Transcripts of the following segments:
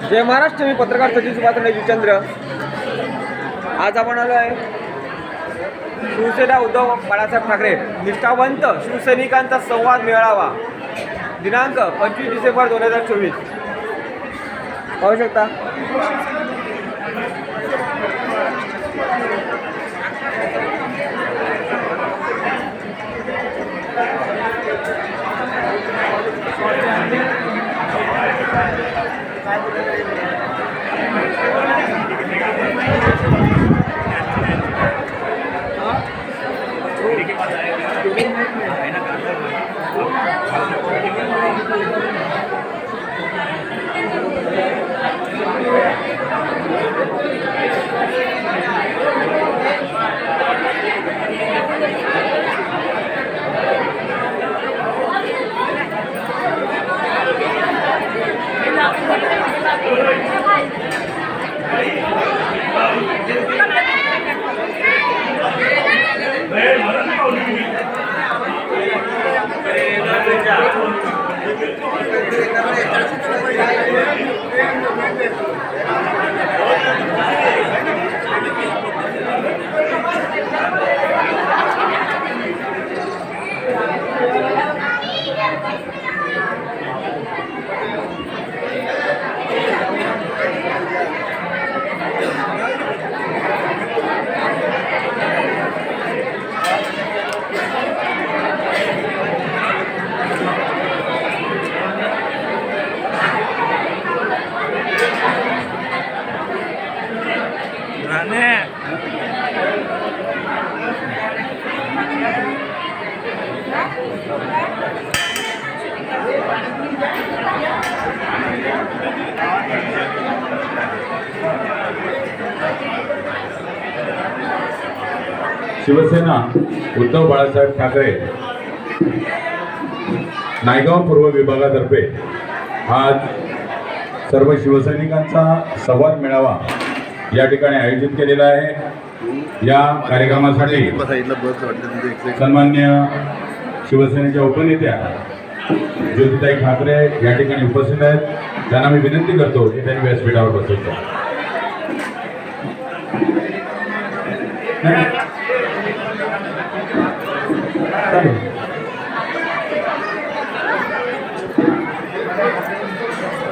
जय महाराष्ट्र. मी पत्रकार सचिन सुभाष जुचंद्र. आज आपण आलो आहे शिवसेना उद्धव बाळासाहेब ठाकरे निष्ठावंत शिवसैनिकांचा संवाद मेळावा दिनांक 25 डिसेंबर 2024 पाहू शकता. शिवसेना उद्धव बाळासाहेब ठाकरे नायगाव पूर्व विभागातर्फे आज सर्व शिवसैनिकांचा संवाद मेळावा या ठिकाणी आयोजित केलेला आहे। या कार्यक्रमासाठी सन्मान्य शिवसेनेच्या उपनेत्या ज्योतिताई ठाकरे या ठिकाणी उपस्थित आहेत। त्यांना मी विनंती करतो की त्यांनी व्यासपीठावर बसायचं।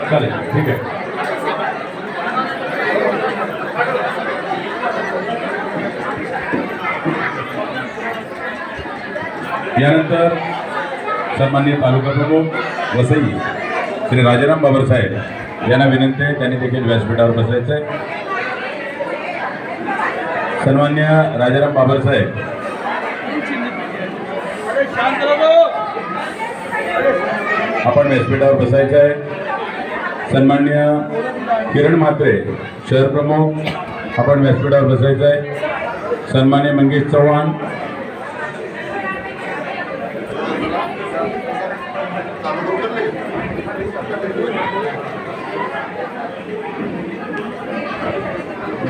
चालेल, ठीक आहे। यानंतर सन्माननीय तालुका प्रमुख वसई श्री राजाराम बाबरसाहेब यांना विनंती आहे, त्यांनी देखील व्यासपीठावर बसायचं आहे। सन्माननीय राजाराम बाबरसाहेब आपण व्यासपीठावर बसायचं आहे। सन्माननीय किरण म्हात्रे शहर प्रमुख आपण व्यासपीठावर बसायचं आहे। सन्माननीय मंगेश चव्हाण,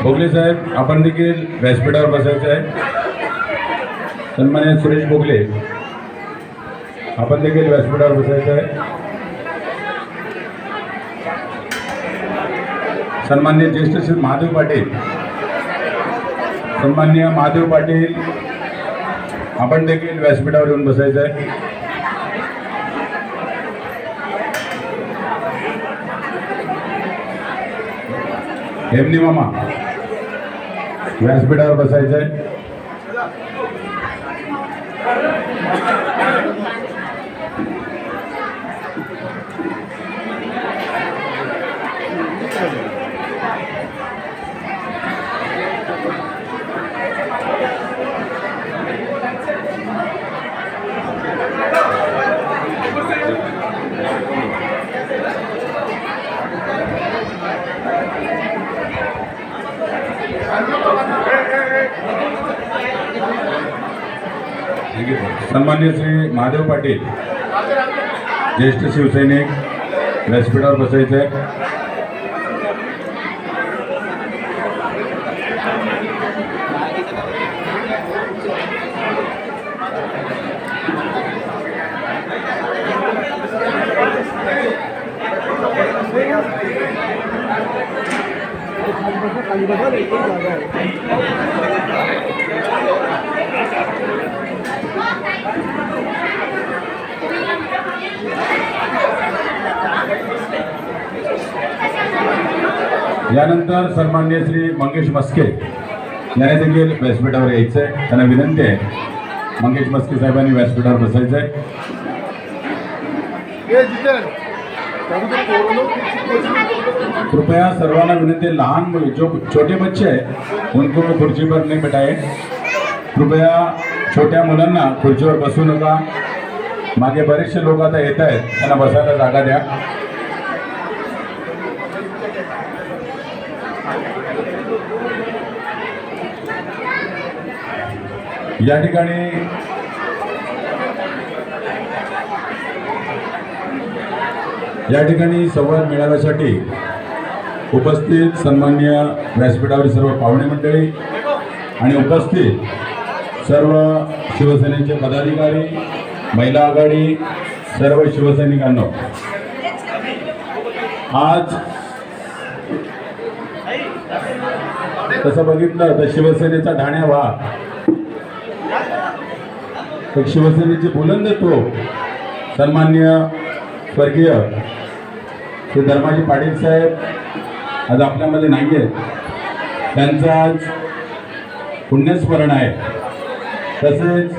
भोगले साहेब आपण देखील व्यासपीठावर बसायचं आहे। सन्माननीय सुरेश भोगले आपण देखील व्यासपीठावर बसायचं आहे। सन्माननीय ज्येष्ठ श्री महादेव पाटील, सन्माननीय महादेव पाटील आपण देखील व्यासपीठावर येऊन बसायचं आहे। हेमनी मामा व्यासपीठावर बसायचं आहे। सन्मान्य श्री महादेव पाटील ज्येष्ठ शिवसैनिक व्यासपीठावर बसायचं आहे. यानंतर सन्मान्य श्री मंगेश मस्के याने देखील व्यासपीठावर यायचं आहे. त्यांना विनंती आहे मंगेश मस्के साहेबांनी व्यासपीठावर बसायचं आहे. कृपया सर्वांना विनंती है, लहान मुले जो छोटे बच्चे हैं उनको खुर्ची पर नहीं बैठाए. कृपया छोट्या मुलांना खुर्चीवर बसू नका. मागे बरेचसे लोक आता येत आहेत, त्यांना बसायला जागा द्या. या ठिकाणी संवाद मिळाव्यासाठी उपस्थित सन्मान्य व्यासपीठावरील सर्व पाहुणे मंडळी आणि उपस्थित सर्व शिवसेनेचे पदाधिकारी, महिला आघाडी, सर्व शिवसैनिकांनो, आज तसं बघितलं तर शिवसेनेचा ढाण्या वाघ, तर शिवसेनेचे बुलंद तोफ सन्मान्य स्वर्गीय श्री धर्माजी पाटील साहेब आज आपल्यामध्ये नाही आहेत. त्यांचं आज पुण्यस्मरण आहे. तसेच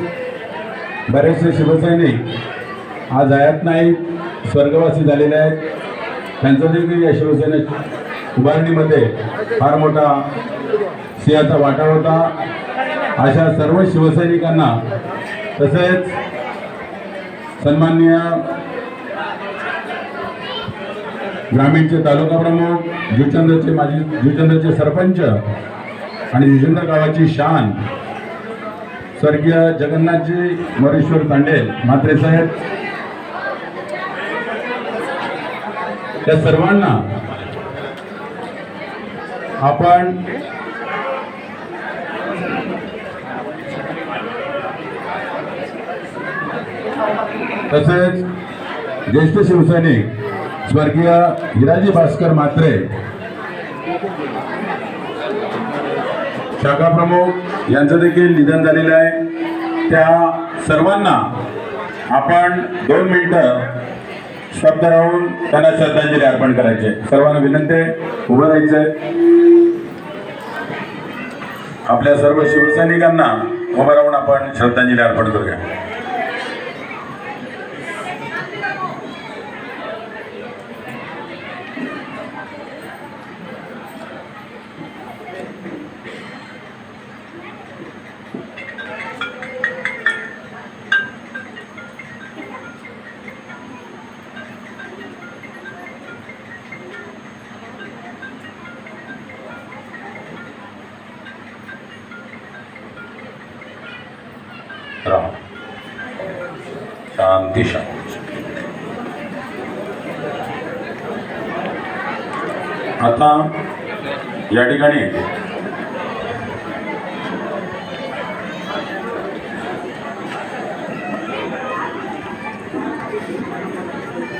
बरेचसे शिवसैनिक आज हयात नाहीत, स्वर्गवासी झालेले आहेत. त्यांचा देखील या शिवसेने उभारणीमध्ये फार मोठा सिंहाचा वाटा होता. अशा सर्व शिवसैनिकांना तसेच सन्माननीय ग्रामीणचे तालुका प्रमुख, जुचंद्रचे सरपंच आणि जुचंद्र गावाची शान स्वर्गीय जगन्नाथजी मोरेश्वर तांडेल म्हात्रे साहेब, त्या सर्वांना आपण तसेच ज्येष्ठ शिवसैनिक स्वर्गीय हिराजी भास्कर म्हात्रे शाखा प्रमुख यांचं देखील निधन झालेलं आहे. त्या सर्वांना आपण 2 मिनिटं स्तब्ध राहून त्यांना श्रद्धांजली अर्पण करायचे. सर्वांना विनंती आहे, उभं राहायचंय. आपल्या सर्व शिवसैनिकांना उभं राहून आपण श्रद्धांजली अर्पण करूया. शांती शांती. आता या ठिकाणी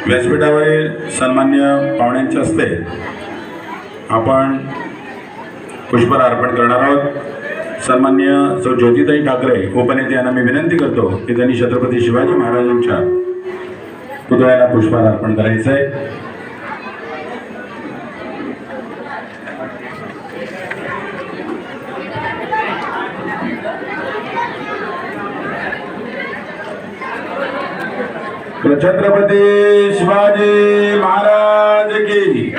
व्यासपीठावरील सन्मान्य पाहुण्यांच्या हस्ते आपण पुष्पहार अर्पण करणार आहोत. सन्मान्य सौ ज्योतिताई ठाकरे उपनेते यांना मी विनंती करतो की त्यांनी छत्रपती शिवाजी महाराजांच्या पुतळ्याला पुष्पहार अर्पण करायचं आहे. छत्रपती शिवाजी महाराज की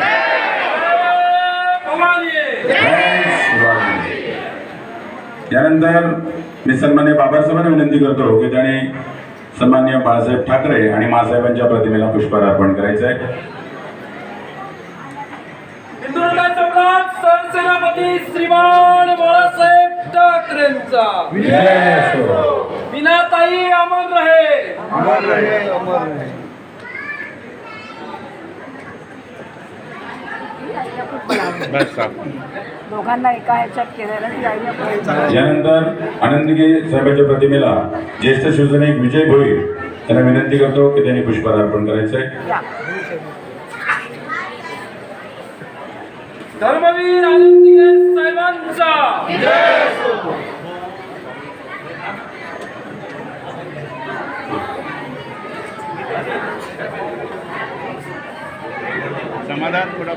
यानंतर मी सन्मान्य बाबासाहेबांना विनंती करतो की त्याने सन्मान्य बाळासाहेब ठाकरे आणि मासाहेबांच्या प्रतिमेला पुष्पहार अर्पण करायचं आहे. हिंदुराष्ट्र सम्राट सरसेनापती श्रीमान ठाकरेंचा विजय असो. विनाताई अमर रहे. अमर रहे, अमर रहे. दोघांना एका ह्याच्यात केलेलं ती आईला पण यानंतर आनंदगे साहेबांच्या प्रतिमेला ज्येष्ठ शिवसैनिक विजय भोई त्यांना विनंती करतो की त्यांनी पुष्पहार अर्पण करायचंय. या. धर्मवीर आनंदीगे साहेबांचा समाधान थोड़ा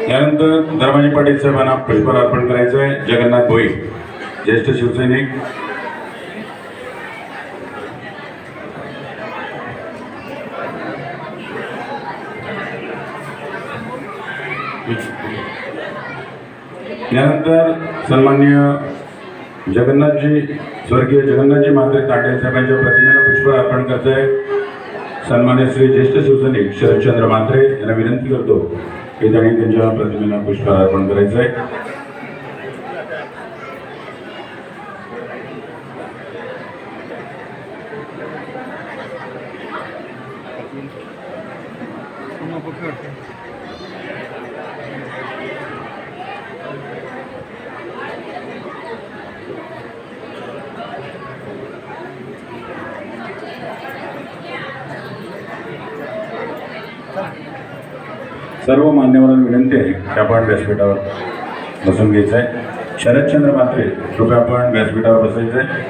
यानंतर धर्माजी पाटील साहेबांना पुष्पहार अर्पण करायचंय. जगन्नाथ भोई ज्येष्ठ शिवसैनिक. यानंतर सन्माननीय जगन्नाथजी स्वर्गीय जगन्नाथजी म्हात्रे तांडेल साहेबांच्या प्रतिमेला पुष्पहार अर्पण करतोय. सन्मान्य श्री ज्येष्ठ शिवसैनिक शरदचंद्र म्हात्रे यांना विनंती करतो की त्यांनी त्यांच्या प्रतिमेला पुष्पहार अर्पण करायचंय. सर्व मान्यवरांना विनंती आहे की आपण व्यासपीठावर बसून घ्यायचं आहे. शरदचंद्र म्हात्रे कृपया आपण व्यासपीठावर बसायचं आहे.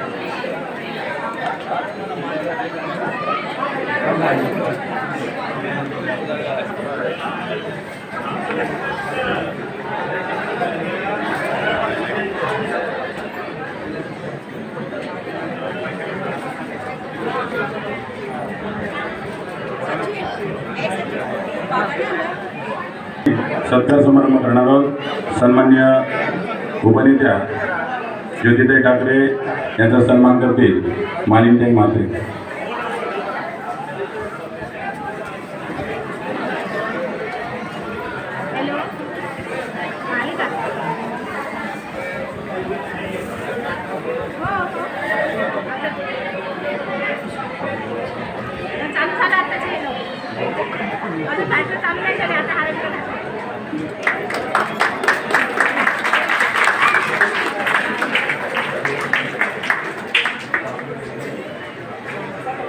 सत्कार समारंभ करणार आहोत. सन्मान्य उपनेत्या ज्योतिताई ठाकरे यांचा सन्मान करतील मालिनीताई म्हात्रे.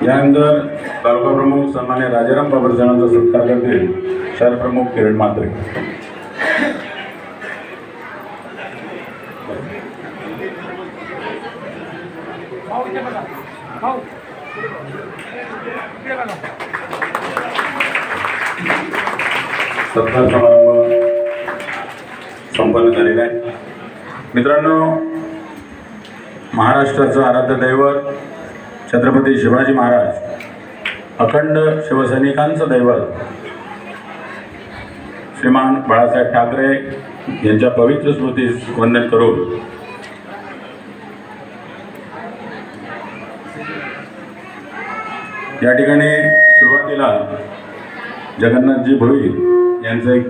यानंतर तालुका प्रमुख सन्मान्य राजाराम बाबरजनांचा सत्कार करतील शहर प्रमुख किरण म्हात्रे. सत्कार समारंभ संपन्न झालेला आहे. मित्रांनो, महाराष्ट्राचं आराध्य दैवत छत्रपती शिवाजी महाराज, अखंड शिवसैनिकांचं दैवत श्रीमान बाळासाहेब ठाकरे यांच्या पवित्र स्मृतीस वंदन करून या ठिकाणी सुरुवातीला जगन्नाथजी भोई यांचं एक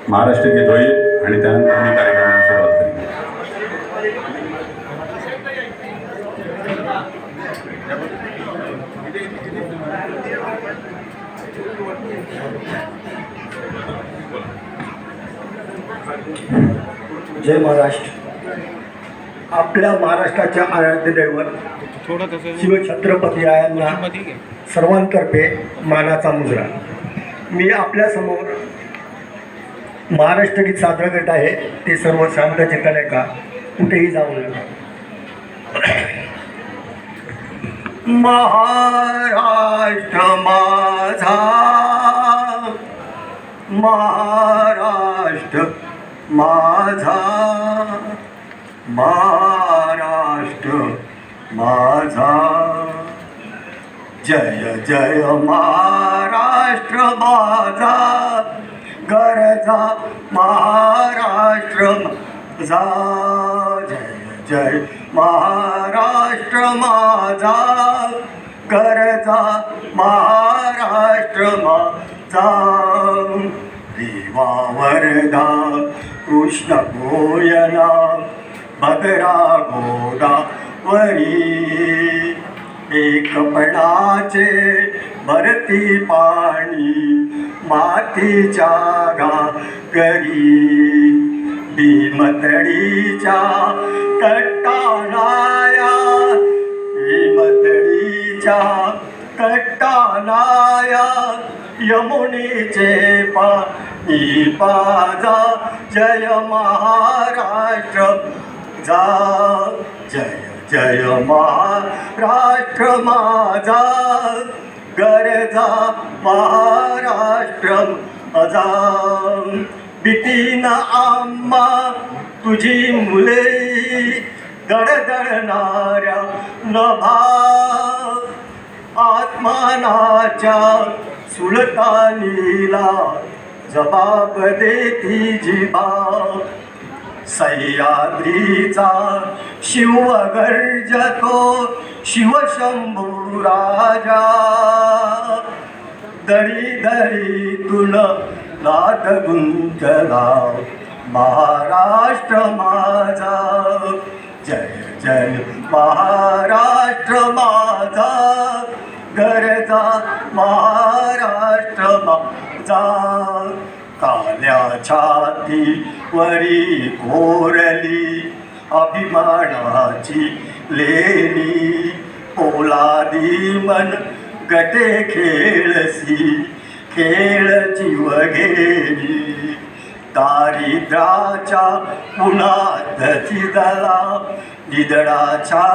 महाराष्ट्र गीत होईल आणि त्यानंतर आम्ही कार्यक्रमाला सुरुवात करू. जय महाराष्ट्र. आपल्या महाराष्ट्राच्या आराध्य दैवत शिवछत्रपती सर्वांतर्फे मानाचा मुजरा. मी आपल्यासमोर महाराष्ट्र गीत सादर करत आहे. ते सर्व शांत चित्ताने का कुठेही जाऊ नका. महाराष्ट्र माझा, महाराष्ट्र माझा, महाराष्ट्र माझा. जय जय महाराष्ट्र माझा, गरजा महाराष्ट्र माझा. जय जय महाराष्ट्र माझा, गरजा महाराष्ट्र माझा देवा वरदा कृष्ण गोयना भद्रा गोदावरी एकपणाचे भरती पाणी मातीच्या घागरी भीमतडीच्या तटानाया भीमतडीच्या तटानाया यमुनेचे पाणी पाजा जय महाराष्ट्र जा जय जय महाराष्ट्र माझा गरजा महाराष्ट्र माझा भीतीन आम्हा तुझी मुले दडदडणाऱ्या नभा आत्मानाच्या सुलतानीला जबाब देती जिभा सह्याद्रीचा शिव गर्जतो शिवशंभू राजा दरी दरी तुन नाद गुंजला महाराष्ट्र माझा जय जय महाराष्ट्र माझा गरजा महाराष्ट्र माझा काल्या छातीवरी कोरली अभिमानाची लेणी पोलादी मन गटे खेळसी खेळ जीव घेणी दारिद्र्याच्या उन्हात झिजला निधडाच्या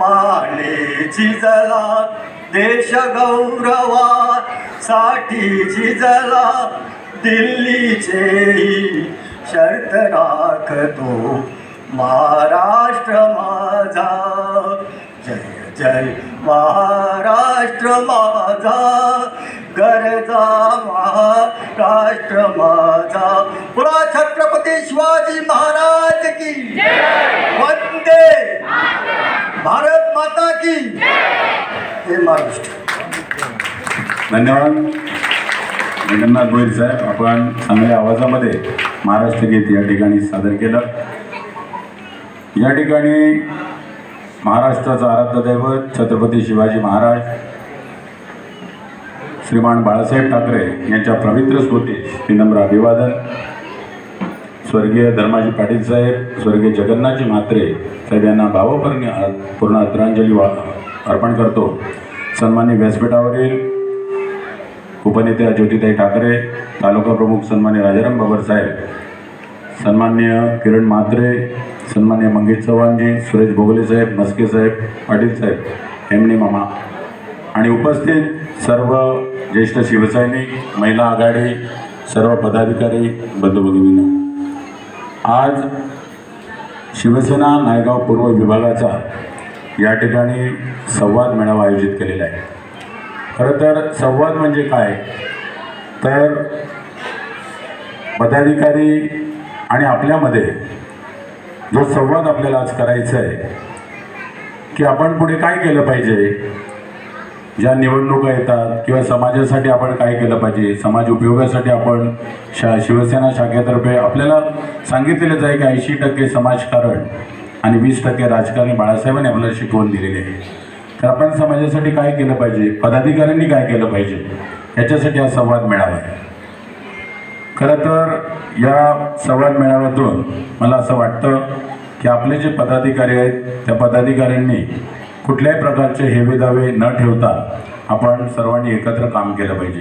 माने झिजला देश गौरवा साठी झिजला दिल्लीचे शर्त राखतो महाराष्ट्र माझा जय जय महाराष्ट्र माझा गरजा महाराष्ट्र माझा पुरा छत्रपती शिवाजी महाराज की वंदे भारत माता की हे महाराष्ट्र. धन्यवाद जगन्नाथ गोयल साहेब. आपण चांगल्या आवाजामध्ये महाराष्ट्र गीत या ठिकाणी सादर केलं. या ठिकाणी महाराष्ट्राचा आराध्य दैवत छत्रपती शिवाजी महाराज श्रीमान बाळासाहेब ठाकरे यांच्या पवित्र स्मृतीस विनम्र अभिवादन. स्वर्गीय धर्माजी पाटील साहेब, स्वर्गीय जगन्नाथजी म्हात्रे साहेब यांना भावपूर्ण आदरांजली अर्पण करतो. सन्माननीय व्यासपीठावरील उपनेत्या ज्योतिताई ठाकरे, तालुका प्रमुख सन्मान्य राजाराम बाबर साहेब, सन्मान्य किरण म्हात्रे, सन्मान्य मंगेश चव्हाणजी, सुरेश भोगले साहेब, मस्के साहेब, पाटील साहेब, हेमनी मामा आणि उपस्थित सर्व ज्येष्ठ शिवसैनिक, महिला आघाडी, सर्व पदाधिकारी, बंधू भगिनींनो, आज शिवसेना नायगाव पूर्व विभागाचा या ठिकाणी संवाद मेळावा आयोजित केलेला आहे. खरं तर संवाद म्हणजे काय तर पदाधिकारी आणि आपल्यामध्ये जो संवाद आपल्याला आज करायचा आहे की आपण पुढे काय केलं पाहिजे, ज्या निवडणुका येतात किंवा समाजासाठी आपण काय केलं पाहिजे, समाज उपयोगासाठी आपण शिवसेना शाखेतर्फे आपल्याला सांगितलेलंच आहे की 80% समाजकारण आणि 20% राजकारण बाळासाहेबांनी आपल्याला शिकवून दिलेले आहे. तर आपण समाजासाठी काय केलं पाहिजे, पदाधिकाऱ्यांनी काय केलं पाहिजे, याच्यासाठी हा संवाद मेळावा आहे. खरं तर या संवाद मेळाव्यातून मला असं वाटतं की आपले जे पदाधिकारी आहेत त्या पदाधिकाऱ्यांनी कुठल्याही प्रकारचे हेवेदावे न ठेवता आपण सर्वांनी एकत्र काम केलं पाहिजे.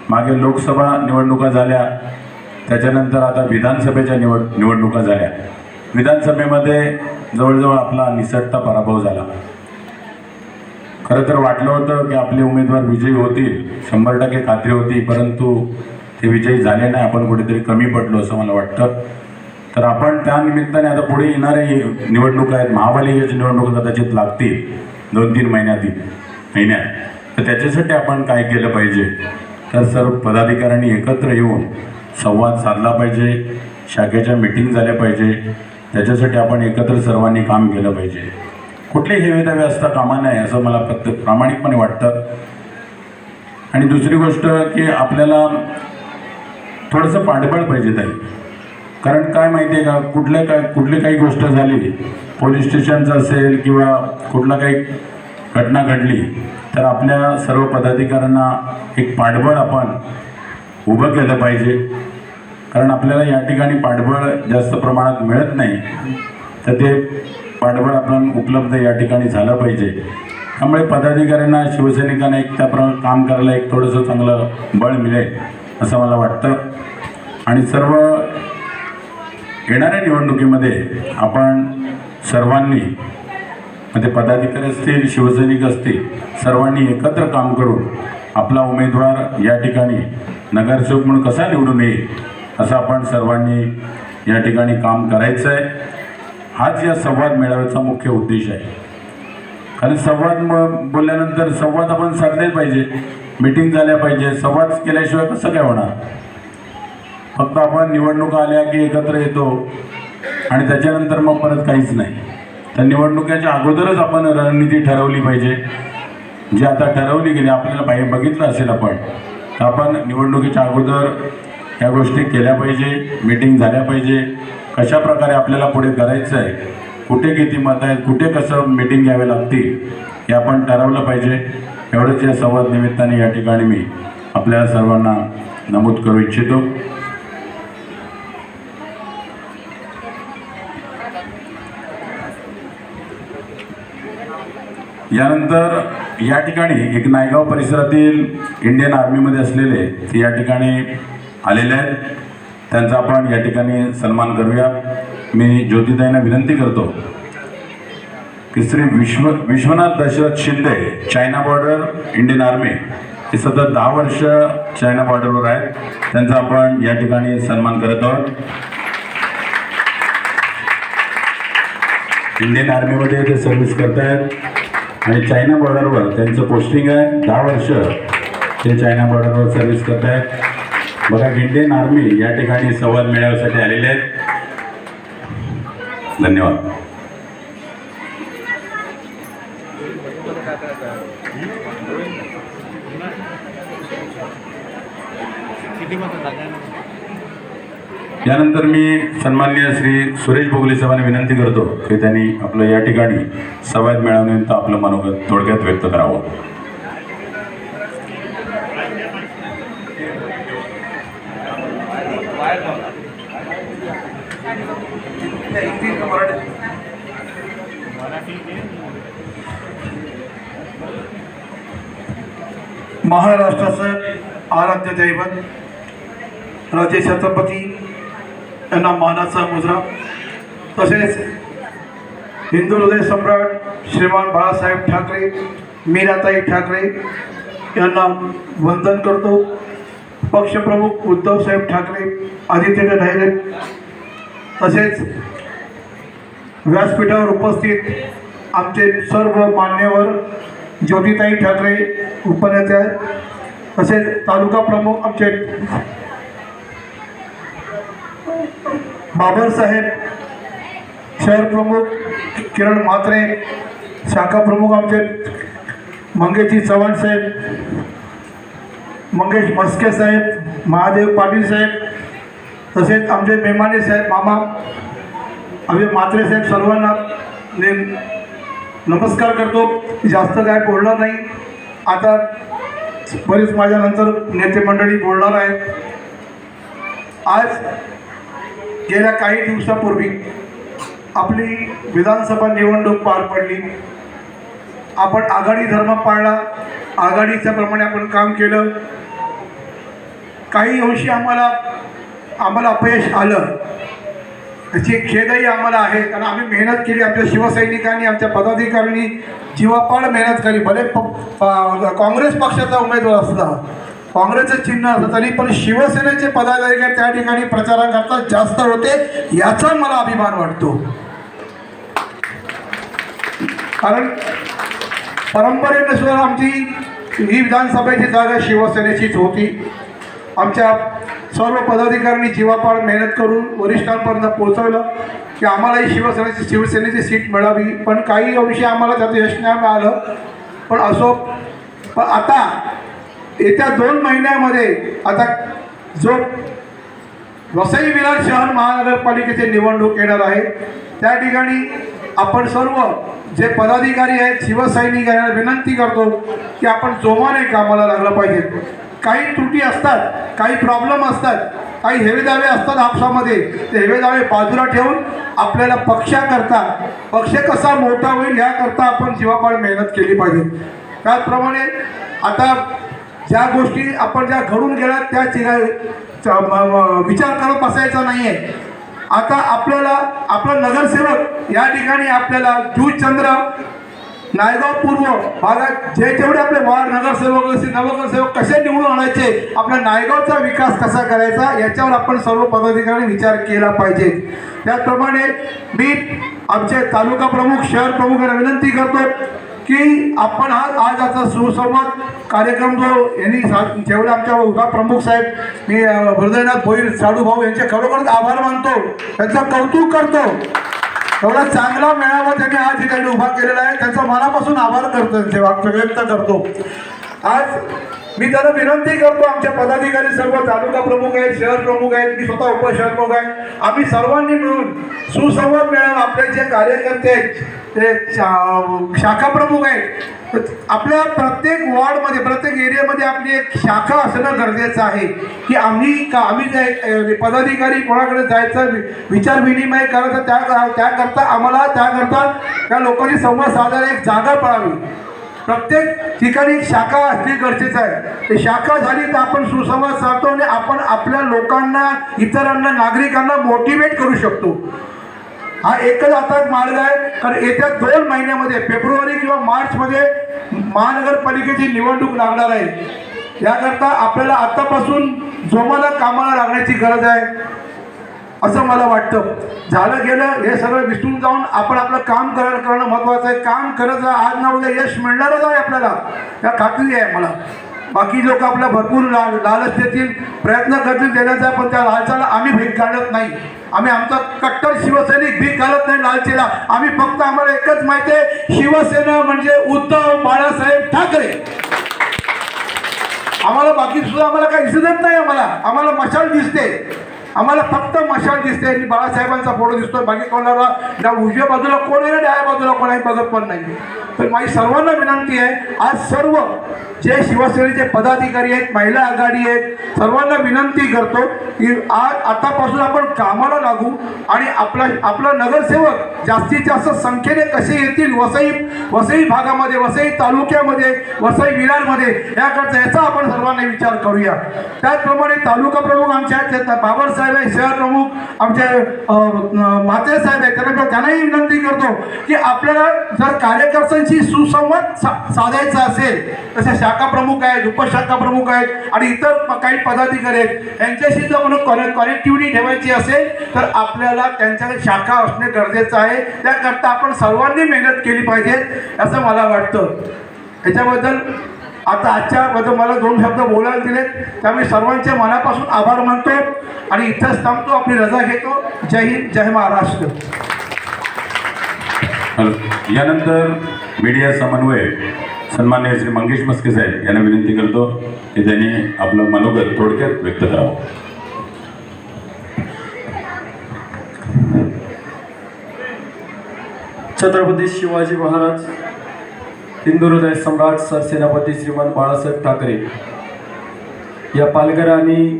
मागे लोकसभा निवडणुका झाल्या, त्याच्यानंतर आता विधानसभेच्या निवडणुका झाल्या. विधानसभेमध्ये जवळजवळ आपला निसटता पराभव झाला. खरं तर वाटलं होतं की आपले उमेदवार विजयी होतील, 100% खात्री होती, परंतु ते विजयी झाले नाही. आपण कुठेतरी कमी पडलो असं मला वाटतं. तर आपण त्या निमित्ताने आता पुढे येणारे निवडणुका आहेत, महापालिकेची निवडणुका कदाचित लागतील 2-3 महिन्यात. तर त्याच्यासाठी आपण काय केलं पाहिजे तर सर्व पदाधिकाऱ्यांनी एकत्र येऊन संवाद साधला पाहिजे, शाखेच्या मीटिंग झाल्या पाहिजे. त्याच्यासाठी आपण एकत्र सर्वांनी काम केलं पाहिजे. कुठलीही हेवेदावे असता कामा नये असं मला प्रामाणिकपणे वाटतं. आणि दुसरी गोष्ट की आपल्याला थोडंसं पाठबळ पाहिजे ताई. कारण काय माहिती आहे का, कुठली काही गोष्ट झाली, पोलीस स्टेशनचं असेल किंवा कुठला काही घटना घडली, तर आपल्या सर्व पदाधिकाऱ्यांना एक पाठबळ आपण उभं केलं पाहिजे. कारण आपल्याला या ठिकाणी पाठबळ जास्त प्रमाणात मिळत नाही, तर ते पाठबळ आपण उपलब्ध या ठिकाणी झालं पाहिजे. त्यामुळे पदाधिकाऱ्यांना, शिवसैनिकांना एक त्याप्रमाणे काम करायला एक थोडंसं चांगलं बळ मिळेल असं मला वाटतं. आणि सर्व येणाऱ्या निवडणुकीमध्ये आपण सर्वांनी, म्हणजे पदाधिकारी असतील, शिवसैनिक असतील, सर्वांनी एकत्र काम करून आपला उमेदवार या ठिकाणी नगरसेवक म्हणून कसा निवडून येईल असं आपण सर्वांनी या ठिकाणी काम करायचं आहे. हाच या संवाद मेळाव्याचा मुख्य उद्देश आहे. कारण संवाद बोलल्यानंतर संवाद आपण साधले पाहिजे, मीटिंग झाल्या पाहिजे. संवाद केल्याशिवाय कसं काय होणार? फक्त आपण निवडणुका आल्या की एकत्र येतो आणि त्याच्यानंतर मग परत काहीच नाही. तर निवडणुकीच्या अगोदरच आपण रणनीती ठरवली पाहिजे. जी आता ठरवली गेली, आपल्याला बघितलं असेल आपण, तर आपण निवडणुकीच्या अगोदर ह्या गोष्टी केल्या पाहिजे, मीटिंग झाल्या पाहिजे. कशा प्रकारे आपल्याला पुढे करायचं आहे, कुठे किती मतं आहेत, कुठे कसं मीटिंग घ्यावे लागतील हे आपण ठरवलं पाहिजे. एवढंच या संवाद निमित्ताने या ठिकाणी मी आपल्या सर्वांना नमूद करू इच्छितो. यानंतर या ठिकाणी एक नायगाव परिसरातील इंडियन आर्मीमध्ये असलेले ते या ठिकाणी आलेले आहेत. त्यांचा आपण या ठिकाणी सन्मान करूया. मी ज्योतिताईंना विनंती करतो की Shri Vishwanath Dashrath Shinde, China border, Indian Army, हे सतत 10 वर्ष चायना बॉर्डरवर आहेत. त्यांचा आपण या ठिकाणी सन्मान करत आहोत. इंडियन आर्मीमध्ये ते सर्व्हिस करत आहेत आणि चायना बॉर्डरवर त्यांचं पोस्टिंग आहे. 10 वर्ष ते चायना बॉर्डरवर सर्व्हिस करत आहेत. बघा, इंडियन आर्मी या ठिकाणी संवाद मेळाव्यासाठी आलेले आहेत. धन्यवाद. यानंतर मी सन्माननीय श्री सुरेश भोगले साहेबांना विनंती करतो की त्यांनी आपलं या ठिकाणी संवाद मेळाव्यानंतर आपलं मनोगत थोडक्यात व्यक्त करावं. महाराष्ट्राचं आराध्य दैवत राजे छत्रपती यांना मानाचा मुजरा, तसेच हिंदू हृदय सम्राट श्रीमान बाळासाहेब ठाकरे, मीराताई ठाकरे यांना वंदन करतो. पक्षप्रमुख उद्धवसाहेब ठाकरे, आदित्य ठाकरे, तसेच व्यासपीठावर उपस्थित आमचे सर्व मान्यवर, ज्योतिताई ठाकरे उपनेते, तसेच तालुका प्रमुख आमचे बाबरसाहेब, शहर प्रमुख किरण म्हात्रे, शाखा प्रमुख आमचे मंगेशजी चव्हाण साहेब, मंगेश मस्के साहेब, महादेव पाटील साहेब, तसेच आमचे मेमाने साहेब, मामा आम्ही म्हात्रे साहेब, सर्वांना नमस्कार करतो. जास्त काय बोलणार नाही. आता बरीच माझ्यानंतर नेते मंडळी बोलणार आहेत. आज गेल्या काही दिवसापूर्वी आपली विधानसभा निवडणूक पार पडली. आपण आघाडी धर्म पाळला, आघाडीच्या प्रमाणे आपण काम केलं. काही अंशी आम्हाला अपयश आलं, त्याची खेदही आम्हाला आहे. कारण आम्ही मेहनत केली, आमच्या शिवसैनिकांनी, आमच्या पदाधिकाऱ्यांनी जीवापाड मेहनत केली. भले काँग्रेस पक्षाचा उमेदवार असला, काँग्रेसचं चिन्ह असलं, तरी पण शिवसेनेचे पदाधिकारी त्या ठिकाणी प्रचाराकरता जास्त होते, याचा मला अभिमान वाटतो. कारण परंपरेनुसार आमची ही विधानसभेची जागा शिवसेनेचीच होती. आमच्या सर्व पदाधिकाऱ्यांनी जीवापाड मेहनत करून वरिष्ठांपर्यंत पोहोचवलं. की आम्हाला ही शिवसेनेची सीट मिळावी, पण काही विषय आम्हाला त्याचं यश नाही मिळालं. पण असो, पण आता येत्या 2 महिन्यामध्ये आता जो वसई विरार शहर महानगरपालिकेची निवडणूक येणार आहे, त्या ठिकाणी आपण सर्व जे पदाधिकारी आहेत, शिवसैनिक यांना विनंती करतो की आपण जोमाने कामाला लागलं पाहिजे. काही त्रुटी असतात, काही प्रॉब्लेम असतात, काही हेवेदावे असतात आपसामध्ये, ते हेवेदावे बाजूला ठेवून आपल्याला पक्ष कसा मोठा होईल याकरता आपण जीवापाड मेहनत केली पाहिजे. त्याचप्रमाणे आता ज्या गोष्टी आपण ज्या घडून गेल्या त्या विचार करत बसायचा नाही आहे. आता आपल्याला आपला नगरसेवक या ठिकाणी आपल्याला जूचंद्र नायगाव पूर्व भागात जेवढे आपले वार्ड नगरसेवक असतील, नगरसेवक कसे निवडून आणायचे, आपल्या नायगावचा विकास कसा करायचा याच्यावर आपण सर्व पदाधिकाऱ्यांनी विचार केला पाहिजे. त्याचप्रमाणे मी आमचे तालुका प्रमुख, शहर प्रमुखांना विनंती करतो की आपण आज आता सुसंवाद कार्यक्रम जो यांनी ठेवला, आमच्या विभाग प्रमुख साहेब मी हृदयनाथ भोईर साडूभाऊ यांचे खरोखरच आभार मानतो, त्यांचं कौतुक करतो. एवढा चांगला मेळावा त्यांनी आज ठिकाणी उभा केलेला आहे, त्यांचा मनापासून आभार करतो, त्यांचे वाक्य व्यक्त करतो. आज मी त्यांना विनंती करतो, आमच्या पदाधिकारी सर्व तालुका प्रमुख आहेत, शहर प्रमुख आहेत, मी स्वतः उपशहर प्रमुख आहे, आम्ही सर्वांनी मिळून सुसंवाद मेळावा, आपले जे कार्यकर्ते आहेत, ते शाखा प्रमुख आहेत, आपल्या प्रत्येक वॉर्डमध्ये प्रत्येक एरियामध्ये आपली एक शाखा असणं गरजेचं आहे की आम्ही जे पदाधिकारी कोणाकडे जायचं, विचार विनिमय करायचं, त्याकरता त्या लोकांशी संवाद साधायला एक जागा पडावी. प्रत्येक ठिकाणी शाखा असणे गरजेचं आहे. ते शाखा झाली तर आपण सुसंवाद साधतो आणि आपण आपल्या लोकांना, इतरांना, नागरिकांना मोटिवेट करू शकतो. हा एकच आता मार्ग आहे, कारण येत्या 2 महिन्यामध्ये फेब्रुवारी किंवा मार्चमध्ये महानगरपालिकेची निवडणूक लागणार आहे. याकरता आपल्याला आत्तापासून जोमाला कामाला लागण्याची गरज आहे असं मला वाटतं. झालं गेलं हे सगळं विसरून जाऊन आपण आपलं काम करणं महत्त्वाचं आहे. काम करत जा, आज ना उद्या यश मिळणारच आहे आपल्याला, या खात्री आहे मला. बाकी लोक आपला भरपूर लालच देतील, प्रयत्न करतील देण्याचा, पण त्या लालचाला आम्ही भीक घालत नाही. आम्ही आमचा कट्टर शिवसैनिक भीक घालत नाही लालचीला. आम्ही फक्त आम्हाला एकच माहिती आहे, शिवसेना म्हणजे उद्धव बाळासाहेब ठाकरे. आम्हाला बाकी सुद्धा आम्हाला काही दिसत नाही. आम्हाला मशाल दिसते, आम्हाला फक्त मशाल दिसते आणि बाळासाहेबांचा फोटो दिसतो. बाकी कोणाला ना उजव्या बाजूला कोण आहे ना डाव्या बाजूला कोण आहे बघत पण नाही. तर माझी सर्वांना विनंती आहे, आज सर्व जे शिवसेनेचे पदाधिकारी आहेत, महिला आघाडी आहेत, सर्वांना विनंती करतो की आज आतापासून आपण कामाला लागू आणि आपला नगरसेवक जास्तीत जास्त संख्येने कसे येतील वसई भागामध्ये, वसई तालुक्यामध्ये, वसई विरारमध्ये, याचा आपण सर्वांनी विचार करूया. त्याचप्रमाणे तालुका प्रमुख आमचे आहेत, बाबर साहेब आहे, शहर प्रमुख आमचे म्हात्रे साहेब आहेत, त्यांनाही विनंती करतो की आपल्याला जर कार्यकर्त्यांशी सुसंवाद साधायचा असेल, तसे शाखा प्रमुख आहेत, उपशाखा प्रमुख आहेत आणि इतर काही पदाधिकारी आहेत, यांच्याशी जर म्हणून कनेक्टिव्हिटी ठेवायची असेल तर आपल्याला त्यांच्याकडे शाखा असणे गरजेचं आहे. त्याकरता आपण सर्वांनी मेहनत केली पाहिजे असं मला वाटतं. याच्याबद्दल आजच्याबद्दल मला 2 शब्द बोलायला दिलेत, त्यामुळे सर्वांचे मनापासून आभार मानतो आणि इथंच थांबतो, आपली रजा घेतो. जय हिंद, जय महाराष्ट्र. यानंतर मीडिया समन्वय सन्माननीय श्री मंगेश मस्के साहेब यांना विनंती करतो की त्यांनी आपलं मनोगत थोडक्यात व्यक्त करावं. छत्रपती शिवाजी महाराज, हिंदू हृदय सम्राट, सरसेनापती श्रीमान बाळासाहेब ठाकरे या पालघर आणि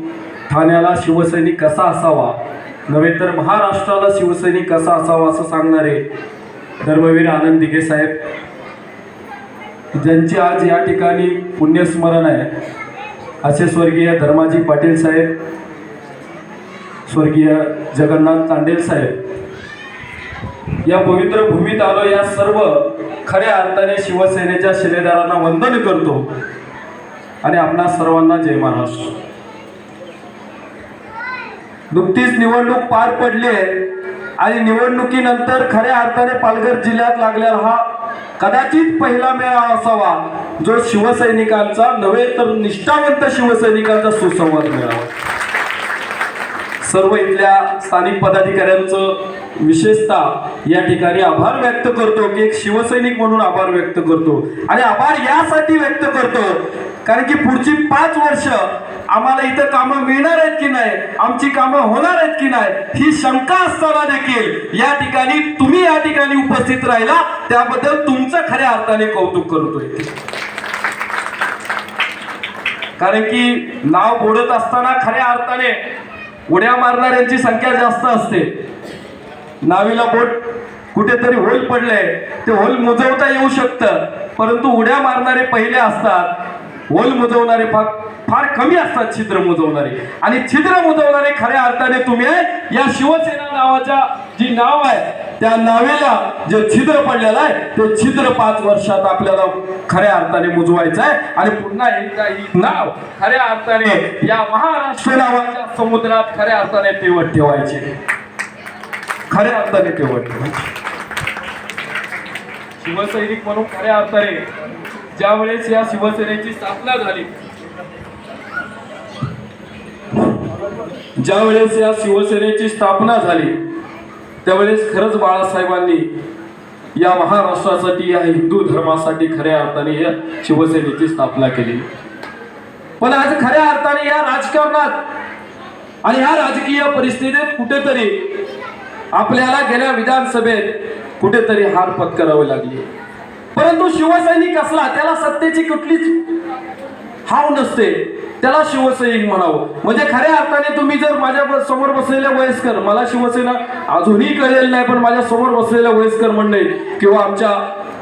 ठाण्याला शिवसैनिक कसा असावा नव्हे तर महाराष्ट्राला शिवसैनिक कसा असावा असं सांगणारे धर्मवीर आनंद दिघे साहेब, ज्यांचे आज या ठिकाणी पुण्यस्मरण आहे, असे स्वर्गीय धर्माजी पाटील साहेब, स्वर्गीय जगन्नाथ तांडेल साहेब, या पवित्र भूमीत आलो. या सर्व खऱ्या अर्थाने शिवसेनेच्या शिलेदारांना वंदन करतो आणि आपणा सर्वांना जय महाराष्ट्र. नुकतीच निवडणूक पार पडली आहे आणि निवडणुकीनंतर खऱ्या अर्थाने पालघर जिल्ह्यात लागलेला हा कदाचित पहिला मेळावा असावा जो शिवसैनिकांचा नव्हे तर निष्ठावंत शिवसैनिकांचा सुसंवाद मेळावा. सर्व इथल्या स्थानिक पदाधिकाऱ्यांचं विशेषतः या ठिकाणी आभार व्यक्त करतो की एक शिवसैनिक म्हणून आभार व्यक्त करतो. आणि आभार यासाठी व्यक्त करतो कारण की पुढची 5 वर्ष आम्हाला इथं कामं मिळणार आहेत की नाही, आमची कामं होणार आहेत की नाही ही शंका असताना देखील या ठिकाणी तुम्ही या ठिकाणी उपस्थित राहिला त्याबद्दल तुमचं खऱ्या अर्थाने कौतुक करतोय. कारण की नाव बोलत असताना खऱ्या अर्थाने उड्या मारणाऱ्यांची संख्या जास्त असते. नावीला बोट कुठेतरी होल पडले ते होल मुजवता येऊ शकतं, परंतु उड्या मारणारे पहिले असतात, होल मुजवणारे फार कमी असतात छिद्र मुजवणारे. आणि छिद्र मुजवणारे खऱ्या अर्थाने तुम्ही आहे. या शिवसेना नावाच्या जी नाव आहे त्या नावेला जे छिद्र पडलेलं आहे ते छिद्र 5 वर्षात आपल्याला खऱ्या अर्थाने मुजवायचं आहे. आणि पुन्हा एकदा ही नाव खऱ्या अर्थाने या महाराष्ट्र नावाच्या समुद्रात खऱ्या अर्थाने तेवत ठेवायचे, खऱ्या अर्थाने तेवत ठेवायचे. शिवसैनिक म्हणून खऱ्या अर्थाने ज्या वेळेस या शिवसेनेची स्थापना झाली, ज्या वेळेस या शिवसेनेची स्थापना झाली त्यावेळेस खरंच बाळासाहेबांनी या महाराष्ट्रासाठी या हिंदू धर्मासाठी खऱ्या अर्थाने या शिवसेनेची स्थापना केली. पण आज खऱ्या अर्थाने या राजकारणात आणि या राजकीय परिस्थितीत कुठेतरी आपल्याला गेल्या विधानसभेत कुठेतरी हार पत्करावी लागली. परंतु शिवसैनिक असला त्याला सत्तेची कुठलीच हाव नसते, त्याला शिवसैनिक म्हणावं. म्हणजे खऱ्या अर्थाने तुम्ही जर माझ्या समोर बसलेल्या वयस्कर, मला शिवसेना अजूनही कळलेलं नाही पण माझ्या समोर बसलेल्या वयस्कर मंडळी किंवा आमच्या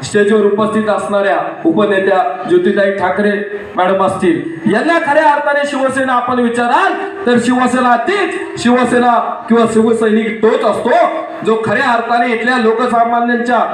स्टेजवर उपस्थित असणाऱ्या उपनेत्या ज्योतिताई ठाकरे मॅडम असतील, यांना खऱ्या अर्थाने शिवसेना आपण विचाराल तर शिवसेना तीच शिवसेना किंवा शिवसैनिक तोच असतो जो खऱ्या अर्थाने इथल्या लोकसामान्यांच्या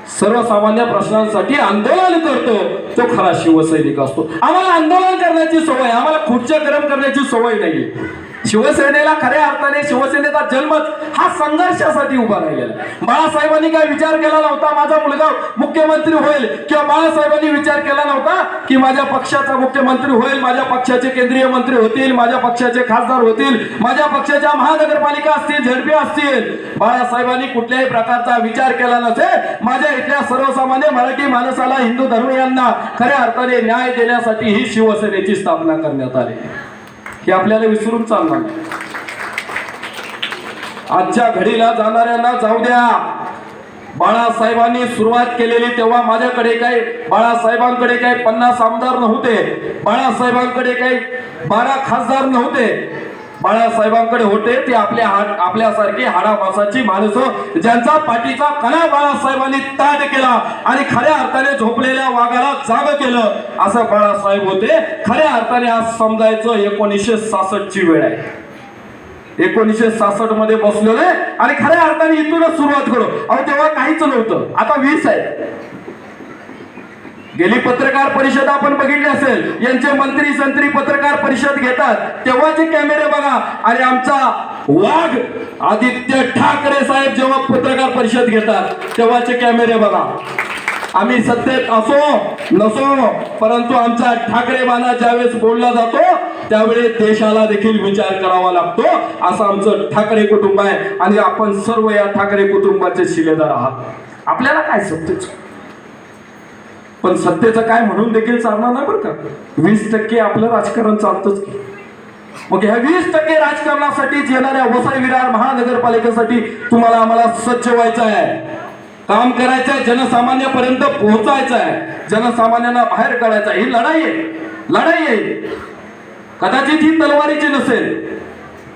सर्वसामान्य प्रश्नांसाठी आंदोलन करतो, तो खरा शिवसैनिक असतो. आम्हाला आंदोलन करण्याची सवय, आम्हाला खुर्च्या गरम करण्याची सवय नाहीये. शिवसेनेला खऱ्या अर्थाने शिवसेनेचा जन्मच हा संघर्षासाठी उभा राहिलेला. बाळासाहेबांनी काय विचार केला नव्हता माझा मुलगा मुख्यमंत्री होईल, किंवा बाळासाहेबांनी विचार केला नव्हता की माझ्या पक्षाचा मुख्यमंत्री होईल, माझ्या पक्षाचे केंद्रीय मंत्री होतील, माझ्या पक्षाचे खासदार होतील, माझ्या पक्षाच्या महानगरपालिका असतील, झडपी असतील. बाळासाहेबांनी कुठल्याही प्रकारचा विचार केला नसेल. माझ्या इथल्या सर्वसामान्य मराठी माणसाला, हिंदू धर्मीयांना खऱ्या अर्थाने न्याय देण्यासाठी ही शिवसेनेची स्थापना करण्यात आली. हे आपल्याला विसरून चालणार नाही. आजच्या घडीला जाणाऱ्यांना जाऊ द्या. बाळासाहेबांनी सुरुवात केलेली तेव्हा माझ्याकडे काही बाळासाहेबांकडे काही 50 आमदार नव्हते, बाळासाहेबांकडे काही 12 खासदार नव्हते. बाळासाहेबांकडे होते ते आपल्यासारखी हाडामासाची माणसं ज्यांचा पाठीचा कणा बाळासाहेबांनी ताट केला आणि खऱ्या अर्थाने झोपलेल्या वाघाला जाग केलं, असं बाळासाहेब होते. खऱ्या अर्थाने आज समजायचं 1966 ची वेळ आहे. 1966 मध्ये बसलेले आणि खऱ्या अर्थाने इथूनच सुरुवात करू. अहो तेव्हा काहीच नव्हतं, आता 20 आहे. गेली पत्रकार परिषद आपण बघितली असेल, यांचे मंत्री संत्री पत्रकार परिषद घेतात तेव्हाचे कॅमेरे बघा. आणि आमचा वाघ आदित्य ठाकरे साहेब जेव्हा पत्रकार परिषद घेतात तेव्हाचे कॅमेरे बघा. आम्ही सत्तेत असो नसो, परंतु आमचा ठाकरे बाणा ज्यावेळेस बोलला जातो त्यावेळी देशाला देखील विचार करावा लागतो. असं आमचं ठाकरे कुटुंब आहे आणि आपण सर्व या ठाकरे कुटुंबाचे शिलेदार आहात. आपल्याला काय सत्तेच, पण सत्तेचं काय म्हणून देखील चालणार नाही बरं का. 20% आपलं राजकारण चालतंच की. मग ह्या 20% राजकारणासाठीच येणाऱ्या वसई विरार महानगरपालिकेसाठी तुम्हाला आम्हाला सज्ज व्हायचं आहे, काम करायचं आहे, जनसामान्यापर्यंत पोहोचायचं आहे, जनसामान्यांना बाहेर काढायचं आहे. ही लढाई आहे, लढाई आहे. कदाचित ही तलवारीची नसेल,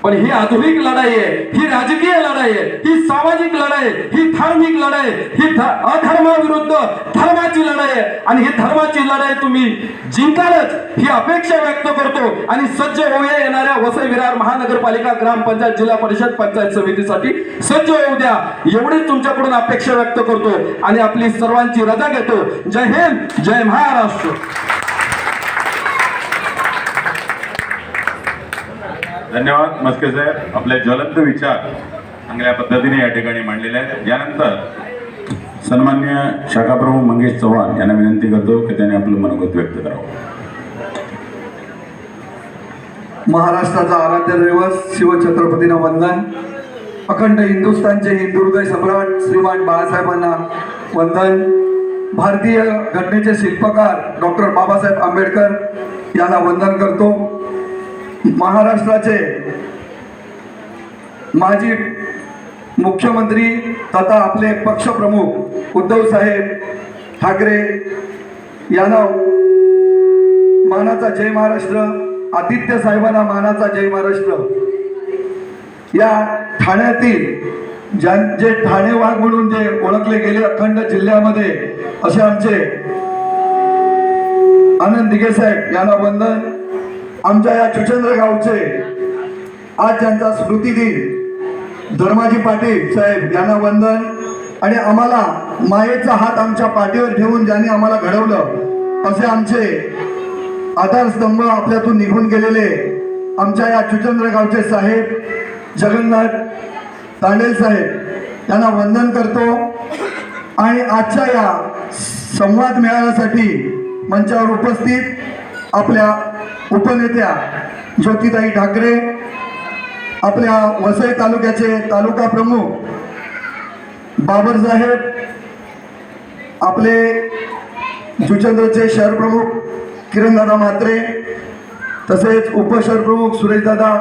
पण ही आधुनिक लढाई आहे, ही राजकीय लढाई आहे, ही सामाजिक लढाई आहे, ही धार्मिक लढाई आहे, ही अधर्माविरुद्ध धर्माची लढाई आहे. आणि ही धर्माची लढाई तुम्ही जिंकालच ही अपेक्षा व्यक्त करतो. आणि सज्ज होऊया येणाऱ्या वसई विरार महानगरपालिका, ग्रामपंचायत, जिल्हा परिषद, पंचायत समितीसाठी सज्ज होऊ द्या एवढीच तुमच्याकडून अपेक्षा व्यक्त करतो आणि आपली सर्वांची रजा घेतो. जय हिंद, जय महाराष्ट्र. धन्यवाद मस्के साहेब, आपले ज्वलंत विचार चांगल्या पद्धतीने या ठिकाणी मांडलेले आहेत. यानंतर सन्मान्य शाखाप्रमुख मंगेश चव्हाण यांना विनंती करतो की त्यांनी आपलं मनोगत व्यक्त करावं. महाराष्ट्राचा आराध्य दैवत शिवछत्रपतींना वंदन. अखंड हिंदुस्थानचे हिंदू हृदय सम्राट श्रीमान बाळासाहेबांना वंदन. भारतीय घटनेचे शिल्पकार डॉक्टर बाबासाहेब आंबेडकर यांना वंदन करतो. महाराष्ट्राचे माजी मुख्यमंत्री तथा आपले पक्षप्रमुख उद्धवसाहेब ठाकरे यांना मानाचा जय महाराष्ट्र. आदित्य साहेबांना मानाचा जय महाराष्ट्र. या ठाण्यातील जे ठाणे वाघ म्हणून जे ओळखले गेले अखंड जिल्ह्यामध्ये असे आमचे आनंद दिघे साहेब यांना वंदन. आमच्या या चुचंद्र गावचे आज ज्यांचा स्मृती दिन धर्माजी पाटील साहेब यांना वंदन. आणि आम्हाला मायेचा हात आमच्या पाठीवर ठेवून ज्यांनी आम्हाला घडवलं असे आमचे आधारस्तंभ आपल्यातून निघून गेलेले आमच्या या चुचंद्र गावचे साहेब जगन्नाथ तांडेल साहेब यांना वंदन करतो. आणि आजच्या या संवाद मेळाव्यासाठी मंचावर उपस्थित आपल्या उपनेत्या ज्योतिताई ठाकरे, आपल्या वसई तालुक्याचे तालुका प्रमुख बाबर साहेब, आपले जुचंद्रचे शहर प्रमुख किरणदादा म्हात्रे, तसेच उपशहर प्रमुख सुरेशदादा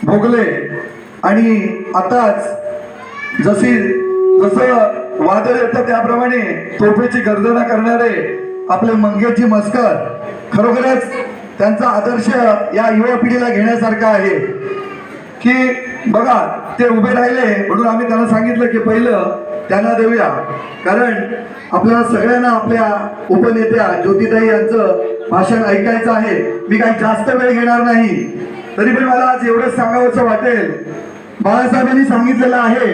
भोगले. आणि आताच जसं वादळ येतं त्याप्रमाणे तोफेची गर्जना करणारे आपले मंगेशजी मस्कर, खरोखरच त्यांचा आदर्श या युवा पिढीला घेण्यासारखा आहे. की बघा ते उभे राहिले म्हणून आम्ही त्यांना सांगितलं की पहिलं त्यांना देऊया, कारण आपल्याला सगळ्यांना आपल्या उपनेत्या ज्योतिताई यांचं भाषण ऐकायचं आहे. मी काही जास्त वेळ घेणार नाही, तरी पण मला आज एवढंच सांगावंसं वाटेल. बाळासाहेबांनी सांगितलेलं आहे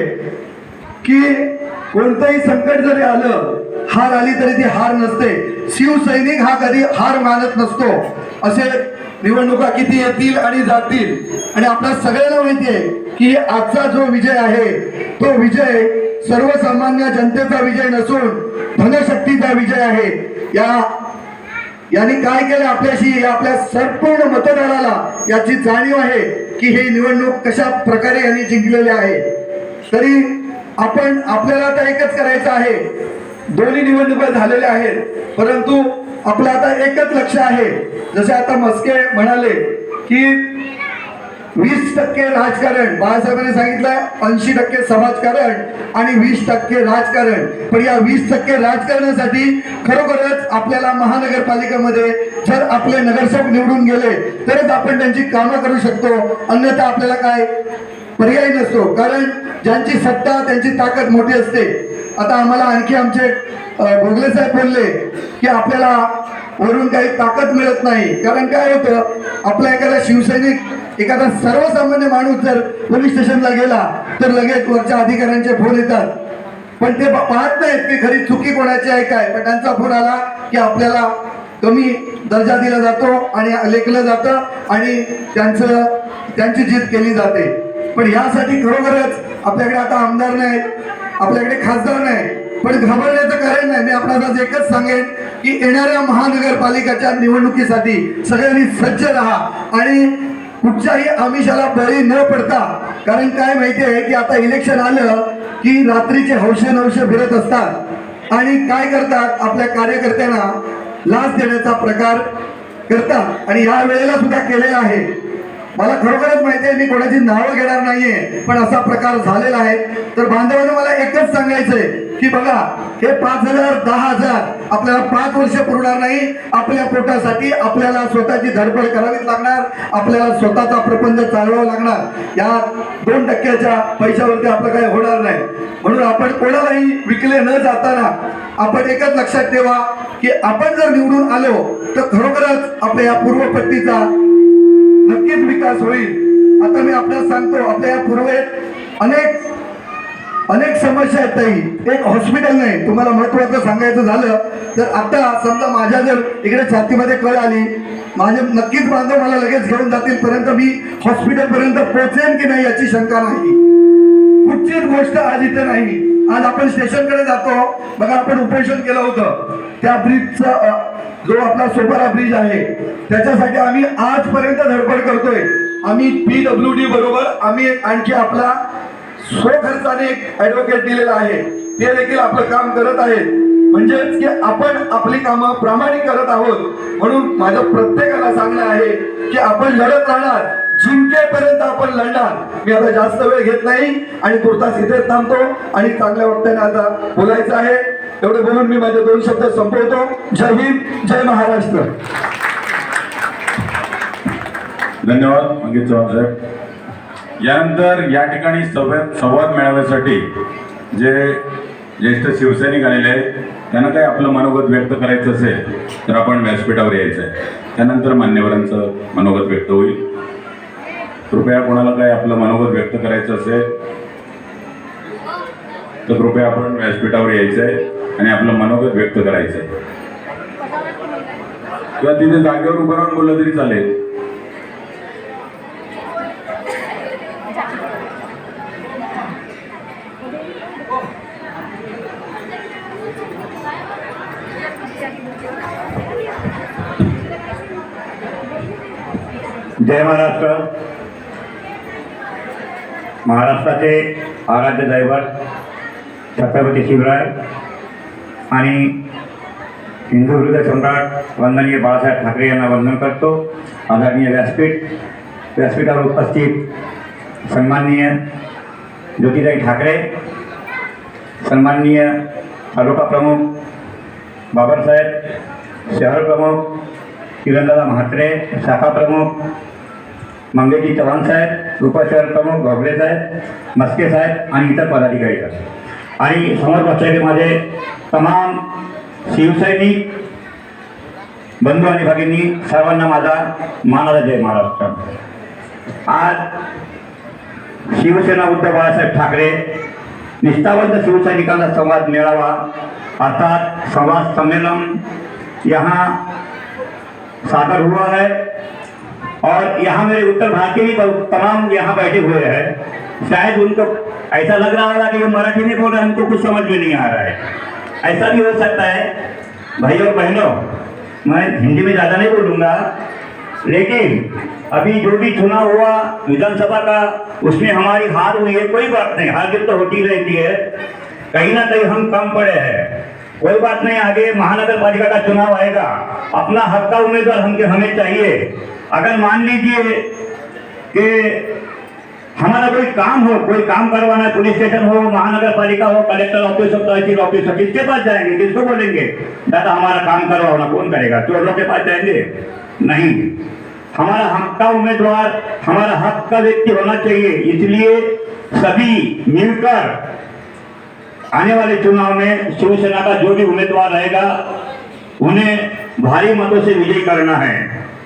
की कोणतंही संकट जरी आलं, हार आली तरी ती हार नसते. शिवसैनिक हा कधी हार मानत नसतो. असे निवडणुका किती येतील आणि जातील, आणि आपल्या सगळ्यांना माहिती आहे की आजचा जो विजय आहे तो विजय सर्वसामान्य जनतेचा विजय नसून धनशक्तीचा विजय आहे. यांनी काय केलं आपल्याशी, आपल्या संपूर्ण मतदाराला याची जाणीव आहे की ही निवडणूक कशा प्रकारे यांनी जिंकलेली आहे. तरी आपल्याला आता एकच करायचं आहे. दोन्ही निवडणुका झालेल्या आहेत, परंतु आपलं आता एकच लक्ष आहे. जसे आता मस्के म्हणाले की 20% राजकारण, बाळासाहेबांनी सांगितलंय 80% समाजकारण आणि 20% राजकारण. पण या 20% राजकारणासाठी खरोखरच आपल्याला महानगरपालिकेमध्ये जर आपले नगरसेवक निवडून गेले तरच आपण त्यांची कामं करू शकतो, अन्यथा आपल्याला काय पर्याय नसतो. कारण ज्यांची सत्ता त्यांची ताकद मोठी असते. आता आम्हाला आणखी आमचे भोगले साहेब बोलले की आपल्याला वरून काही ताकद मिळत नाही. कारण काय होतं, आपला एखादा शिवसैनिक, एखादा सर्वसामान्य माणूस जर पोलीस स्टेशनला गेला तर लगेच वरच्या अधिकाऱ्यांचे फोन येतात, पण ते पाहत नाहीत की खरी चुकी कोणाची आहे काय. पण त्यांचा फोन आला की आपल्याला कमी दर्जा दिला जातो आणि लेखलं जातं आणि त्यांची जीत केली जाते. पण यासाठी खरोखरच आपल्याकडे आता आमदार नाही, आपल्याकडे खासदार नाही, पण घाबरण्याचं कारण नाही. मी आपल्याला एकच सांगेन की येणाऱ्या महानगरपालिकेच्या निवडणुकीसाठी सगळ्यांनी सज्ज राहा आणि कुठच्याही आमिषाला बळी न पडता. कारण काय माहिती आहे की आता इलेक्शन आलं की रात्रीचे हौशे नवशे फिरत असतात आणि काय करतात, आपल्या कार्यकर्त्यांना लाच देण्याचा प्रकार करतात आणि या वेळेला सुद्धा केलेला आहे. मला खरोखरच माहिती आहे, मी कोणाची नावं घेणार नाहीये, पण असा प्रकार झालेला आहे. तर बांधवांना मला एकच सांगायचंय की बघा, हे 5,000 10,000 आपल्याला 5 वर्ष पुरणार नाही. आपल्या पोटासाठी आपल्याला स्वतःची धडपड करावीच लागणार, आपल्याला स्वतःचा प्रपंच चालवावा लागणार. या 2% पैशावरती आपलं काही होणार नाही. म्हणून आपण कोणालाही विकले न जाताना आपण एकच लक्षात ठेवा की आपण जर निवडून आलो तर खरोखरच आपल्या या पूर्वपट्टीचा नक्कीच विकास होईल. आता मी आपल्याला सांगतो, आपल्या या पूर्वेत अनेक समस्या आहेत ताई. एक हॉस्पिटल नाही. तुम्हाला महत्वाचं सांगायचं झालं तर आता समजा माझ्या जर इकडे छातीमध्ये कळ आली, माझे नक्कीच बांधव मला लगेच घेऊन जातील, परंतु मी हॉस्पिटलपर्यंत पोहोचेन की नाही याची शंका नाही. कुठचीच गोष्ट आज इथे नाही. आज आपण स्टेशनकडे जातो, बघा आपण उपोषण केलं होतं त्या ब्रिजचा, जो आपला सोपारा ब्रिज आहे त्याच्यासाठी आम्ही आजपर्यंत धडपड करतोय. आम्ही PWD बरोबर आम्ही आणखी आपला स्वखर्चाने एक ऍडव्होकेट दिलेला आहे, ते देखील आपलं काम करत आहेत. म्हणजेच की आपण आपली कामं प्रामाणिक करत आहोत. म्हणून माझं प्रत्येकाला सांगणं आहे की आपण लढत राहणार, जिंकेपर्यंत आपण लढणार. मी आता जास्त वेळ घेत नाही आणि तुर्तास इथेच थांबतो आणि चांगल्या वक्त्याने आता बोलायचं आहे. एवढे बोलून मी माझे 2 शब्द संपवतो. जय हिंद, जय महाराष्ट्र. धन्यवाद मंगेश चव्हाण साहेब. यानंतर या ठिकाणी संवाद मेळाव्यासाठी जे ज्येष्ठ शिवसैनिक आलेले आहेत त्यांना काही आपलं मनोगत व्यक्त करायचं असेल तर आपण व्यासपीठावर यायचं आहे. त्यानंतर मान्यवरांचं मनोगत व्यक्त होईल. कृपया कोणाला काही आपलं मनोगत व्यक्त करायचं असेल तर कृपया आपण व्यासपीठावर यायचं आहे आणि आपलं मनोगत व्यक्त करायचं आहे. किंवा तिथे जागेवर उभं राहून बोललं तरी चालेल. जय महाराष्ट्र. महाराष्ट्राचे आराध्य दैवत छत्रपती शिवराय आणि हिंदू हृदय सम्राट वंदनीय बाळासाहेब ठाकरे यांना वंदन करतो. आदरणीय व्यासपीठावर उपस्थित सन्माननीय ज्योतिताई ठाकरे, सन्माननीय तालुका प्रमुख बाबासाहेब, शहर प्रमुख किरणदादा म्हात्रे, शाखा प्रमुख मंगेशजी चव्हाण साहेब, उपशहर प्रमुख भोगले साहेब, मस्के साहेब आणि इतर पदाधिकारी आणि समोर बसलेले माझे तमाम शिवसैनिक बंधू आणि भगिनी, सर्वांना माझा मानाचा जय महाराष्ट्र. आज शिवसेना उद्धव बाळासाहेब ठाकरे निष्ठावंत शिवसैनिकांचा संवाद मेळावा अर्थात संवाद सम्मेलन यहाँ सागर हुआ है और यहाँ मेरे उत्तर भारतीय भी तमाम यहाँ बैठे हुए हैं. शायद उनको ऐसा लग रहा होगा कि वो मराठी में बोल रहे हैं, उनको कुछ समझ में नहीं आ रहा है. ऐसा भी हो सकता है. भाइयों और बहनों, मैं हिंदी में ज़्यादा नहीं बोलूँगा, लेकिन अभी जो भी चुनाव हुआ विधानसभा का उसमें हमारी हार हुई है. कोई बात नहीं, हार जीत तो होती रहती है. कहीं ना कहीं हम कम पड़े हैं, कोई बात नहीं. आगे महानगर पालिका का चुनाव आएगा, अपना हक का उम्मीदवार हमें चाहिए. अगर मान लीजिए कि हमारा कोई काम हो, कोई काम करवाना है, पुलिस स्टेशन हो, महानगर पालिका हो, कलेक्टर ऑफिस हो, तहसील ऑफिस हो, किसके पास जाएंगे, किसको बोलेंगे दादा हमारा काम करवाना? कौन करेगा? चोरों के पास जाएंगे? नहीं. हमारा हक का उम्मीदवार, हमारा हक का व्यक्ति होना चाहिए. इसलिए सभी मिलकर आने वाले चुनाव में शिवसेना का जो भी उम्मीदवार रहेगा उन्हें भारी मतों से विजयी करना है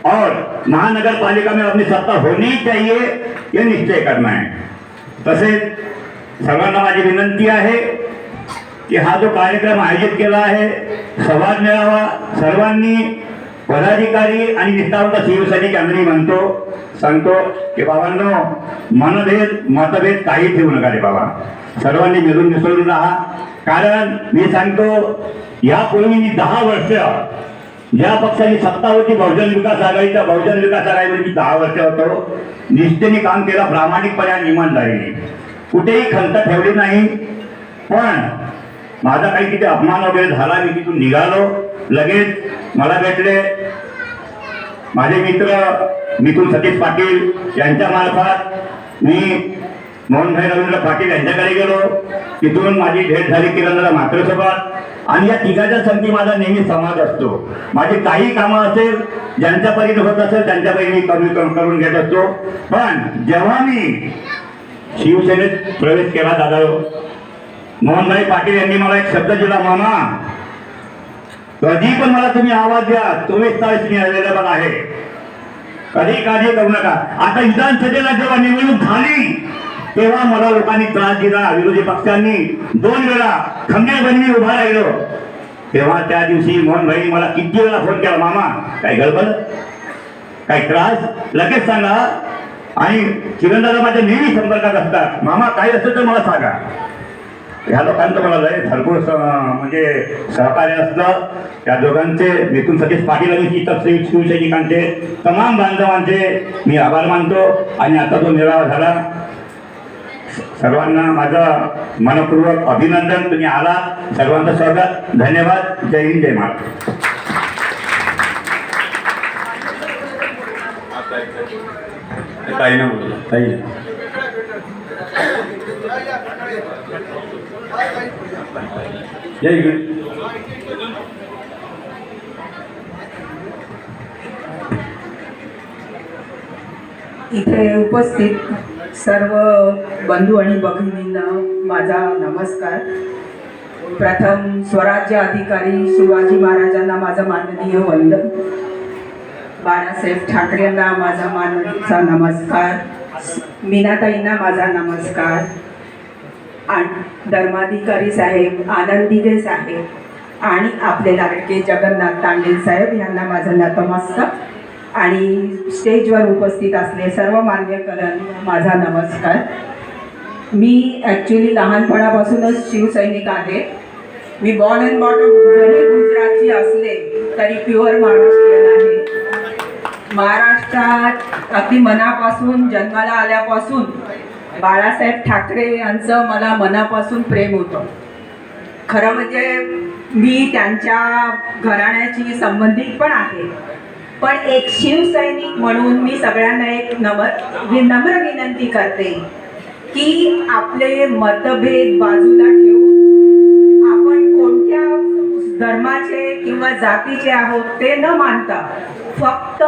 और महानगर पालिका में अपनी सत्ता होनी चाहिए ये निश्चय करना है. तसेच सर्वांना माझी विनंती आहे की हा जो कार्यक्रम आयोजित केला आहे संवाद मेळावा, सर्वांनी पदाधिकारी आणि निष्ठावंत शिवसैनिक यांनी सांगतो की बाबांनो, मनभेद मतभेद काही ठेवू नका रे बाबा. सर्वांनी मिळून मिसळून राहा. कारण मी सांगतो, यापूर्वी मी 10 वर्ष ज्या पक्षाची सत्ता होती बहुजन विकास आघाडीवर मी 10 वर्ष होतो. निष्ठेने काम केलं, प्रामाणिकपणे आणि इमानदारीने, कुठेही खंत ठेवली नाही. पण माझा काही तिथे अपमान वगैरे झाला, मी तिथून निघालो. लगेच मला भेटले माझे मित्र मिथुन सतीश पाटील यांच्या मार्फत मी मोहनभाई रवींद्र पाटील यांच्याकडे गेलो. तिथून माझी भेट झाली किरणदादा म्हात्रेसोबत आणि या तिघाच्या संगती माझा नेहमी संवाद असतो. माझी काही कामं असेल, ज्यांच्या परीने होत असेल त्यांच्या परीने कमी करून घेत असतो. पण जेव्हा मी शिवसेनेत प्रवेश केला दादा, मोहनभाई पाटील यांनी मला एक शब्द दिला, मामा कधी पण मला तुम्ही आवाज द्या, 24 तास मी अवेलेबल आहे, कधी काळजी करू नका. आता विधानसभेला जेव्हा निवडणूक झाली तेव्हा मला लोकांनी त्रास दिला, विरोधी पक्षांनी 2 वेळा खंबीरपणे उभा राहिलो. तेव्हा त्या दिवशी मोहनभाई मला किती वेळा फोन केला, मामा काय गडबड, काय त्रास, लगेच सांगा. आणि किरणदादा माझ्या नेहमी संपर्कात असतात, मामा काय असेल तर मला सांगा. ह्या लोकांचं मला लय भरपूर म्हणजे सहकार्य असतं. त्या दोघांचे, मिथुन सतीश पाटील आणि इतर शिवसैनिकांचे, तमाम बांधवांचे मी आभार मानतो. आणि आता जो मेळावा झाला सर्वांना माझं मनपूर्वक अभिनंदन. तुम्ही आलात, सर्वांचं स्वागत. धन्यवाद. जय हिंद, जय महाराष्ट्र. ताई ना बोला, ताई या इकडे. इथे उपस्थित सर्व बंधू आणि भगिनींना माझा नमस्कार. प्रथम स्वराज्य अधिकारी शिवाजी महाराजांना माझा माननीय वंदन. बाळासाहेब ठाकरे यांना माझा माननीचा नमस्कार. मीनाताईंना माझा नमस्कार. आणि धर्माधिकारी साहेब, आनंदीगे साहेब आणि आपले लाडके जगन्नाथ तांडेल साहेब यांना माझा नतमस्तक. आणि स्टेजवर उपस्थित असले सर्व मान्यवरांना माझा नमस्कार. मी ॲक्च्युली लहानपणापासूनच शिवसैनिक आहे. मी बॉर्न अँड बॉटम जरी गुजरातची असले तरी प्युअर महाराष्ट्रीयन आहे. महाराष्ट्रात अगदी मनापासून जन्माला आल्यापासून बाळासाहेब ठाकरे यांचं मला मनापासून प्रेम होतं. खरं म्हणजे मी त्यांच्या घराण्याची संबंधित पण आहे. पण एक शिवसैनिक म्हणून मी सगळ्यांना एक नम्र विनंती करते की आपले मतभेद बाजूला ठेवून आपण कोणत्या धर्माचे किंवा जातीचे आहोत ते न मानता फक्त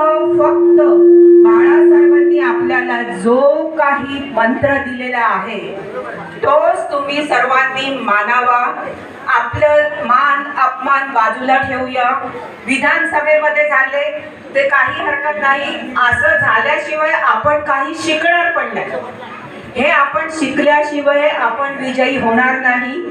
बाळासाहेबांनी आपल्याला जो काही मंत्र दिलेला आहे तोच तुम्ही सर्वांनी मानावा. आपलं मान अपमान बाजूला ठेवूया. विधानसभेमध्ये झाले ते काही हरकत नाही. असं झाल्याशिवाय आपण काही शिकणार पण नाही. हे आपण शिकल्याशिवाय आपण विजयी होणार नाही.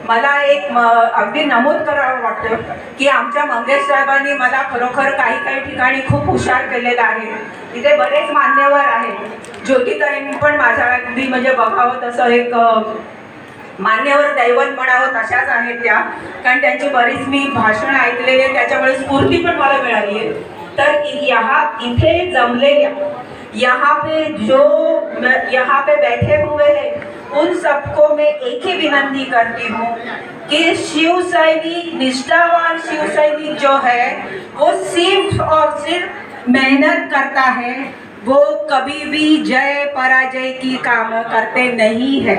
मला एक अगदी नमूद करावं वाटतं की आमच्या मंगेश साहेबांनी मला खरोखर काही ठिकाणी खूप हुशार केलेलं आहे. तिथे बरेच मान्यवर आहेत. ज्योतिताईंनी पण माझ्या अगदी म्हणजे बघावं तसं एक मान्यवर दैवत म्हणावं तशाच आहेत त्या. कारण त्यांची बरीच मी भाषणं ऐकलेली आहे, त्याच्यामुळे स्फूर्ती पण मला मिळाली आहे. तर इथे जमलेल्या यहाँ पे बैठे हुए हैं उन सबको मैं एक ही विनंती करती हूँ कि शिव सैनिक, निष्ठावान शिव सैनिक जो है वो सिर्फ और सिर्फ मेहनत करता है. वो कभी भी जय पराजय की काम करते नहीं है.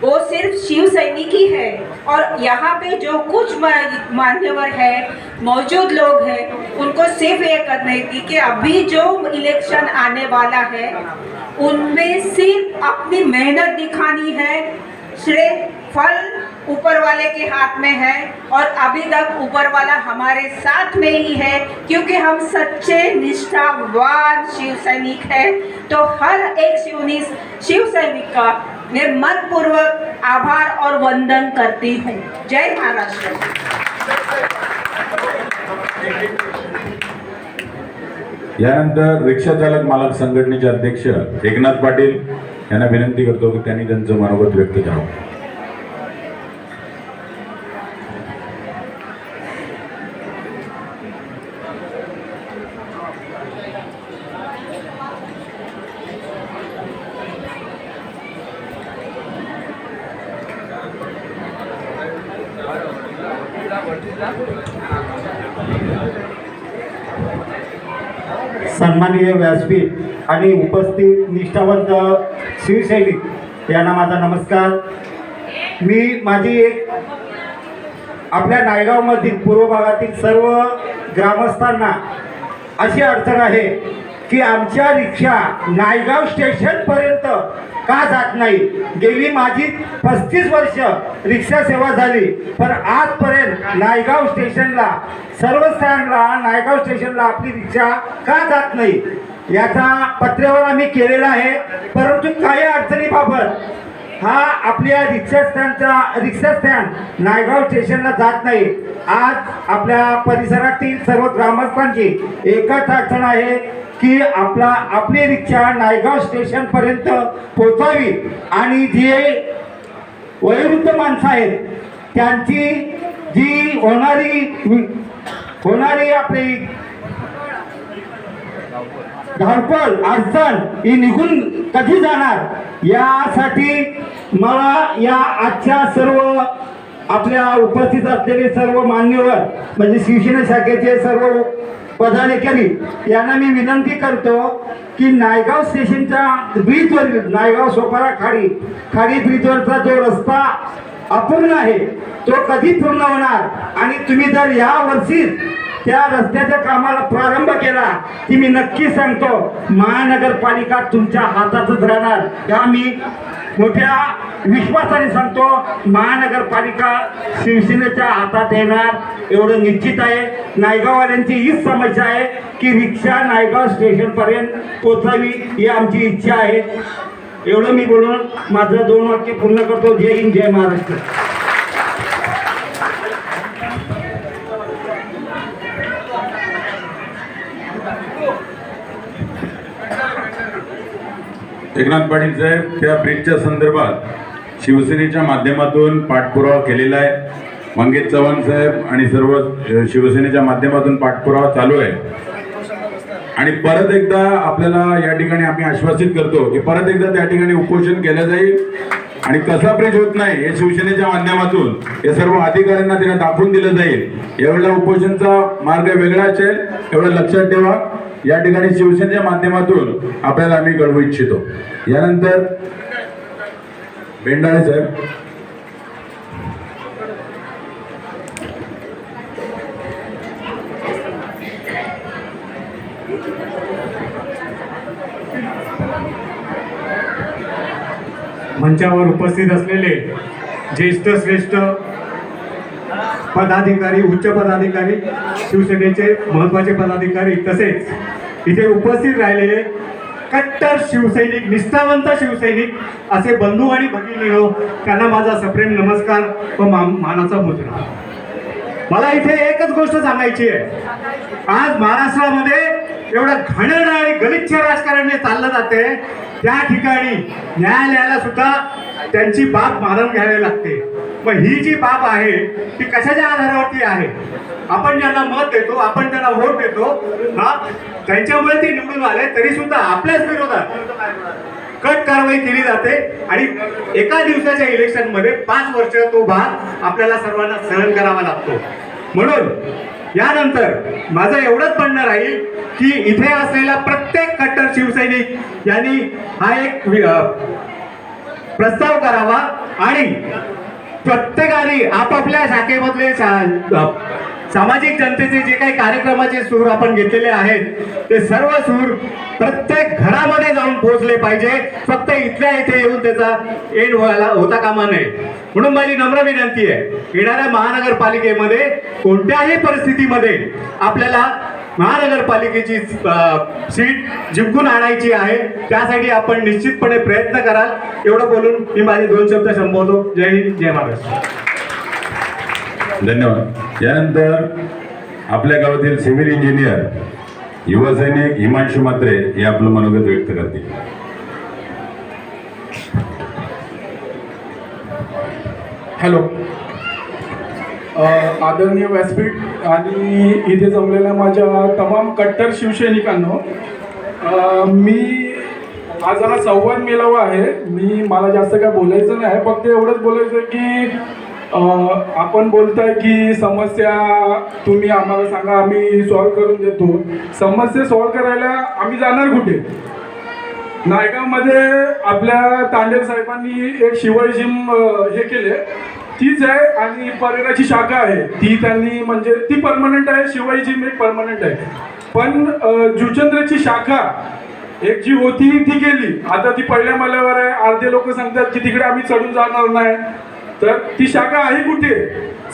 वो सिर्फ शिव सैनिक ही है. और यहाँ पे जो कुछ मान्यवर है, मौजूद लोग हैं, उनको सिर्फ ये करने की कि अभी जो इलेक्शन आने वाला है उनमें सिर्फ अपनी मेहनत दिखानी है. श्रेय फल ऊपर वाले के हाथ में है और अभी तक ऊपर वाला हमारे साथ में ही है क्योंकि हम सच्चे निष्ठावान शिव सैनिक है. तो हर एक शिव सैनिक का मैं मनपूर्वक आभार और वंदन करती हूँ. जय महाराष्ट्र. यानंतर रिक्षा चालक मालक संघटनेचे अध्यक्ष एकनाथ पाटील यांना विनंती करतो की त्यांनी त्यांचं मनोगत व्यक्त करावं. सन्माननीय व्यासपीठ आणि उपस्थित निष्ठावंत शिवसैनिक यांना माझा नमस्कार. मी माझी एक आपल्या नायगावमधील पूर्व भागातील सर्व ग्रामस्थांना अशी अडचण आहे की आमच्या रिक्षा नायगाव स्टेशनपर्यंत का जात नाही. गेली माझी 35 वर्ष रिक्षा सेवा झाली पण आजपर्यंत नायगाव स्टेशनला सर्व स्टँडला नायगाव स्टेशनला आपली रिक्षा का जात नाही याचा पत्र्यावर आम्ही केलेला आहे. परंतु काही अडचणीबाबत हा आपल्या रिक्षा स्टँड नायगाव स्टेशनला जात नाही. आज आपल्या परिसरातील सर्व ग्रामस्थांची एकच अडचण आहे की आपली रिक्षा नायगाव स्टेशनपर्यंत पोहोचावी आणि जे वयोवृद्ध माणसं आहेत त्यांची जी होणारी आपली धावपळ अडचण ही निघून कधी जाणार यासाठी मला या आजच्या सर्व आपल्या उपस्थित असलेले सर्व मान्यवर म्हणजे शिवसेना शाखेचे सर्व पदाधिकारी यांना मी विनंती करतो की नायगाव स्टेशनच्या ब्रिजवर नायगाव सोपारा खाडी ब्रिजवरचा जो रस्ता अपूर्ण आहे तो कधी पूर्ण होणार आणि तुम्ही जर या वर्षी त्या रस्त्याच्या कामाला प्रारंभ केला की मी नक्की सांगतो महानगरपालिका तुमच्या हातातच राहणार. या मी मोठ्या विश्वासाने सांगतो महानगरपालिका शिवसेनेच्या हातात येणार एवढं निश्चित आहे. नायगाववाल्यांची हीच समस्या आहे की रिक्षा नायगाव स्टेशनपर्यंत पोचावी ही आमची इच्छा आहे. एवढं मी बोलून माझं 2 वाक्य पूर्ण करतो. जय हिंद जय महाराष्ट्र. एकनाथ पाटील साहेब त्या ब्रिजच्या संदर्भात शिवसेनेच्या माध्यमातून पाठपुरावा केलेला आहे. मंगेश चव्हाण साहेब आणि सर्व शिवसेनेच्या माध्यमातून पाठपुरावा चालू आहे आणि परत एकदा आपल्याला या ठिकाणी आम्ही आश्वासित करतो की परत एकदा त्या ठिकाणी उपोषण केलं जाईल आणि कसा ब्रिज होत नाही हे शिवसेनेच्या माध्यमातून हे सर्व अधिकाऱ्यांना त्यांना दाखवून दिलं जाईल. यावेळेला उपोषणचा मार्ग वेगळा असेल एवढं लक्षात ठेवा. या ठिकाणी शिवसेनेच्या माध्यमातून आपल्याला आम्ही कळवू इच्छितो. यानंतर बेंडाळे साहेब. मंचावर उपस्थित असलेले ज्येष्ठ श्रेष्ठ पदाधिकारी उच्च पदाधिकारी शिवसेनेचे महत्त्वाचे पदाधिकारी तसेच इथे उपस्थित राहिलेले कट्टर शिवसैनिक निष्ठावंत शिवसैनिक असे बंधू आणि भगिनींनो त्यांना माझा सप्रेम नमस्कार व मानाचा मुजरा. मला इथे एकच गोष्ट सांगायची आहे. आज महाराष्ट्रामध्ये एवढं घाणेरडं आणि गलिच्छ राजकारण चाललं जाते त्या ठिकाणी न्यायालयाला सुद्धा त्यांची बाब मानून घ्यावी लागते. मग ही जी बाब आहे ती कशाच्या आधारावरती आहे. आपण ज्यांना मत देतो आपण त्यांना वोट देतो हा त्यांच्यामुळे ते निवडून आले तरी सुद्धा आपल्याच विरोधात कट कारवाई केली जाते आणि एका दिवसाच्या इलेक्शनमध्ये 5 वर्ष तो भाग आपल्याला सर्वांना सहन करावा लागतो. म्हणून यानंतर माझं एवढंच म्हणणं राहील की इथे असलेला प्रत्येक कट्टर शिवसैनिक यांनी हा एक प्रस्ताव करावा आणि प्रत्येकाने आपापल्या शाखेमधले सामाजिक जनतेचे जे काही कार्यक्रमाचे सूर आपण घेतलेले आहेत ते सर्व सूर प्रत्येक घरामध्ये जाऊन पोहोचले पाहिजे. फक्त इथल्या इथे येऊन त्याचा एंड व्हायला होता कामा नये. म्हणून माझी नम्र विनंती आहे येणाऱ्या महानगरपालिकेमध्ये कोणत्याही परिस्थितीमध्ये आपल्याला महानगरपालिकेची सीट जिंकून आणायची आहे. त्यासाठी आपण निश्चितपणे प्रयत्न कराल. एवढं बोलून मी माझे 2 शब्द संपवतो. जय हिंद जय महाराष्ट्र. धन्यवाद. यानंतर आपल्या गावातील सिव्हिल इंजिनियर युवा सैनिक हिमांशु म्हात्रे हे आपलं मनोगत व्यक्त करतील. हॅलो. आदरणीय व्यासपीठ आणि इथे जमलेल्या माझ्या तमाम कट्टर शिवसैनिकांनो, मी आज हा संवाद मेळावा आहे. मला जास्त काय बोलायचं नाही, फक्त एवढंच बोलायचं की आपण बोलताय की समस्या तुम्ही आम्हाला सांगा आम्ही सॉल्व करून देतो. समस्या सॉल्व करायला आम्ही जाणार कुठे. नायगावमध्ये आपल्या तांडेल साहेबांनी एक शिवाई जिम हे केले तीच आहे आणि परेराची शाखा आहे ती त्यांनी म्हणजे ती परमनंट आहे. शिवाई जिम एक परमनंट आहे पण जुचंद्रची शाखा एक जी होती ती गेली. आता ती पहिल्या मल्यावर आहे. अर्धे लोक सांगतात की तिकडे आम्ही चढून जाणार नाही. तर ती शाखा आहे कुठे.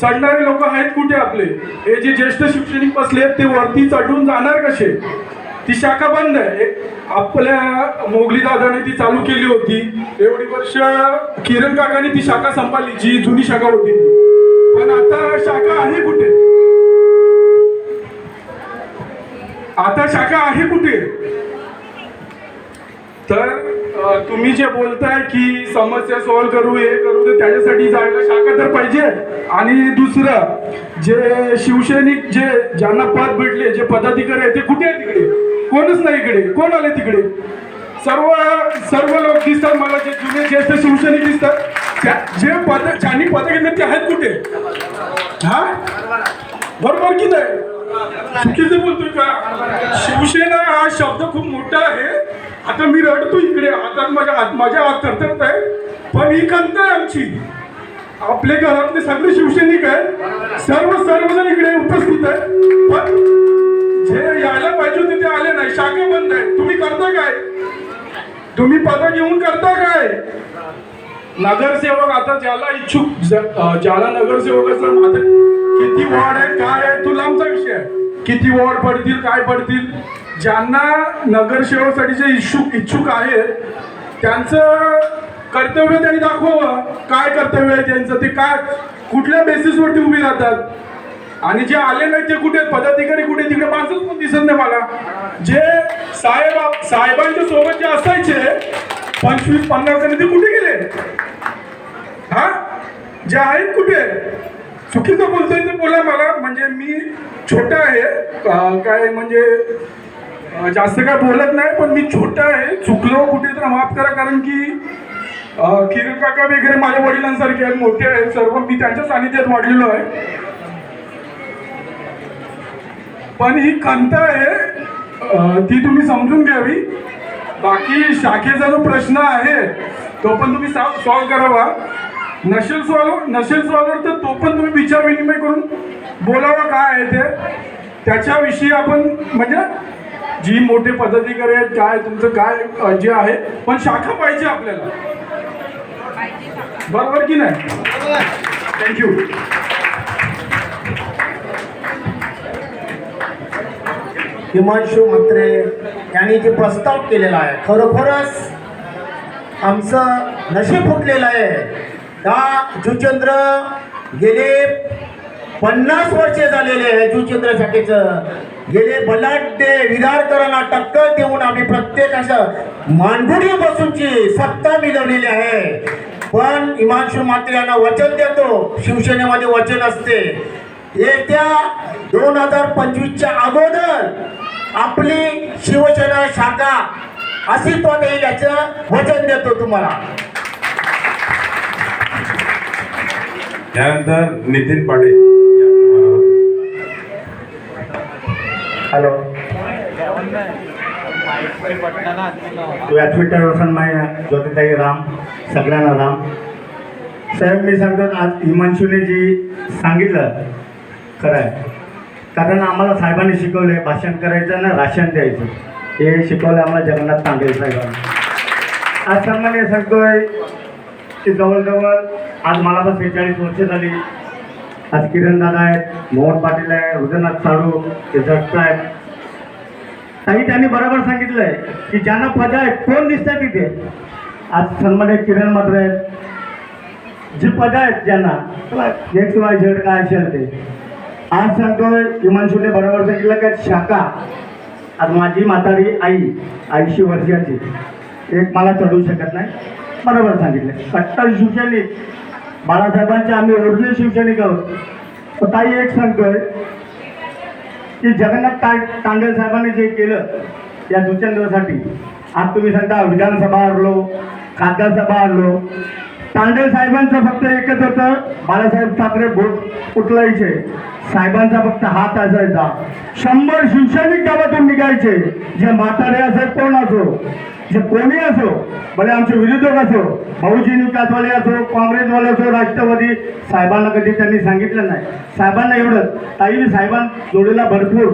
चढणारे लोक आहेत कुठे आपले. हे जे ज्येष्ठ शिवसैनिक बसले ते वरती चढून जाणार कसे. ती शाखा बंद आहे. आपल्या मोगली दादाने ती चालू केली होती एवढी वर्ष. किरण काकाने ती शाखा संभाळली जी जुनी शाखा होती पण आता शाखा आहे कुठे. आता शाखा आहे कुठे. तर तुम्ही जे बोलताय की समस्या सॉल्व करू हे करू तर त्याच्यासाठी जायला शाखा तर पाहिजे. आणि दुसरं जे शिवसैनिक जे ज्यांना पद भेटले जे पदाधिकारी आहेत ते कुठे आहे. तिकडे कोणच नाही. इकडे कोण आले तिकडे. सर्व लोक दिसतात मला, जे जुने ज्येष्ठ शिवसैनिक दिसतात, जे ज्यांनी पद घेतले ते आहेत कुठे? हा बरोबर की नाही? चुकीचं बोलतोय का? शिवसेना हा शब्द खूप मोठा आहे. आता मी रडतो इकडे, आता माझ्या हात थरथरत आहे, पण ही खंत आहे आमची. आपले घरातले सगळे शिवसैनिक आहेत, सर्वजण इकडे उपस्थित आहेत, पण जे यायला पाहिजे होते ते आले नाही. शाखा बंद आहे. तुम्ही करता काय? तुम्ही पद घेऊन करता काय? नगरसेवक आता ज्याला इच्छुक, ज्याला नगरसेवकाचं आता किती वॉर्ड आहे काय आहे तो लांबचा विषय आहे. किती वॉर्ड पडतील काय पडतील, ज्यांना नगरसेवकासाठी जे इच्छुक आहेत त्यांचं कर्तव्य त्यांनी दाखवावं. काय कर्तव्य आहे त्यांचं, ते काय कुठल्या बेसिसवरती उभी राहतात, आणि जे आले नाही ते कुठे, पदाधिकारी कुठे, तिकडे माणसंच पण दिसत नाही मला. जे साहेबांच्या सोबत जे असायचे 25-50 जण ते कुठे गेले? हा जे आहेत कुठे? चुकीचं बोलतोय ते बोला मला. म्हणजे मी छोटा आहे, काय म्हणजे जास्त काय बोलत नाही, पण मी छोटा आहे. चुकलो कुठे तर माफ करा, कारण की किरण काका वगैरे माझ्या वडिलांसारखे आहेत, मोठे आहेत सर्व. मी त्यांच्या सानिध्यात वाढलेलो आहे. पण ही खंत आहे, ती तुम्ही समजून घ्यावी. बाकी शाखेचा जो प्रश्न आहे तो पण तुम्ही सॉल्व्ह करावा. नसेल सॉल्व्ह तर तो पण तुम्ही विचार विनिमय करून बोलावा काय आहे ते, त्याच्याविषयी आपण म्हणजे जी मोठे पदाधिकारी आहेत काय तुमचं काय जे आहे, पण शाखा पाहिजे आपल्याला. बरोबर की नाही? थँक्यू. हिमांशू म्हात्रे यांनी जे प्रस्ताव केलेला आहे खरोखरच आमचं नशीब फुटलेलं आहे. का जुचंद्र गेले 50 वर्षे झालेले आहे. जुचंद्र शाखेचं गेले बलाढ्य विरारकरांना टक्कर देऊन आम्ही प्रत्येक असं मानगुडी बसूनची सत्ता मिळवलेली आहे. पण हिमांशू म्हात्रे यांना वचन देतो, शिवसेनेमध्ये वचन असते, येत्या 2025च्या अगोदर आपली शिवसेना शाखा अस्तित्वात येईल याचं वचन देतो तुम्हाला. त्यानंतर नितीन पाटील. हॅलो, ट्विटरवर सन्माय ज्योतिताई राम, सगळ्यांना राम. साहेब मी सांगतो, आज हिमांशूने जी सांगितलं खरं आहे, कारण आम्हाला साहेबांनी शिकवले भाषण करायचं ना राशन द्यायचं, हे शिकवलं आम्हाला जगन्नाथ तांबे साहेबांनी. आज सन्मान्य सांगतोय की जवळजवळ आज मला पण 46 वर्ष झाली. आज किरण दादा आहेत, मोहन पाटील आहे, हृदयनाथ साडू, ते जगत आहेत. काही त्यांनी बरोबर सांगितलं आहे की ज्यांना पद आहेत कोण दिसतात तिथे. आज सन्मान्य किरण मात्र आहेत, जी पद आहेत ज्यांना XYZ काय असेल ते. आज सांगतोय हिमांशूने बरोबर सांगितलं की शाखा, आज माझी म्हातारी आई 80 वर्षाची, एक मला चढवू शकत नाही. बरोबर सांगितलं. कट्टर शिवसैनिक बाळासाहेबांचे आम्ही ओरिजिनल शिवसैनिक आहोत. तर ताई एक सांगतोय की जगन्नाथ तांडे साहेबांनी जे केलं या जुचंद्रसाठी, आज तुम्ही सांगता विधानसभा हरलो, खासदार सभा हरलो. तांडे साहेबांचं फक्त एकच होतं, बाळासाहेब ठाकरे बोट उचलायचे, साहेबांचा फक्त हात असायचा. 100 शिवसैनिक गावातून निघायचे, जे म्हातारे असेल कोण असो, जे कोणी असो, भले आमचे विरोधक असो, भाऊजी विकासवाले असो, काँग्रेसवाले असो, राष्ट्रवादी. साहेबांना कधी त्यांनी सांगितलं नाही. साहेबांना एवढंच, ताई साहेबांजोडीला भरपूर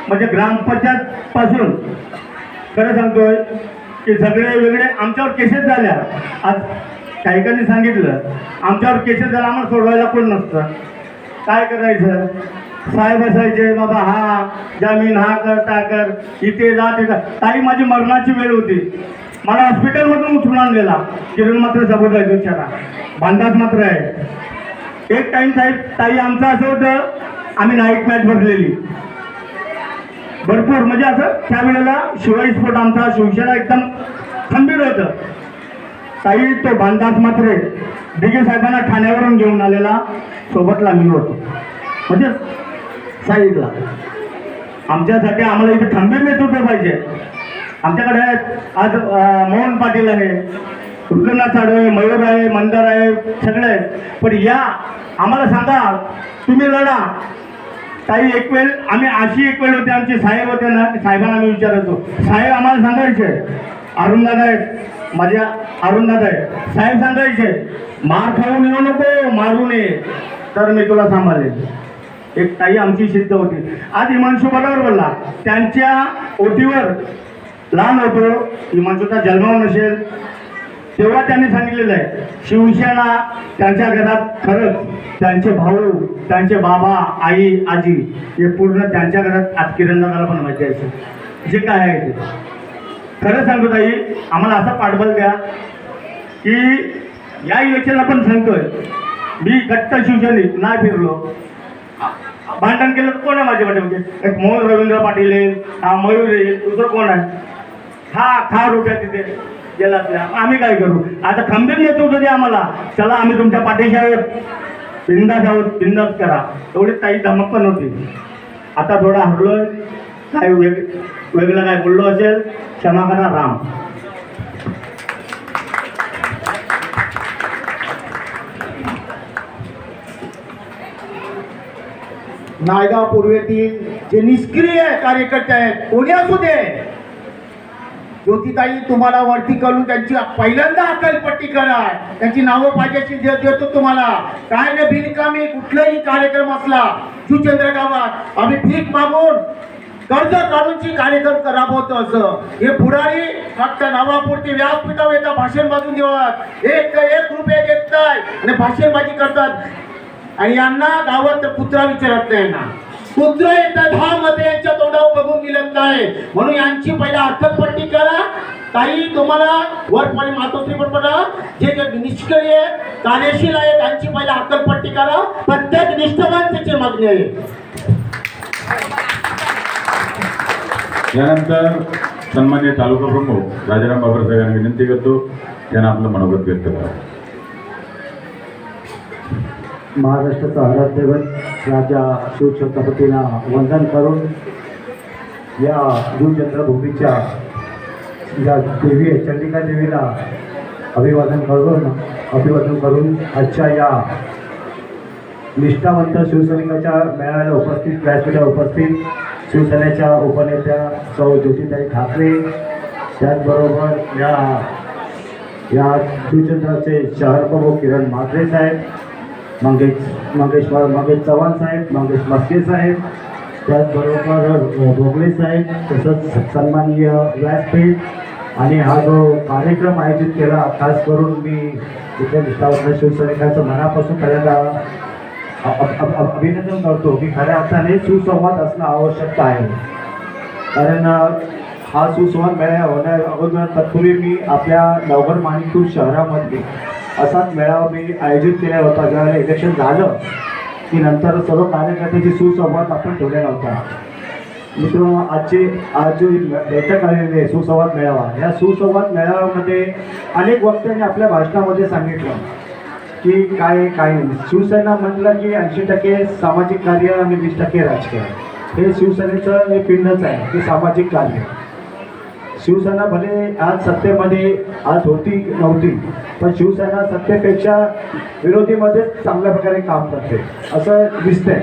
म्हणजे ग्रामपंचायत पासून खरं सांगतोय की सगळे वेगळे आमच्यावर केसेस झाल्या. आज काही काही सांगितलं आमच्यावर केसेस झाला, आम्हाला सोडवायला कोण नसतं. काय करायचं? साहेब असायचे, बाबा हा जामीन, हा कर त्या कर, इथे जा ते जा. ताई माझी मरणाची वेळ होती, मला हॉस्पिटलमधून उचलून आणलेला. किरण मात्र सबूत आहे विचारा, बांधात मात्र आहे. एक टाइम साहेब ताई आमचं असं होतं, आम्ही नाईट मॅच भरलेली भरपूर, म्हणजे असं त्यावेळेला शिवाई स्फोट आमचा शिवसेना एकदम खंबीर होतं. ताई तो बांधात मात्र दिघे साहेबांना ठाण्यावरून घेऊन आलेला, सोबतला मी होतो. म्हणजे साईडला आमच्यासाठी आम्हाला इथे खंबीर नेतृत्व पाहिजे. आमच्याकडे आज मोहन पाटील आहे, ऋतुनाथ साडू आहे, मयूर आहे, मंदार आहे, सगळे आहेत. पण या आम्हाला सांगा, तुम्ही लढा. ताई एक वेळ आम्ही अशी एक वेळ होते, आमचे साहेब होते ना, साहेबांना आम्ही विचारायचो, साहेब आम्हाला सांगायचे, अरुणदादा आहेत, माझ्या अरुणदादा आहे, साहेब सांगायचे मार खाऊन येऊ नको, मारून ये तर मी तुला सांभाळेल. एक ताई आमची सिद्ध होती. आज हिमांशू बरोबर बोलला, त्यांच्या ओटीवर लहान होतो, हिमांशूचा जन्म नसेल तेव्हा त्यांनी सांगितलेलं आहे, शिवसेना त्यांच्या घरात खरंच त्यांचे भाऊ, त्यांचे बाबा, आई, आजी हे पूर्ण त्यांच्या घरात आज किरणदादाला पण माहिती आहे जे काय आहे ते. खरं सांगतो ताई, आम्हाला असा पाठबळ द्या की या इलेक्शनला पण सांगतोय मी कट्टर शिवसैनिक नाही फिरलो. भांडण केलं तर कोण आहे माझ्या पाठीमध्ये? एक मोहन रवींद्र पाटील आहे, हा मयूर आहे, दुसरं कोण आहे? हा खा रुपया तिथे गेला. आम्ही काय करू? आता खंबीर नेतृत्व द्या आम्हाला, चला आम्ही तुमच्या पाठीशी आहोत, बिंदास आहोत, बिंदास करा. एवढी ताई धमक पण होती. आता थोडा हरलोय, काय वेगळं काय बोललो असेल क्षमा करा. राम. नायगाव पूर्वेतील जे निष्क्रिय कार्यकर्ते आहेत, कोणी असू दे, ज्योतिताई तुम्हाला वरती करून त्यांची पहिल्यांदा हकालपट्टी करा. त्यांची नावं पाहिजे देतो तुम्हाला. काय नाही बिनकामी कुठलाही कार्यक्रम असला शिवचंद्र गावात आम्ही भीक मागून कर्ज काढूनची कार्यक्रम राबवतो. असं हे पुढारी फक्त नावापुरती व्यासपीठावर येतात, भाषण बाजून देतात, एक रुपये देत नाही आणि भाषणबाजी करतात. आणि यांना गावात कुत्रा विचारत नाही ना, कुत्रा येतात 10 मते यांच्या तोंडावर बघून मिळत नाही. म्हणून यांची पहिला अर्थपट्टी करा. काही तुम्हाला वरपाणी मातोश्री बरोबर जे निष्क्रिय कार्यशील आहे त्यांची पहिला अर्थपट्टी करा. प्रत्येक निष्ठावान त्याची मागणी आहे. यानंतर सन्मान्य तालुका प्रमुख राजाराम बाबरसाहेब यांना विनंती करतो, त्यांना आपलं मनोगत व्यक्त करा. महाराष्ट्राचा आराध्यदैवत राजा शिवछत्रपतीला वंदन करून या भूचंद्रभूमीच्या ज्या देवी आहे चंडिका देवीला अभिवादन करून आजच्या या निष्ठावंत शिवसैनिकाच्या मेळाव्याला उपस्थित, व्यासपीठावर उपस्थित शिवसेनेच्या उपनेत्या सौ ज्योतिताई ठाकरे, त्याचबरोबर या शिवचंद्राचे शहर प्रमुख किरण म्हात्रे साहेब, मंगेश चव्हाण साहेब, मंगेश मस्के साहेब, त्याचबरोबर भोगले साहेब, तसंच सन्माननीय व्यासपीठ आणि हा जो कार्यक्रम आयोजित केला, खास करून मी इथे निष्ठावंत शिवसैनिकांचं मनापासून पहिल्यांदा अभिनंदन करतो की खऱ्या अर्थाने सुसंवाद असणं आवश्यक आहे. कारण हा सुसंवाद मेळावा होण्या अगोदर तत्पूर्वी मी आपल्या नवघर माणिकपूर शहरामध्ये असाच मेळावा मी आयोजित केला होता. ज्यावेळेला इलेक्शन झालं की नंतर सर्व कार्यकर्त्यांची सुसंवाद आपण ठेवलेला होता. मित्रांनो, आज जो बैठक आलेली आहे सुसंवाद मेळावा, या सुसंवाद मेळाव्यामध्ये अनेक वक्त्यांनी आपल्या भाषणामध्ये सांगितलं की काय शिवसेना म्हटलं की 80% सामाजिक कार्य आणि 20% राजकारण. हे शिवसेनेचं एक पिंडच आहे की सामाजिक कार्य. शिवसेना भले आज सत्तेमध्ये आज होती नव्हती, पण शिवसेना सत्तेपेक्षा विरोधीमध्येच चांगल्या प्रकारे काम करते असं दिसतंय.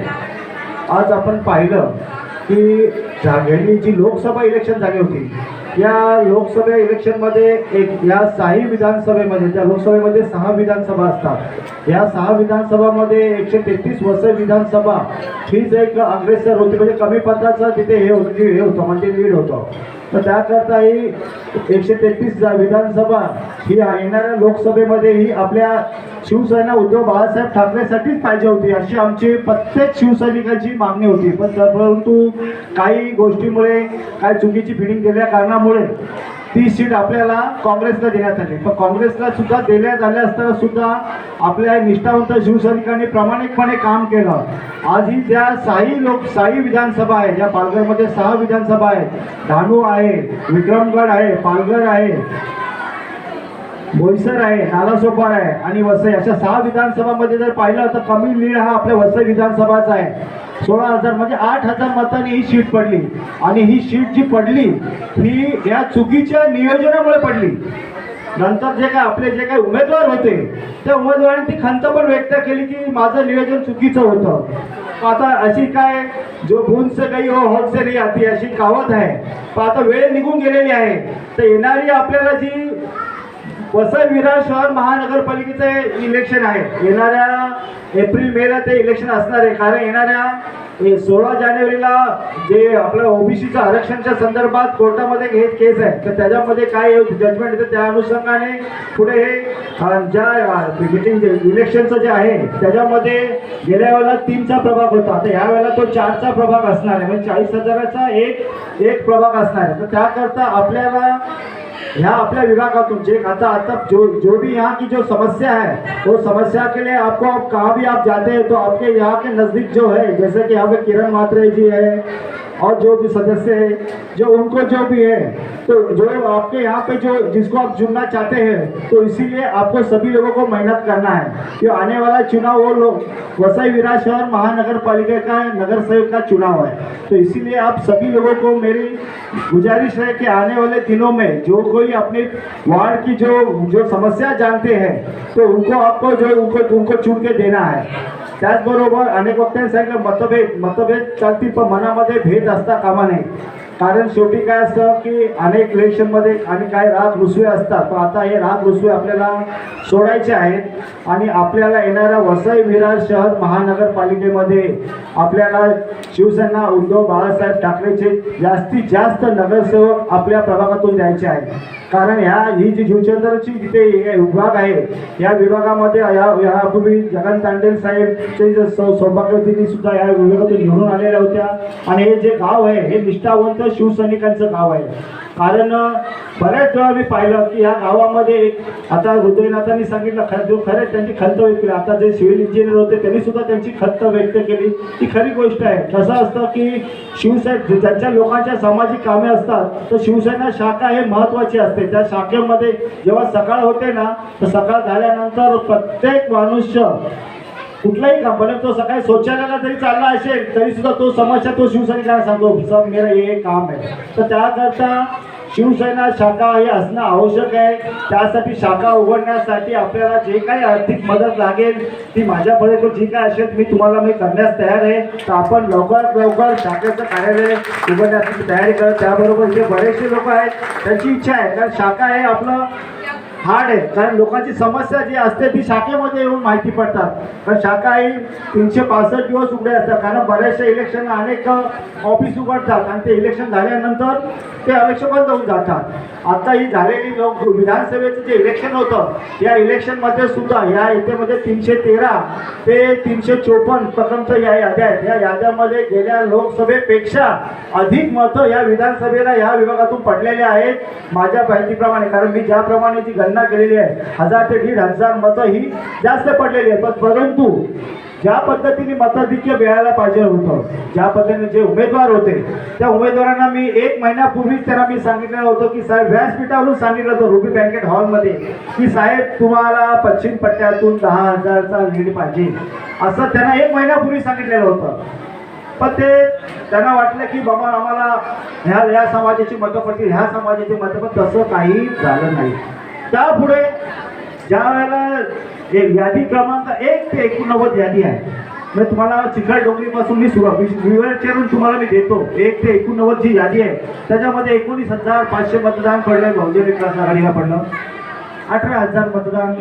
आज आपण पाहिलं की गेली जी लोकसभा इलेक्शन झाली होती, या लोकसभा इलेक्शनमध्ये या 6 विधानसभेमध्ये, त्या लोकसभेमध्ये 6 विधानसभा असतात. या 6 विधानसभामध्ये 133 वर्ष विधानसभा हीच एक अग्रेसर होती, म्हणजे कमी पदाचं तिथे हे होतं म्हणजे लीड होतं. तर त्याकरता ही 133 विधानसभा ही येणाऱ्या लोकसभेमध्ये ही आपल्या शिवसेना उद्धव बाळासाहेब ठाकरेसाठीच पाहिजे होती, अशी आमची प्रत्येक शिवसैनिकांची मागणी होती. पण परंतु काही गोष्टीमुळे, काही चुकीची फिडिंग केल्या कारणामुळे ती सीट आपल्याला काँग्रेसला देण्यात आली. पण काँग्रेसला सुद्धा देण्यात आल्या असताना सुद्धा आपल्या निष्ठावंत शिवसैनिकांनी प्रामाणिकपणे काम केलं. आजही त्या 6 विधानसभा आहे, ज्या पालघरमध्ये 6 विधानसभा आहेत, डहाणू आहे, विक्रमगड आहे, पालघर आहे, बोईसर आहे, नालासोपारा आहे आणि वसई, अशा 6 विधानसभामध्ये जर पाहिलं तर कमी लीड हा आपल्या वसई विधानसभाचा आहे. 16,000 म्हणजे 8,000 मतांनी ही सीट पडली. आणि ही सीट जी पडली ही या चुकीच्या नियोजनामुळे पडली. नंतर जे काय आपले जे काही उमेदवार होते त्या उमेदवारांनी ती खंत पण व्यक्त केली की माझं नियोजन चुकीचं होतं. आता अशी काय जो बूंद से गई हो होत से नहीं आती अशी कहावत आहे. पण आता वेळ निघून गेलेली आहे. तर येणारी आपल्याला जी वसई विरार शहर महानगरपालिकेचे इलेक्शन आहे, येणाऱ्या एप्रिल मेला ते इलेक्शन असणार आहे. कारण येणाऱ्या 16 जानेवारीला जे आपलं ओबीसीचं आरक्षणच्या संदर्भात कोर्टामध्ये हे केस आहे, तर त्याच्यामध्ये काय जजमेंट येतं त्या अनुषंगाने पुढे हे ज्या मिटिंग इलेक्शनचं जे आहे त्याच्यामध्ये गेल्या वेळेला 3चा प्रभाग होता, तर यावेळेला तो 4चा प्रभाग असणार आहे. म्हणजे 40,000चा एक प्रभाग असणार आहे. तर त्याकरता आपल्याला यहाँ अपने विभागातून जे आता जो भी यहाँ की जो समस्या है वो समस्या के लिए आपको आप कहाँ भी आप जाते हैं तो आपके यहाँ के नज़दीक जो है, जैसे कि यहाँ पे किरण मात्रे जी है और जो भी सदस्य है जो उनको जो भी है तो जो आपके यहाँ पे जो जिसको आप चुनना चाहते हैं तो इसीलिए आपको सभी लोगों को मेहनत करना है कि आने वाला चुनाव वो लोग वसई विरार शहर महानगर पालिका का नगर सेवक का चुनाव है. तो इसीलिए आप सभी लोगों को मेरी गुजारिश है कि आने वाले दिनों में जो कोई अपने वार्ड की जो समस्या जानते हैं तो उनको आपको जो उनको चुन के देना है. त्याचबरोबर अनेक वक्त्यांनी सांगितलं मतभेद चालतील पण मनामध्ये भेद असता कामा नये. कारण शेवटी काय असतं की अनेक इलेक्शनमध्ये आणि काय राग रुसवे असतात, पण आता हे राग रुसवे आपल्याला सोडायचे आहेत आणि आपल्याला येणाऱ्या वसई विरार शहर महानगरपालिकेमध्ये आपल्याला शिवसेना उद्धव बाळासाहेब ठाकरेचे जास्तीत जास्त नगरसेवक आपल्या प्रभागातून द्यायचे आहेत. कारण ही जी शिवचंद्रची जिथे विभाग आहे या विभागामध्ये यापूर्वी जगन तांडेल साहेबचे सौभाग्यवतींनी सुद्धा या विभागातून निवडून आलेल्या होत्या. आणि हे जे गाव आहे हे निष्ठावंत शिवसैनिकांचं गाव आहे. कारण बऱ्याच वेळा मी पाहिलं की या गावामध्ये आता हृदयनाथांनी सांगितलं जो खरं त्यांची खंत व्यक्त केली. आता जे सिव्हिल इंजिनियर होते त्यांनी सुद्धा त्यांची खंत व्यक्त केली. ही खरी गोष्ट आहे. कसं असतं की शिवसेना ज्यांच्या लोकांच्या सामाजिक कामे असतात तर शिवसेना शाखा हे महत्त्वाची असते. त्या शाखेमध्ये जेव्हा सकाळ होते ना तर सकाळ झाल्यानंतर प्रत्येक मनुष्य कुठलाही काम भले तो सकाळी शौचालयाला जरी चालला असेल तरी सुद्धा तो समस्या तो शिवसैनिकांना सांगतो सब मेरा ये काम आहे. तर त्याकरता शिवसेना शाखा हे असणं आवश्यक आहे. त्यासाठी शाखा उघडण्यासाठी आपल्याला जे काही आर्थिक मदत लागेल ती माझ्यापर्यंत जी काय असेल मी करण्यास तयार आहे. तर आपण लवकरात लवकर शाखेचं कार्यालय उघडण्यासाठी तयारी करत. त्याबरोबर जे बरेचसे लोक आहेत त्यांची इच्छा आहे कारण शाखा हे आपलं हार्ड आहे. कारण लोकांची समस्या जी असते ती शाखेमध्ये येऊन माहिती पडतात. कारण शाखा ही 365 दिवस उघडे असतात. कारण बऱ्याचशा इलेक्शन अनेक ऑफिस उघडतात आणि ते इलेक्शन झाल्यानंतर ते इलेक्शन बंद होऊन जातात. आता ही झालेली विधानसभेचं जे इलेक्शन होतं या इलेक्शनमध्ये सुद्धा या इथेमध्ये 313 ते 354 प्रथमचं या याद्या आहेत. या याद्यामध्ये गेल्या लोकसभेपेक्षा अधिक मतं या विधानसभेला या विभागातून पडलेले आहेत माझ्या माहितीप्रमाणे. कारण मी ज्याप्रमाणे जी गणना केलेली आहे 1000 ते 1500 मतं ही जास्त पडलेली आहेत. परंतु ज्या पद्धतीने मताधिक्य मिळायला पाहिजे होतं, ज्या पद्धतीने जे उमेदवार होते त्या उमेदवारांना मी 1 महिन्यापूर्वीच त्यांना मी सांगितलेलं होतं की साहेब व्यासपीठावरून सांगितलं होतं रुबी बँकेट हॉलमध्ये की साहेब तुम्हाला पश्चिम पट्ट्यातून 10,000चा लीड पाहिजे असं त्यांना 1 महिन्यापूर्वी सांगितलेलं होतं. पण ते त्यांना वाटलं की बाबा आम्हाला ह्या समाजाची मतं पडतील ह्या समाजाची मतं, पण तसं काही झालं नाही. त्यापुढे ज्या वेळेला यादी क्रमांक 1 ते 89 यादी आहे. म्हणजे तुम्हाला चिखलडोंगरीपासून मी विवेचरून तुम्हाला मी देतो 1 ते 89 जी यादी आहे त्याच्यामध्ये 19,500 मतदान पडलं बहुजन विकास आघाडीला पडलं, 18,000 मतदान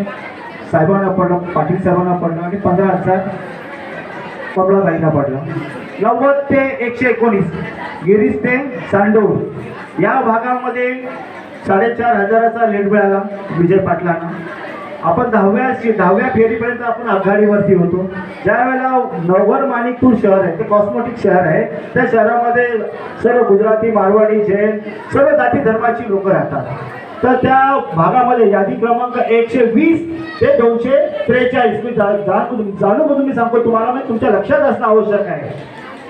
साहेबांना पडलं, पाटील साहेबांना पडलं आणि 15,000 कमलाबाईंना पडलं. 90 ते 119 गिरीश ते सांडोर या भागामध्ये 4,500चा लीड मिळाला विजय पाटलांना. आपण 10व्या फेरीपर्यंत आपण आघाडीवरती होतो. ज्या वेळेला नवघर माणिकपूर शहर आहे ते कॉस्मोटिक शहर आहे. त्या शहरामध्ये सर्व गुजराती मारवाडी जैन सर्व जाती धर्माची लोक राहतात. तर त्या भागामध्ये यादी क्रमांक 120 ते 243 मी जाणून मी सांगतो तुम्हाला, म्हणजे तुमच्या लक्षात असणं आवश्यक आहे.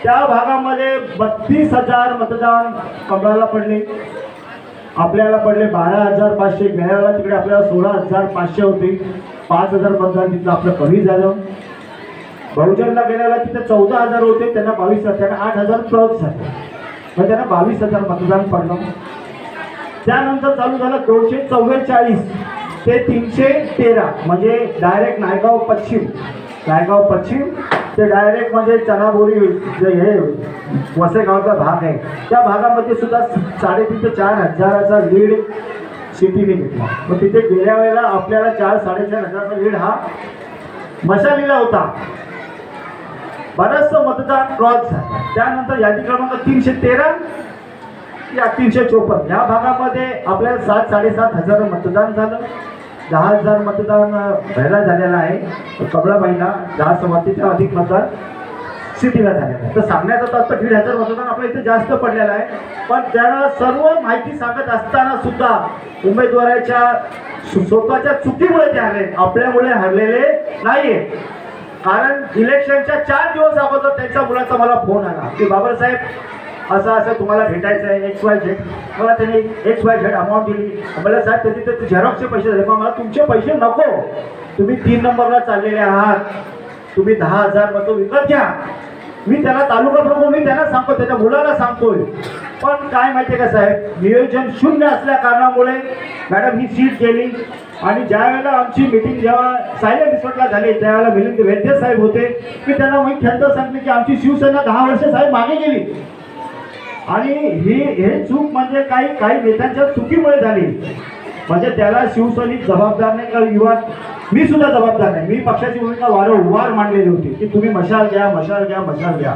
त्या भागामध्ये 32,000 मतदान कमळाला पडले, आपल्याला पडले 12,500. गेल्याला तिकडे आपल्याला 16,500 होते. 5,000 मतदान तिथलं आपलं कमी झालं. बहुजनला गेल्याला तिथे 14,000 होते, त्यांना 22,000, त्यांना 8,000 क्रॉस झाले, मग त्यांना 22,000 मतदान पडलं. त्यानंतर चालू झालं 244 ते 313, म्हणजे डायरेक्ट नायगाव पश्चिम ते डायरेक्ट म्हणजे चनाबोरी जे हे वसईगावचा भाग आहे, त्या भागामध्ये सुद्धा 3,500 ते 4,000चा लीड सिटीने घेतला. मग तिथे गेल्या वेळेला आपल्याला 4,000-4,500चा लीड हा मशालीला होता. बरंचसं मतदान क्रॉस झालं. त्यानंतर यादी क्रमांक 313 या 354 या भागामध्ये आपल्याला 7,000-7,500 मतदान झालं. 10,000 मतदान व्हायला झालेलं आहे कमळाबाईला, 10,000 अधिक मतदान सिटीला झालेलं आहे. तर सांगण्याचं तात्पर्य 1,500 मतदान आपल्या इथे जास्त पडलेलं आहे. पण त्याला सर्व माहिती सांगत असताना सुद्धा उमेदवाराच्या स्वतःच्या चुकीमुळे ते हरले, आपल्यामुळे हरलेले नाहीये. कारण इलेक्शनच्या 4 दिवस अगोदर त्यांच्या मुलाचा मला फोन आला की बाबासाहेब असं तुम्हाला भेटायचं आहे XYZ. मला त्यांनी XYZ अमाऊंट दिली. मला साहेब त्याची तर झेरॉक्सचे पैसे झाले, पण मला तुमचे पैसे नको, तुम्ही 3 नंबरला चाललेले आहात, तुम्ही 10,000 मतं विकत घ्या. मी त्याला तालुका प्रमुख मी त्यांना सांगतो, त्याच्या मुलाला सांगतोय. पण काय माहिती आहे का साहेब, नियोजन शून्य असल्या कारणामुळे मॅडम ही सीट गेली. आणि ज्या वेळेला आमची मीटिंग जेव्हा सायलेंट रिसॉर्टला झाली त्यावेळेला मिलिंद वैद्य साहेब होते. मी त्यांना मी खंत सांगते की आमची शिवसेना 10 वर्ष साहेब मागे गेली. आणि हे चूक म्हणजे काही नेत्यांच्या चुकीमुळे झाली. म्हणजे त्याला शिवसैनिक जबाबदार नाही का युवा, मी सुद्धा जबाबदार नाही. मी पक्षाची भूमिका वारंवार मांडलेली होती की तुम्ही मशाल घ्या.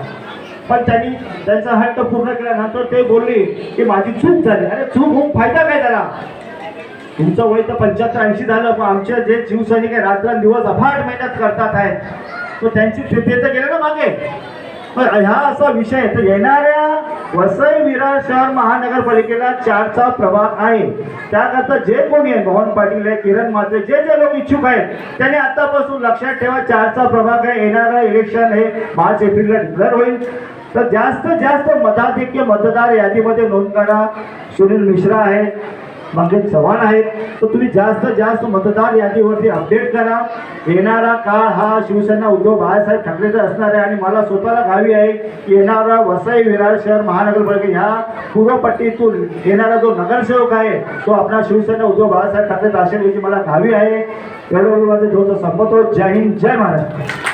पण त्यांनी त्यांचा हट्ट पूर्ण केल्यानंतर ते बोलले की माझी चूक झाली. अरे चूक होऊन फायदा काय झाला? तुमचं वय तर 75-80 झालं, पण आमचे जे शिवसैनिक आहे रात्रंदिवस अफाट मेहनत करतात आहेत, तो त्यांची ते तर गेलं ना मागे. पण हा असा विषय तर येणाऱ्या वसई विरार शहर महानगरपालिकेला 4चा प्रभाग आहे. त्याकरता जे कोणी आहे, मोहन पाटील आहे, किरण म्हात्रे, जे लोक इच्छुक आहेत त्यांनी आतापासून लक्षात ठेवा 4चा प्रभाग आहे. येणारा इलेक्शन हे मार्च-एप्रिलला डिक्लेअर होईल. तर जास्तीत जास्त मताधिक्य मतदार यादीमध्ये नोंद करा. सुनील मिश्रा आहे, मंगेश चव्हाण आहेत, तर तुम्ही जास्तीत जास्त मतदार यादीवरती अपडेट करा. येणारा काळ हा शिवसेना उद्धव बाळासाहेब ठाकरेचा असणार आहे. आणि मला स्वतःला गावी आहे की येणारा वसई विरार शहर महानगरपालिका ह्या पूर्वपट्टीतून येणारा जो नगरसेवक आहे तो आपला शिवसेना उद्धव बाळासाहेब ठाकरे असेल याची मला गावी आहे. एवढं माझे दोन संपतो. जय हिंद, जय महाराष्ट्र.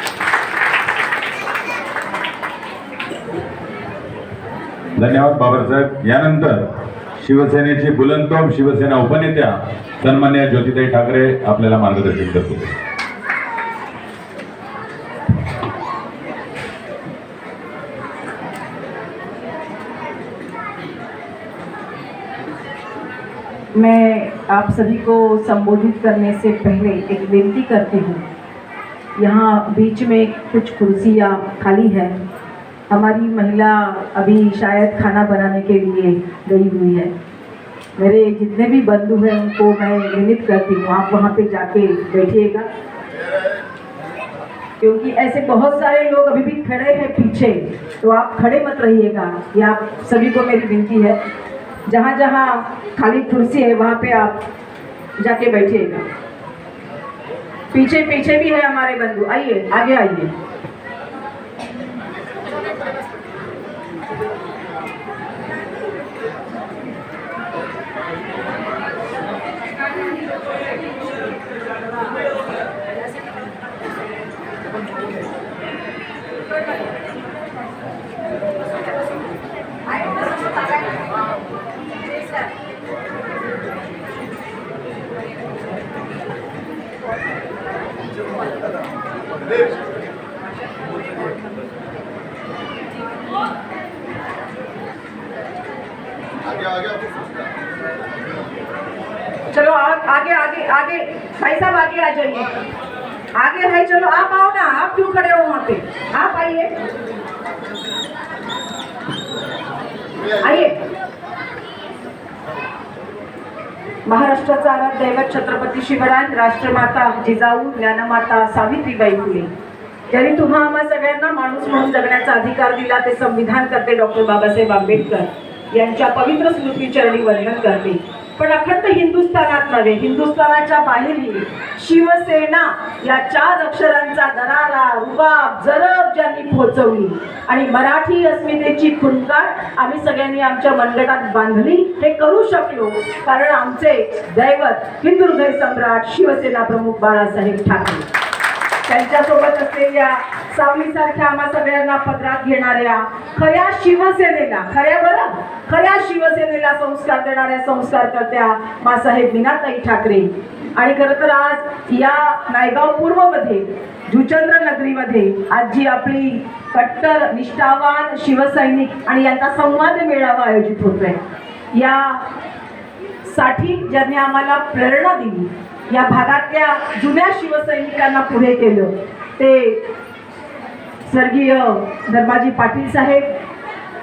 धन्यवाद बाबासाहेब. यानंतर शिवसेनेचे बुलंदतोब शिवसेना उपनेत्या सन्मान्य ज्योतिताई ठाकरे आपल्याला मार्गदर्शन करतील. मैं आप सभी को संबोधित करने से पहले एक विनती करती हूँ. यहाँ बीच में कुछ कुर्सियाँ खाली है. हमारी महिला अभी शायद खाना बनाने के लिए गई हुई है. मेरे जितने भी बंधु हैं उनको मैं विनती करती हूँ आप वहाँ पे जाके बैठिएगा, क्योंकि ऐसे बहुत सारे लोग अभी भी खड़े हैं पीछे, तो आप खड़े मत रहिएगा. ये आप सभी को मेरी विनती है. जहाँ जहाँ खाली कुर्सी है वहाँ पे आप जाके बैठिएगा. पीछे पीछे भी है हमारे बंधु, आइए आगे आइए. चलो आगे आगे आगे भाई साहब आगे आ जाइए. आगे है, चलो आप आओ ना. आप क्यों खड़े हो वहाँ पे? आप आइए आइए. महाराष्ट्राचा आराध्य दैवत छत्रपती शिवराज, राष्ट्रमाता जिजाऊ ज्ञानमाता सावित्रीबाई फुले यांनी तुम्हा आम्हा सगळ्यांना माणूस म्हणून जगण्याचा अधिकार दिला. ते संविधान करते डॉक्टर बाबासाहेब आंबेडकर यांच्या पवित्र स्मृतीचरणी वंदन करते. पण अखंड हिंदुस्थानात नव्हे, हिंदुस्थानाच्या बाहेरही शिवसेना या 4 अक्षरांचा दरारा, रुबाब, जरब ज्यांनी पोहोचवली आणि मराठी अस्मितेची खुणकाट आम्ही सगळ्यांनी आमच्या मनगटात बांधली, हे करू शकलो कारण आमचे दैवत हिंदू हृदय सम्राट शिवसेना प्रमुख बाळासाहेब ठाकरे, त्यांच्यासोबत असलेल्या सावलीसारख्या आम्हा सगळ्यांना पदरात घेणाऱ्या खऱ्या शिवसेनेला, खऱ्या शिवसेनेला संस्कार देणाऱ्या संस्कारकर्त्या मासाहेब मीनाताई ठाकरे. आणि खरं तर आज या नायगाव पूर्वमध्ये जुचंद्र नगरीमध्ये आज जी आपली कट्टर निष्ठावान शिवसैनिक आणि यांचा संवाद मेळावा आयोजित होतोय, या साठी ज्यांनी आम्हाला प्रेरणा दिली, या भागातल्या जुन्या शिवसैनिकांना पुढे केलं, ते स्वर्गीय धर्माजी पाटील साहेब,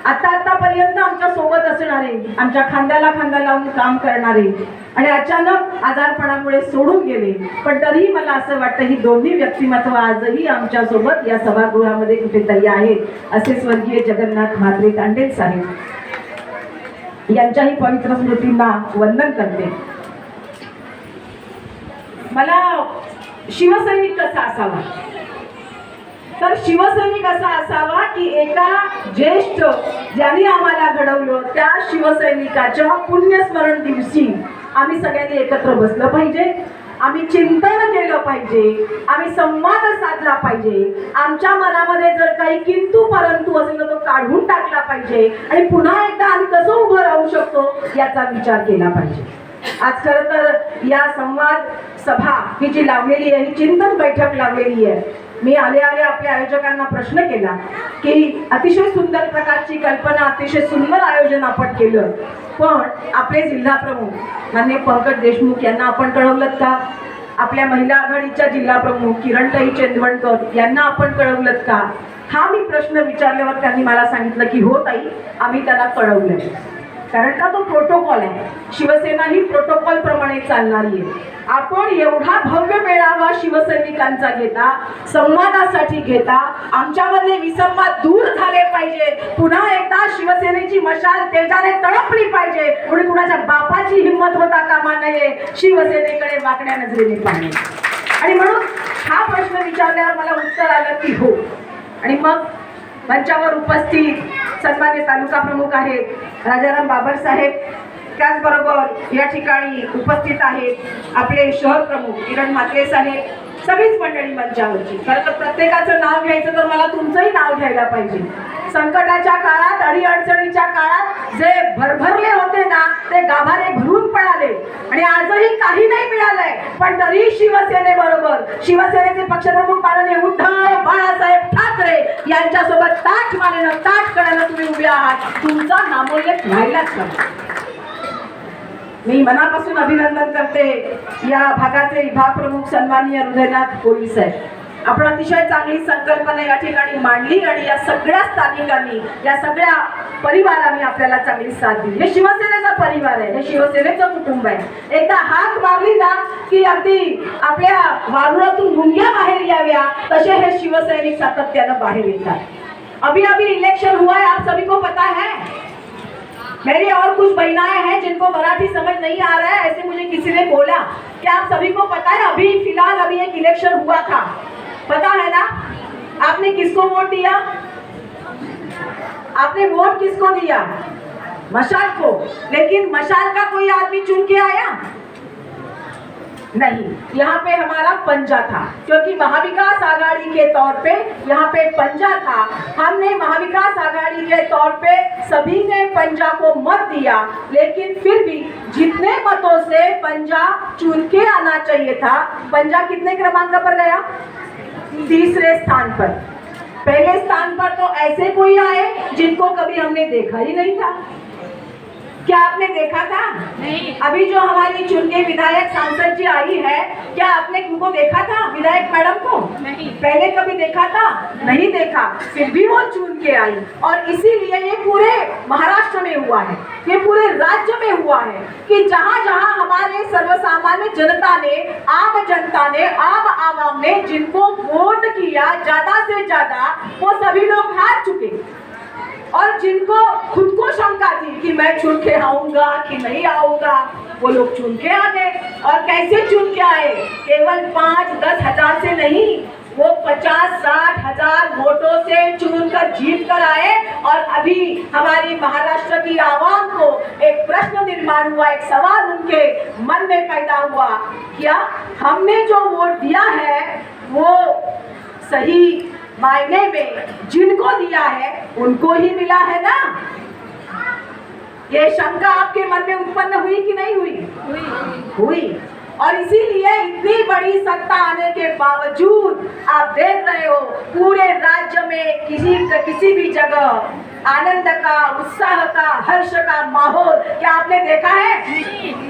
आतापर्यंत आमच्या सोबत असणारे, आमच्या खांद्याला खांदा लावून काम करणारे आणि अचानक आजारपणामुळे सोडून गेले, पण तरीही मला असं वाटतं ही दोन्ही व्यक्तिमत्व आजही आमच्या सोबत या सभागृहामध्ये कुठेतरी आहेत, असे स्वर्गीय जगन्नाथ म्हात्रे तांडेल साहेब, यांच्याही पवित्र स्मृतींना वंदन करते. मला शिवसैनिक कसा असावा, तर शिवसैनिक असा असावा की एका ज्येष्ठ ज्यांनी आम्हाला घडवलं त्या शिवसैनिकाच्या पुण्यस्मरण दिवशी आम्ही सगळ्यांनी एकत्र बसलं पाहिजे, आम्ही चिंतन केलं पाहिजे, आम्ही संवाद साधला पाहिजे, आमच्या मनामध्ये जर काही किंतु परंतु असेल तर तो काढून टाकला पाहिजे आणि पुन्हा एकदा आम्ही कसं उभं राहू शकतो याचा विचार केला पाहिजे. आज खरं तर या संवाद सभा ही जी लावलेली आहे, ही चिंतन बैठक लावलेली आहे. मी आले आपल्या आयोजकांना प्रश्न केला की अतिशय सुंदर प्रकारची कल्पना, अतिशय सुंदर आयोजन आपण केलं, पण आपले जिल्हा प्रमुख माननीय पंकज देशमुख यांना आपण कळवलं का? आपल्या महिला आघाडीच्या जिल्हा प्रमुख किरणताई चेंदवणकर यांना आपण कळवलं का? हा मी प्रश्न विचारल्यावर त्यांनी मला सांगितलं की हो ताई, आम्ही त्यांना कळवलंय. कारण का तो प्रोटोकॉल आहे, शिवसेना ही प्रोटोकॉल प्रमाणे चालणारी आहे. आपण एवढा भव्य मेळावा शिवसैनिकांचा घेता, संवादासाठी घेता, आमच्यामधले विसंवाद दूर झाले पाहिजे, पुन्हा एकदा शिवसेनेची मशाल तेजाने तळपली पाहिजे, कोणी कुणाच्या बापाची हिंमत होता कामा नये शिवसेनेकडे वाकड्या नजरेने पाहणे. आणि म्हणून हा प्रश्न विचारल्यावर मला उत्तर आलं की हो. आणि मग मंचावर उपस्थित सन्मान्य तालुका प्रमुख आहेत राजाराम बाबर साहेब, त्याचबरोबर या ठिकाणी उपस्थित आहेत आपले शहर प्रमुख किरण म्हात्रे साहेब, सगळीच मंडळी मंचावरची. खरं तर प्रत्येकाचं नाव घ्यायचं तर मला तुमचंही नाव घ्यायला पाहिजे. संकटाच्या काळात, अडीअडचणीच्या काळात जे भरभरले होते ना, ते गाभारे भरून पडाले आणि आजही काही नाही मिळालंय, पण तरी शिवसेनेबरोबर शिवसेनेचे पक्षप्रमुख माननीय उद्धव बाळासाहेब ठाकरे यांच्यासोबत ताठ मानेनं ताठ करायला तुम्ही उभे आहात, तुमचा नामोल्लेख व्हायलाच पाहिजे. मी मनापासून अभिनंदन करते या भागाचे विभाग प्रमुख सन्माननीय हृदयनाथ कोळी साहेब. आपण अतिशय चांगली संकल्पना या ठिकाणी मांडली आणि या सगळ्या स्थानिकांनी, या सगळ्या परिवारांनी आपल्याला चांगली साथ दिली. हे शिवसेनेचा परिवार आहे, हे शिवसेनेचं कुटुंब आहे. एकदा हाक मारली ना की अगदी आपल्या वारुळातून मुंग्या बाहेर याव्या तसे हे शिवसैनिक सातत्यानं बाहेर येतात. अभी इलेक्शन हुआ है, आप सभी को पता है. मेरी और कुछ बहनाएं हैं जिनको मराठी समझ नहीं आ रहा है, ऐसे मुझे किसी ने बोला कि आप सभी को पता है अभी फिलहाल एक इलेक्शन हुआ था, पता है ना? आपने किसको वोट दिया? आपने वोट किसको दिया? मशाल को. लेकिन मशाल का कोई आदमी चुन के आया नहीं. यहाँ पे हमारा पंजा था, क्योंकि महाविकास आघाड़ी के तौर पे यहाँ पे पंजा था. हमने महाविकास आघाड़ी के तौर पे सभी ने पंजा को मत दिया, लेकिन फिर भी जितने मतों से पंजा चुन के आना चाहिए था, पंजा कितने क्रमांक पर गया? तीसरे स्थान पर. पहले स्थान पर तो ऐसे कोई आए जिनको कभी हमने देखा ही नहीं था. क्या आपने देखा था? नहीं. अभी जो हमारी चुन के विधायक सांसद जी आई है, क्या आपने उनको देखा था, विधायक मैडम को? नहीं. पहले कभी देखा था? नहीं देखा. फिर भी वो चुन के आई और इसीलिए ये पूरे महाराष्ट्र में हुआ है, ये पूरे राज्य में हुआ है कि जहाँ जहाँ हमारे सर्वसामान्य जनता ने, आम जनता ने, आम आवाम ने जिनको वोट किया ज्यादा से ज्यादा, वो सभी लोग हार चुके. और जिनको खुद को शंका थी कि मैं चुन के आऊंगा कि नहीं आऊंगा, वो लोग चुन के आ गए। और कैसे चुन के आए? केवल 5-10 हजार से नहीं, वो 50-60 हजार वोटों से चुनकर जीत कर आए। और अभी हमारी महाराष्ट्र की आवाम को एक प्रश्न निर्माण हुआ, एक सवाल उनके मन में पैदा हुआ, क्या हमने जो वोट दिया है वो सही मायने में जिनको दिया है उनको ही मिला है ना? ये शंका आपके मन में उत्पन्न हुई कि नहीं हुई? हुई। और इसीलिए इतनी बड़ी सत्ता आने के बावजूद आप देख रहे हो पूरे राज्य में किसी भी जगह आनंद का, उत्साह का, हर्ष का माहौल। क्या आपने देखा है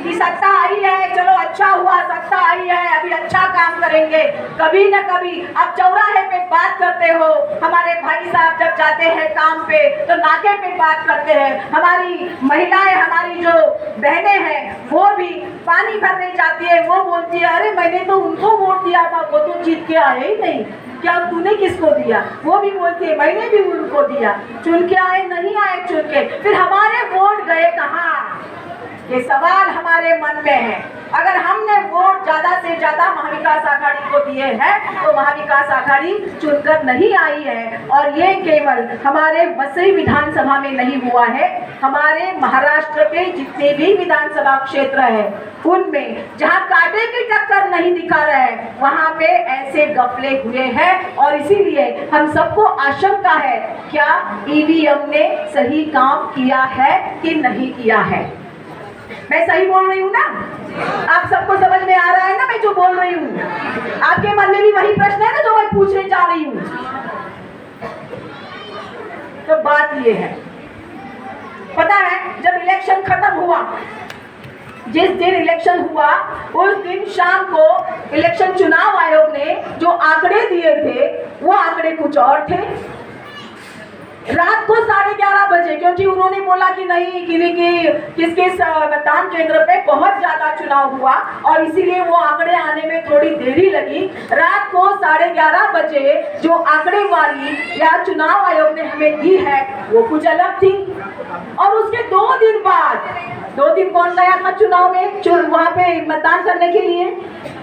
कि सत्ता आई है, चलो अच्छा हुआ सत्ता आई है, अभी अच्छा काम करेंगे? कभी न कभी आप चौराहे पे बात करते हो, हमारे भाई साहब जब जाते हैं काम पे तो नाके पे बात करते हैं, हमारी महिलाएं, हमारी जो बहनें हैं वो भी पानी भरने जाती है, वो बोलती है अरे मैंने तो उनको वोट दिया था, वो तो जीत के आए ही नहीं, क्या तूने किसको दिया? वो भी बोलती है मैंने भी उनको दिया, चुन के आए नहीं आए चुन के, फिर हमारे वोट गए कहाँ? ये सवाल हमारे मन में है। अगर हमने वोट ज्यादा से ज्यादा महाविकास आघाड़ी को दिए हैं तो महाविकास आघाड़ी चुनकर नहीं आई है। और ये केवल हमारे वसई विधानसभा में नहीं हुआ है, हमारे महाराष्ट्र के जितने भी विधानसभा क्षेत्र है उनमें जहां कांटे की टक्कर नहीं दिखा रहे हैं वहां पे ऐसे गफले हुए हैं। और इसीलिए हम सबको आशंका है, क्या ईवीएम ने सही काम किया है कि नहीं किया है? मैं सही बोल रही हूँ ना? आप सबको समझ में आ रहा है ना मैं जो बोल रही हूँ? आपके मन में भी वही प्रश्न है ना जो मैं पूछने जा रही हूँ? तो बात ये है, पता है जब इलेक्शन खत्म हुआ, जिस दिन इलेक्शन हुआ उस दिन शाम को इलेक्शन चुनाव आयोग ने जो आंकड़े दिए थे वो आंकड़े कुछ और थे। रात को 11:30 बजे, क्योंकि उन्होंने बोला कि नहीं किसके मतदान केंद्र पे बहुत ज्यादा चुनाव हुआ और इसीलिए वो आंकड़े आने में थोड़ी देरी लगी। रात को 11:30 बजे जो आंकड़े वाली या चुनाव आयोग ने हमें दी है वो कुछ अलग थी। और उसके 2 दिन बाद, 2 दिन कौन गया था चुनाव में? वहां पे मतदान करने के लिए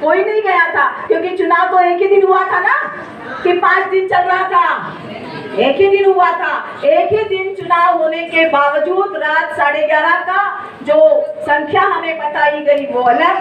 कोई नहीं गया था, क्योंकि चुनाव तो एक ही दिन हुआ था ना कि 5 दिन चल रहा था? एक ही दिन हुआ था। एक ही दिन चुनाव होने के बावजूद रात 11:30 का जो संख्या हमें बताई गई वो अलग,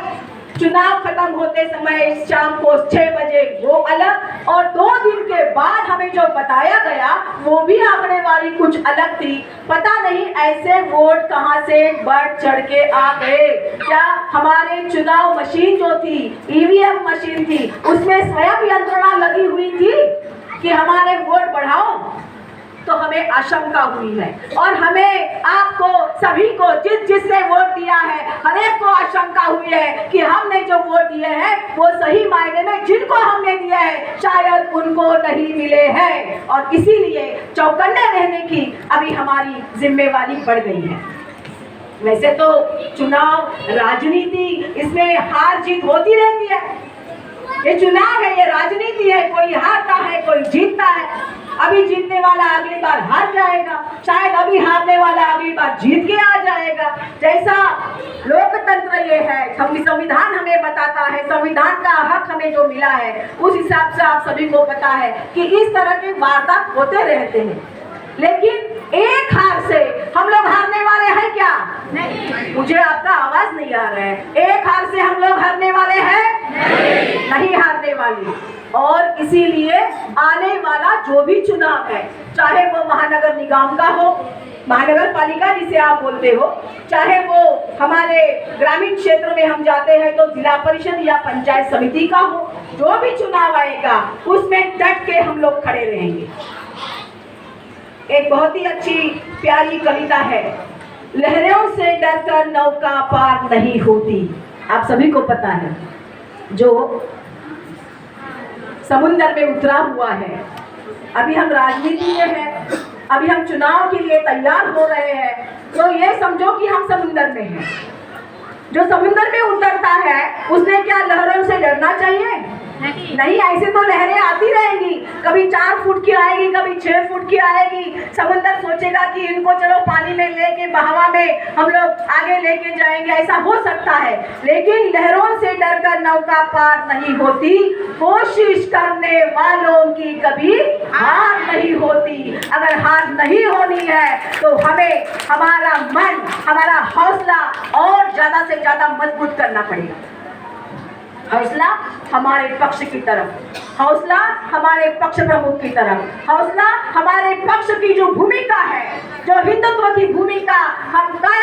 चुनाव खत्म होते समय शाम को 6 बजे वो अलग, और 2 दिन के बाद हमें जो बताया गया वो भी आंकड़े वाली कुछ अलग थी। पता नहीं ऐसे वोट कहां से बढ़ चढ़ के आ गए। क्या हमारे चुनाव मशीन जो थी, ईवीएम मशीन थी, उसमें स्वयं यंत्रणा लगी हुई थी कि हमारे वोट बढ़ाओ? तो हमें आशंका हुई है और हमें, आपको, सभी को, जिसने वोट दिया है हर एक को आशंका हुई है कि हमने जो वोट दिए हैं वो सही मायने में जिनको हमने दिए हैं शायद उनको नहीं मिले हैं। और इसीलिए चौकन्ने रहने की अभी हमारी जिम्मेवारी बढ़ गई है। वैसे तो चुनाव राजनीति, इसमें हार जीत होती रहती है, ये चुनाव है, ये राजनीति है, कोई हारता है कोई जीतता है। अभी जीतने वाला अगली बार हार जाएगा, शायद अभी हारने वाला अगली बार जीत के आ जाएगा। जैसा लोकतंत्र ये है, संविधान हमें बताता है, संविधान का हक हमें जो मिला है उस हिसाब से आप सभी को पता है कि इस तरह के वार्ता होते रहते हैं। लेकिन एक हार से हम लोग हारने वाले हैं क्या? नहीं। मुझे आपका आवाज नहीं आ रहा है। एक हार से हम लोग हारने वाले हैं? नहीं हारने वाले। और इसीलिए आने वाला जो भी चुनाव है, चाहे वो महानगर निगम का हो, महानगर पालिका जिसे आप बोलते हो, चाहे वो हमारे ग्रामीण क्षेत्र में हम जाते हैं तो जिला परिषद या पंचायत समिति का हो, जो भी चुनाव आएगा उसमें डट के हम लोग खड़े रहेंगे। एक बहुत ही अच्छी प्यारी कविता है, लहरों से डरकर नौका पार नहीं होती। आप सभी को पता है, जो समुद्र में उतरा हुआ है, अभी हम राजनीति में हैं, अभी हम चुनाव के लिए तैयार हो रहे हैं, तो ये समझो कि हम समुद्र में हैं। जो समुद्र में उतरता है उसने क्या लहरों से डरना चाहिए? नहीं, ऐसे तो लहरें आती रहेंगी, कभी 4 फुट की आएगी, कभी 6 फुट की आएगी। समुद्र सोचेगा कि इनको चलो पानी में लेके बहावा में हम लोग आगे लेके जाएंगे, ऐसा हो सकता है। लेकिन लहरों से डरकर नौका पार नहीं होती, कोशिश करने वालों की कभी हार नहीं होती। अगर हार नहीं होनी है तो हमें हमारा मन, हमारा हौसला और ज्यादा से ज्यादा मजबूत करना पड़ेगा। हौसला हमारे पक्ष की तरफ, हौसला हमारे पक्ष प्रमुख की तरफ, हौसला हमारे पक्ष की जो भूमिका है, जो हिंदुत्व की भूमिका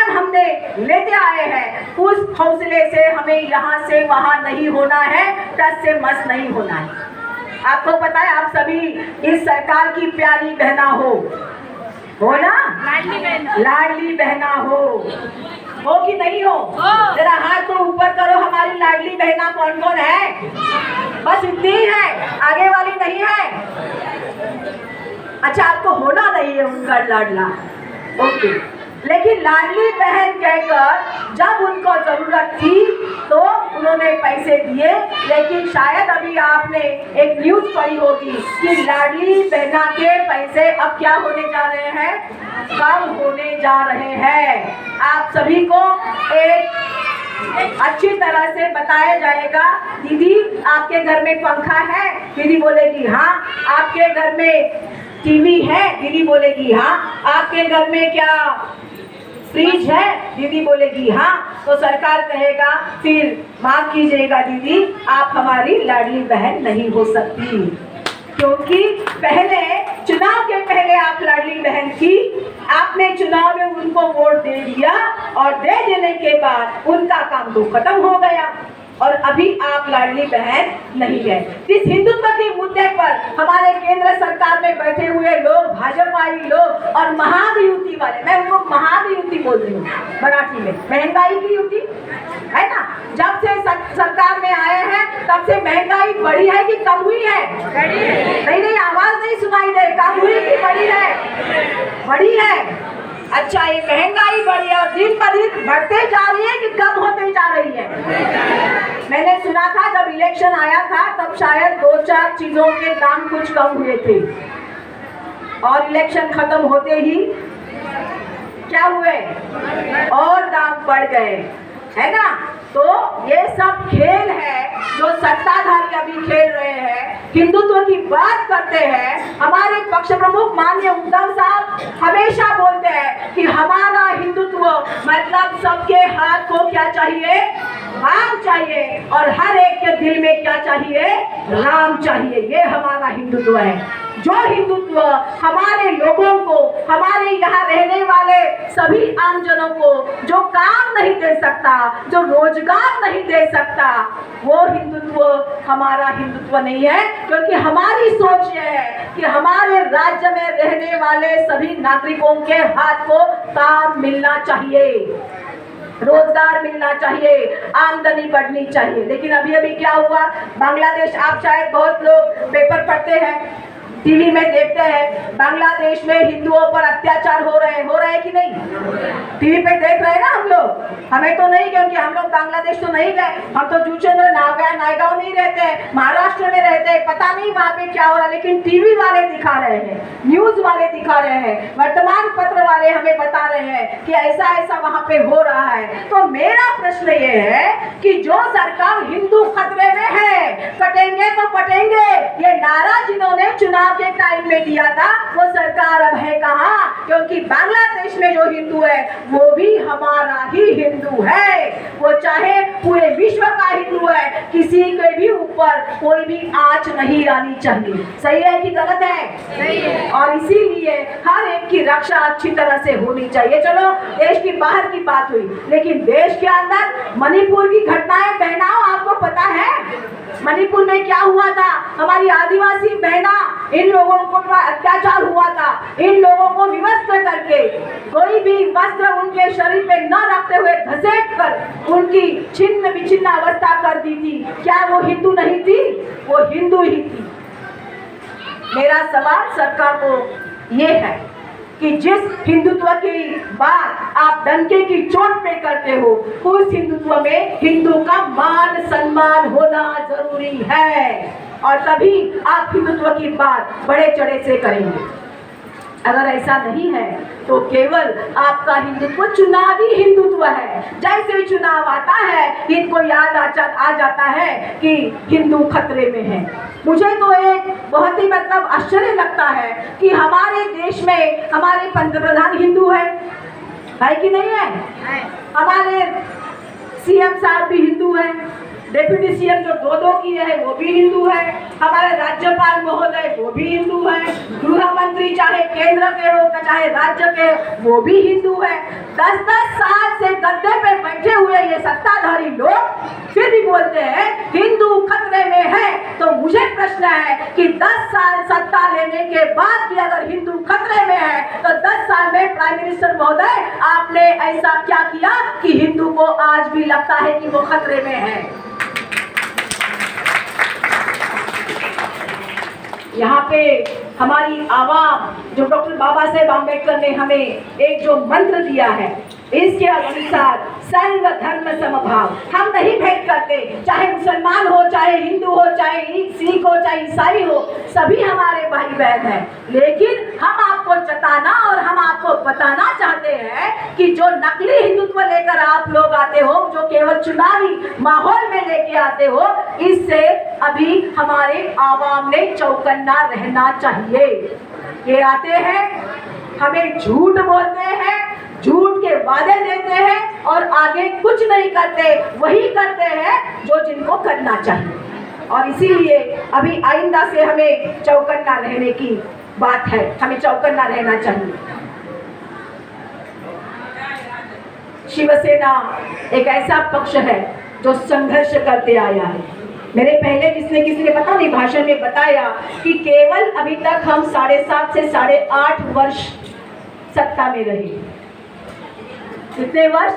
हमने लेते आए हैं, उस हौसले से हमें यहाँ से वहाँ नहीं होना है, टस से मस नहीं होना है। आपको पता है, आप सभी इस सरकार की प्यारी बहना हो ना? लाडली बहना हो कि नहीं हो? जरा हाथ तो ऊपर करो, हमारी लाडली बहना कौन कौन है? बस इतनी ही है, आगे वाली नहीं है। अच्छा, आपको होना नहीं है उनका लाडला, ओके। लेकिन लाडली बहन कहकर जब उनको जरूरत थी तो उन्होंने पैसे दिए, लेकिन शायद अभी आपने एक न्यूज पढ़ी होगी कि लाडली बहना के पैसे अब क्या होने जा रहे हैं? कम होने जा रहे हैं। आप सभी को एक अच्छी तरह से बताया जाएगा, दीदी आपके घर में पंखा है? दीदी बोलेगी हाँ। आपके घर में टीवी है? दीदी बोलेगी हाँ। आपके घर में क्या फ्रिज है? दीदी बोलेगी हाँ। तो सरकार कहेगा फिर माफ कीजिएगा दीदी, आप हमारी लाडली बहन नहीं हो सकती, क्योंकि पहले चुनाव के पहले आप लाडली बहन थी, आपने चुनाव में उनको वोट दे दिया और दे देने के बाद उनका काम तो खत्म हो गया और अभी आप लाडली बहन नहीं है। इस हिंदुत्व के मुद्दे पर हमारे केंद्र सरकार में बैठे हुए लोग, भाजपाई लोग और महायुति वाले, मैं उनको महायुति बोल रही हूँ मराठी में, महंगाई की युति है ना। जब से सरकार में आए हैं तब से महंगाई बढ़ी है कि कम हुई है? नहीं, आवाज नहीं सुनाई दे, कम हुई कि बढ़ी है? बढ़ी है। अच्छा, ये महंगाई बढ़ी और दिन ब दिन बढ़ते जा रही है कि कम होते जा रही है? मैंने सुना था जब इलेक्शन आया था तब शायद 2-4 चीजों के दाम कुछ कम हुए थे और इलेक्शन खत्म होते ही क्या हुए? और दाम बढ़ गए, है ना। तो ये सब खेल है जो सत्ताधारी अभी खेल रहे हैं, हिंदुत्व की बात करते हैं। हमारे पक्ष प्रमुख माननीय उद्धव साहब हमेशा बोलते हैं कि हमारा हिंदुत्व मतलब सबके हाथ को क्या चाहिए? राम चाहिए, और हर एक के दिल में क्या चाहिए? राम चाहिए। ये हमारा हिंदुत्व है। जो हिंदुत्व हमारे लोगों को, हमारे यहाँ रहने वाले सभी आमजनों को जो काम नहीं दे सकता, जो रोजगार नहीं दे सकता, वो हिंदुत्व हमारा हिंदुत्व नहीं है। क्योंकि हमारी सोच ये है कि हमारे राज्य में रहने वाले सभी नागरिकों के हाथ को काम मिलना चाहिए, रोजगार मिलना चाहिए, आमदनी बढ़नी चाहिए। लेकिन अभी अभी क्या हुआ, बांग्लादेश, आप शायद बहुत लोग पेपर पढ़ते हैं, टीवी में देखते हैं, बांग्लादेश में हिंदुओं पर अत्याचार हो रहे हैं कि नहीं? टीवी पे देख रहे हैं ना हम लोग। हमें तो नहीं, क्योंकि हम लोग बांग्लादेश तो नहीं गए, हम तो जुचेंद्र नायगांव नहीं रहते हैं, महाराष्ट्र में रहते हैं, पता नहीं वहाँ पे क्या हो रहा है। लेकिन टीवी वाले दिखा रहे हैं, न्यूज वाले दिखा रहे हैं, वर्तमान पत्र वाले हमें बता रहे हैं कि ऐसा ऐसा वहाँ पे हो रहा है। तो मेरा प्रश्न ये है कि जो सरकार हिंदू खतरे में है, कटेंगे तो पटेंगे, ये नारा जिन्होंने चुनाव के टाइम में दिया था वो सरकार अब है कहाँ? क्योंकि बांग्लादेश में जो हिंदू है वो भी हमारा ही हिंदू है, वो चाहे पूरे विश्व का हिंदू है, किसी के भी ऊपर कोई भी आंच नहीं आनी चाहिए। सही है कि गलत है? सही है। और इसीलिए हर एक की रक्षा अच्छी तरह से होनी चाहिए। चलो देश की बाहर की बात हुई, लेकिन देश के अंदर मणिपुर की घटनाएं बहनाओं आपको पता है? मणिपुर में क्या हुआ था? हमारी आदिवासी बहना, इन लोगों को अत्याचार हुआ था, इन लोगों को विवस्त्र करके, कोई भी वस्त्र उनके शरीर पे न रखते हुए घसीट कर उनकी छिन्न विछिन्न अवस्था कर दी थी। क्या वो हिंदू नहीं थी? वो हिंदू ही थी। मेरा सवाल सरकार को ये है कि जिस हिंदुत्व की बात आप डंके की चोट पे करते हो, उस हिंदुत्व में हिंदू का मान सम्मान होना जरूरी है, और तभी आप हिंदुत्व की बात बड़े चढ़े से करेंगे। अगर ऐसा नहीं है तो केवल आपका हिंदुत्व चुनावी हिंदुत्व है। जैसे चुनाव आता है इनको याद आ जाता है कि हिंदू खतरे में है। मुझे तो एक बहुत ही मतलब आश्चर्य लगता है कि हमारे देश में हमारे पंतप्रधान हिंदू है कि नहीं है? हमारे सीएम साहब भी हिंदू हैं, डेप्यूटी सीएम जो दो किए हैं वो भी हिंदू है, हमारे राज्यपाल महोदय वो भी हिंदू है, गृह मंत्री चाहे केंद्र के हो चाहे राज्य के वो भी हिंदू है। 10-10 साल से गद्दे पे बैठे हुए ये सत्ताधारी लोग फिर भी बोलते हैं हिंदू खतरे में है। तो मुझे प्रश्न है कि 10 साल सत्ता लेने के बाद भी अगर हिंदू खतरे में है तो 10 साल में प्राइम मिनिस्टर महोदय आपने ऐसा क्या किया कि हिंदू को आज भी लगता है कि वो खतरे में है? यहाँ पे हमारी आवाम जो डॉक्टर बाबा साहेब आम्बेडकर ने हमें एक जो मंत्र दिया है, इसके अनुसार सर्व धर्म समभाव, हम नहीं भेद करते, चाहे मुसलमान हो चाहे हिंदू हो चाहे सिख हो चाहे ईसाई हो, सभी हमारे भाई बहन हैं। लेकिन हम आपको जताना और हम आपको बताना चाहते हैं कि जो नकली हिंदुत्व लेकर आप लोग आते हो, जो केवल चुनावी माहौल में लेके आते हो, इससे अभी हमारे आवाम ने चौकन्ना रहना चाहिए। ये आते हैं हमें झूठ बोलते हैं, झूठ के वादे देते हैं और आगे कुछ नहीं करते, वही करते हैं जो जिनको करना चाहिए। और इसीलिए अभी आइंदा से हमें चौकन्ना रहने की बात है, हमें चौकन्ना रहना चाहिए। शिवसेना एक ऐसा पक्ष है जो संघर्ष करते आया है। मेरे पहले किसी ने पता नहीं भाषण में बताया कि केवल अभी तक हम 7.5 से 8.5 वर्ष सत्ता में रहे। कितने वर्ष?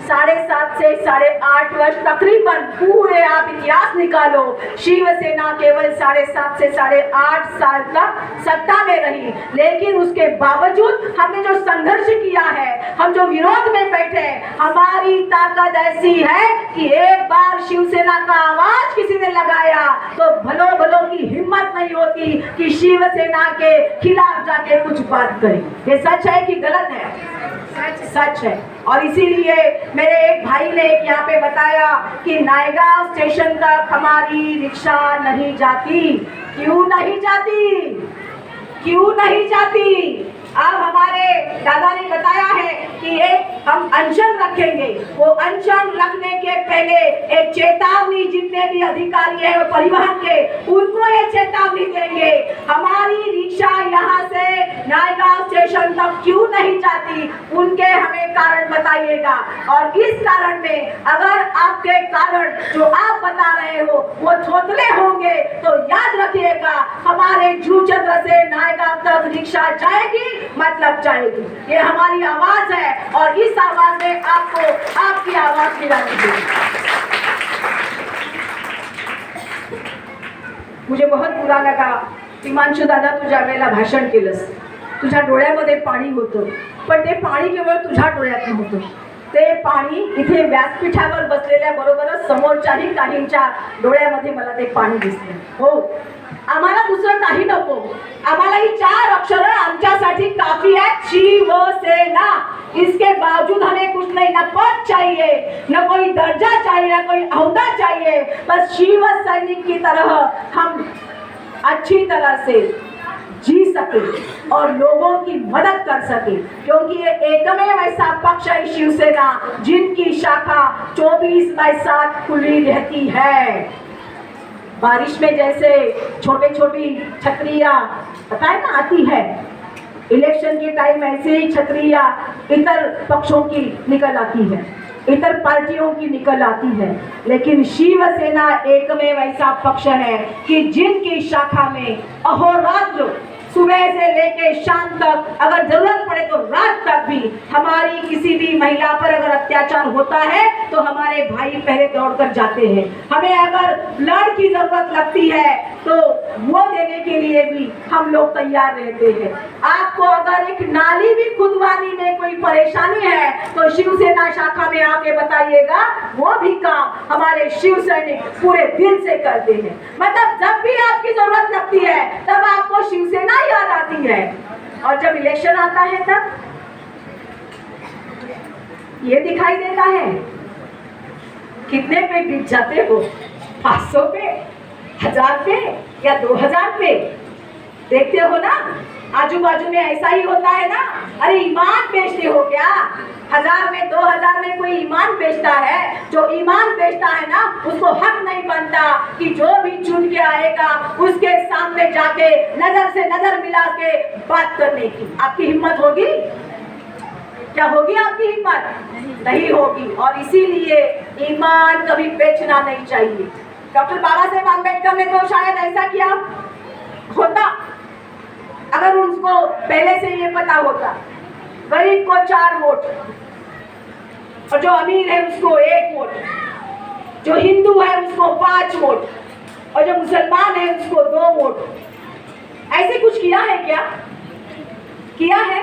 7.5 से 8.5 वर्ष, तकरीबन पूरे आप इतिहास निकालो, शिवसेना केवल 7.5 से 8.5 साल तक सत्ता में रही। लेकिन उसके बावजूद हमने जो संघर्ष किया है, हम जो विरोध में बैठे, हमारी ताकत ऐसी है कि एक बार शिवसेना का आवाज किसी ने लगाया तो भलो की हिम्मत नहीं होती कि शिवसेना के खिलाफ जाके कुछ बात करें। ये सच है कि गलत है? सच है। और इसीलिए मेरे एक भाई ने यहाँ पे बताया कि नायगांव स्टेशन तक हमारी रिक्शा नहीं जाती। क्यों नहीं जाती? क्यों नहीं जाती? अब हमारे दादा ने बताया है कि एक हम अनशन रखेंगे, वो अनशन रखने के पहले एक चेतावनी जितने भी अधिकारी हैं परिवहन के, उनको ये चेतावनी देंगे हमारी रिक्शा यहाँ से नायगांव स्टेशन तक क्यों नहीं जाती, उनके हमें कारण बताइएगा। और इस कारण में अगर आपके कारण जो आप बता रहे हो वो थोतले होंगे तो याद रखिएगा हमारे जूचंद्र से नायगांव तक रिक्शा जाएगी, मतलब जाएगी। ये हमारी आवाज है और इस आवाज में आपको आपकी आवाज मिलानी चाहिए। मुझे बहुत बुरा लगा हिमांशु दादा, तुझ्या वेळेला भाषण केलंस, तुझ्या डोळ्यामध्ये पाणी होतं, पण ते पाणी केवळ तुझ्या डोळ्यात नव्हतं, ते पाणी इथे व्यासपीठावर बसलेल्या बरोबरच समोरच्याही काहींच्या डोळ्यामध्ये मला ते पाणी दिसते। हो, आम्हाला दुसरं काही नको, आम्हाला ही 4 अक्षर आमच्यासाठी काफी है, शिवसेना। इसके बावजूद हमें कुछ नहीं, ना पद चाहिए, न कोई दर्जा चाहिए, न कोई अहदा चाहिए, बस शिव सैनिक की तरह हम अच्छी तरह से जी सके और लोगों की मदद कर सके, क्योंकि ये एकमेव ऐसा पक्ष है शिवसेना जिनकी शाखा 24/7 खुली रहती है। बारिश में जैसे छोटी छोटी छतरियाँ पता है ना आती है, इलेक्शन के टाइम ऐसे ही छतरियाँ इतर पक्षों की निकल आती है, इतर पार्टियों की निकल आती है, लेकिन शिवसेना एकमेव ऐसा पक्ष है कि जिनकी शाखा में अहोरात्र सुबह से लेके शाम तक, अगर जरूरत पड़े तो रात तक भी हमारी किसी भी महिला पर अगर अत्याचार होता है तो हमारे भाई पहले दौड़कर जाते हैं। हमें अगर ब्लड की जरूरत लगती है तो वो देने के लिए भी हम लोग तैयार रहते हैं। आपको अगर एक नाली भी खुदवाने में कोई परेशानी है तो शिवसेना शाखा में आके बताइएगा, वो भी काम हमारे शिव सैनिक पूरे दिल से करते हैं। मतलब जब भी आपकी जरूरत लगती है तब आपको शिवसेना याद आती है, और जब इलेक्शन आता है तब ये दिखाई देता है। कितने पे बीत जाते हो? 500 पे, 1000 पे या 2000 पे? देखते हो ना, आजू बाजू में ऐसा ही होता है ना। अरे ईमान बेचते हो क्या? 1000 में 2000 में कोई ईमान बेचता है? जो ईमान बेचता है ना, उसको हक नहीं बनता कि जो भी चुन के आएगा उसके सामने जाके नजर से नजर मिला के बात करने की। आपकी हिम्मत होगी? क्या होगी आपकी हिम्मत? नहीं होगी। और इसीलिए ईमान कभी बेचना नहीं चाहिए। डॉक्टर बाबा साहेब आम्बेडकर ने तो शायद ऐसा किया होता अगर उनको पहले से ये पता होता। गरीब को 4 वोट और जो अमीर है उसको 1 वोट, जो हिंदू है उसको 5 वोट और जो मुसलमान है उसको 2 वोट। ऐसे कुछ किया है क्या? किया है?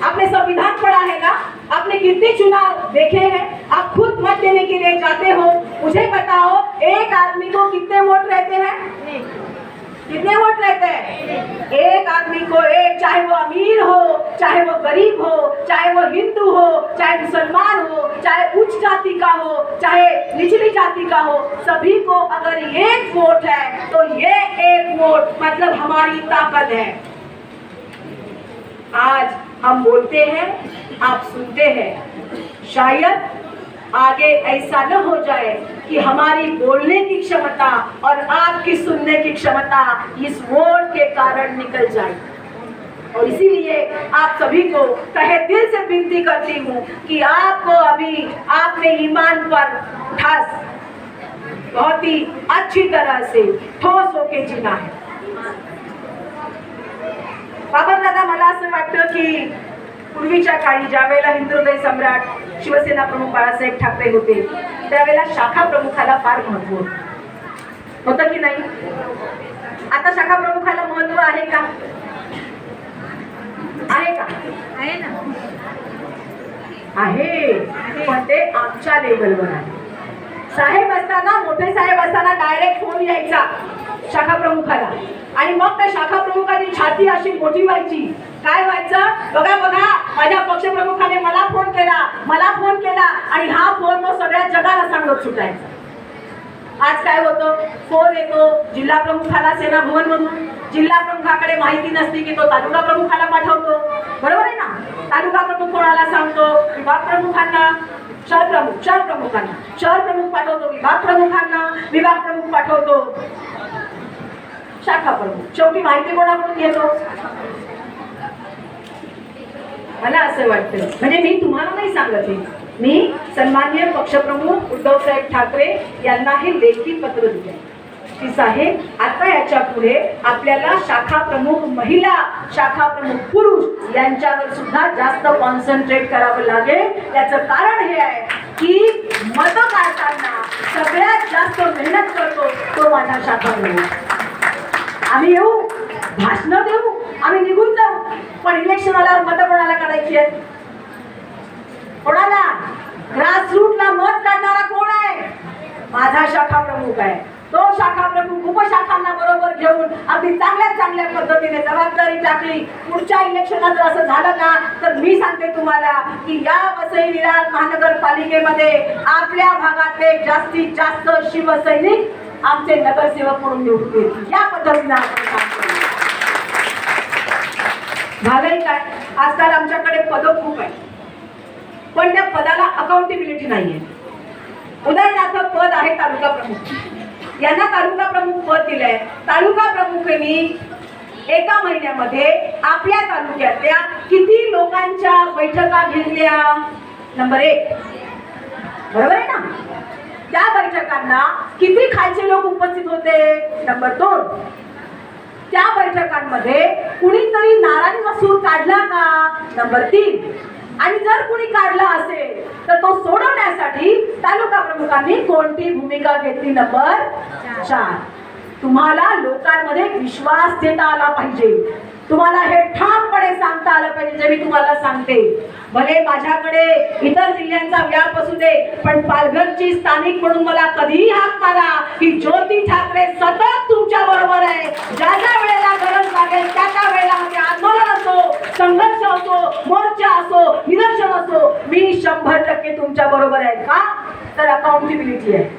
आपने संविधान पढ़ा है ना? आपने कितने चुनाव देखे हैं? आप खुद मत देने के लिए जाते हो। मुझे बताओ, एक आदमी को कितने वोट रहते हैं? कितने वोट रहते हैं? एक आदमी को एक, चाहे वो अमीर हो, चाहे वो गरीब हो, चाहे वो हिंदू हो, चाहे मुसलमान हो, चाहे उच्च जाति का हो, चाहे निचली जाति का हो, सभी को अगर 1 वोट है तो ये 1 वोट मतलब हमारी ताकत है। आज हम बोलते हैं, आप सुनते हैं। शायद आगे ऐसा न हो जाए कि हमारी बोलने की क्षमता और आपकी सुनने की क्षमता इस वोट के कारण निकल जाए। और इसीलिए आप सभी को तहे दिल से विनती करती हूँ कि आपको अभी आपने ईमान पर बहुत ही अच्छी तरह से ठोस होके जीना है। बाबांना मला असं वाटतं की पूर्वीच्या काळी ज्यावेळेला हिंदुहृदय सम्राट शिवसेना प्रमुख बाळासाहेब ठाकरे होते त्यावेळेला शाखा प्रमुखाला फार महत्त्व होतं की नाही? आता शाखा प्रमुखाला महत्त्व आहे का? आहे का? आहे ना, आहे, पण ते आमच्या लेवलवर आहे। साहेब असताना, मोठे साहेब असताना डायरेक्ट फोन यायचा शाखा प्रमुखाला आणि मग त्या शाखा प्रमुखाची छाती अशी मोठी व्हायची। काय व्हायचं? बघा बघा, माझ्या पक्षप्रमुखाने मला फोन केला आणि हा फोन तो सगळ्या जगाला सांगत सुटायचा। आज काय होतं? फोन येतो जिल्हा प्रमुखाला सेना भवन मधून, जिल्हा प्रमुखाकडे माहिती नसते की तो तालुका प्रमुखाला पाठवतो, बरोबर आहे ना? तालुका प्रमुख कोणाला सांगतो? विभाग प्रमुखांना, शहर प्रमुखांना, शहर प्रमुख पाठवतो विभाग प्रमुखांना, विभाग प्रमुख पाठवतो शाखा प्रमुख। शेवटी माहिती कोणाकडून घेतो? मला असं वाटतं, म्हणजे मी तुम्हाला नाही सांगत आहे, मी सन्माननीय पक्षप्रमुख उद्धव साहेब ठाकरे यांना हे लेखी पत्र दिले की साहेब, आता याच्या पुढे आपल्याला शाखा प्रमुख महिला, शाखा प्रमुख पुरुष यांच्यावर सुद्धा जास्त कॉन्सन्ट्रेट करावं लागेल। त्याचं कारण हे आहे की मत काढताना सगळ्यात जास्त मेहनत करतो तो माझा शाखा प्रमुख। आम्ही येऊ, भाषण देऊ, आम्ही निघून जाऊ, पण इलेक्शन आल्यावर मतं कोणाला काढायची आहेत? कोणाला? ग्रासरूटला मत काढणारा कोण आहे? माझा शाखा प्रमुख आहे। तो शाखा प्रमुख उपशाखांना बरोबर घेऊन अगदी चांगल्या पद्धतीने जबाबदारी टाकली। पुढच्या इलेक्शनात जर असं झालं ना तर मी सांगते तुम्हाला की या वसई विरार महानगरपालिकेमध्ये आपल्या भागातले जास्तीत जास्त शिवसैनिक आमचे नगरसेवक म्हणून निवडून येतील। या पद्धतीने आपण काम करू। झालंय काय? आजकाल आमच्याकडे पद खूप आहे, पण त्या पदाला अकाउंटेबिलिटी नाहीये। उदाहरणार्थ पद आहे तालुका प्रमुख, यांना तालुका प्रमुख पद दिलंय। तालुका प्रमुखांनी एका महिन्यामध्ये आपल्या तालुक्यातल्या किती लोकांच्या बैठका घेतल्या? नंबर 1, बरोबर आहे ना? त्या बैठकांना किती खालचे लोक उपस्थित होते? नंबर 2, त्या बैठकांमध्ये कुणीतरी नारायण मसूर काढला का? नंबर 3. आणि जर कुणी काढला असेल तर तो सोडवण्यासाठी तालुका प्रमुखांनी कोणती भूमिका घेतली? नंबर 4. तुम्हाला लोकांमध्ये विश्वास देता आला पाहिजे. तुम्हाला हे ठामपणे सांगता आलं पाहिजे जे मी तुम्हाला सांगते. भले माझ्याकडे इतर जिल्ह्यांचा व्याप असू दे, पण पालघरची स्थानिक म्हणून मला कधीही हाक मारा की ज्योती ठाकरे सतत तुमच्या बरोबर आहे. ज्या ज्या वेळेला गरज लागेल त्या त्या वेळेला म्हणजे आंदोलन असो, संघर्ष असो, मोर्चा असो, निदर्शन असो, मी 100% तुमच्या बरोबर आहे. का? तर अकाउंटेबिलिटी आहे.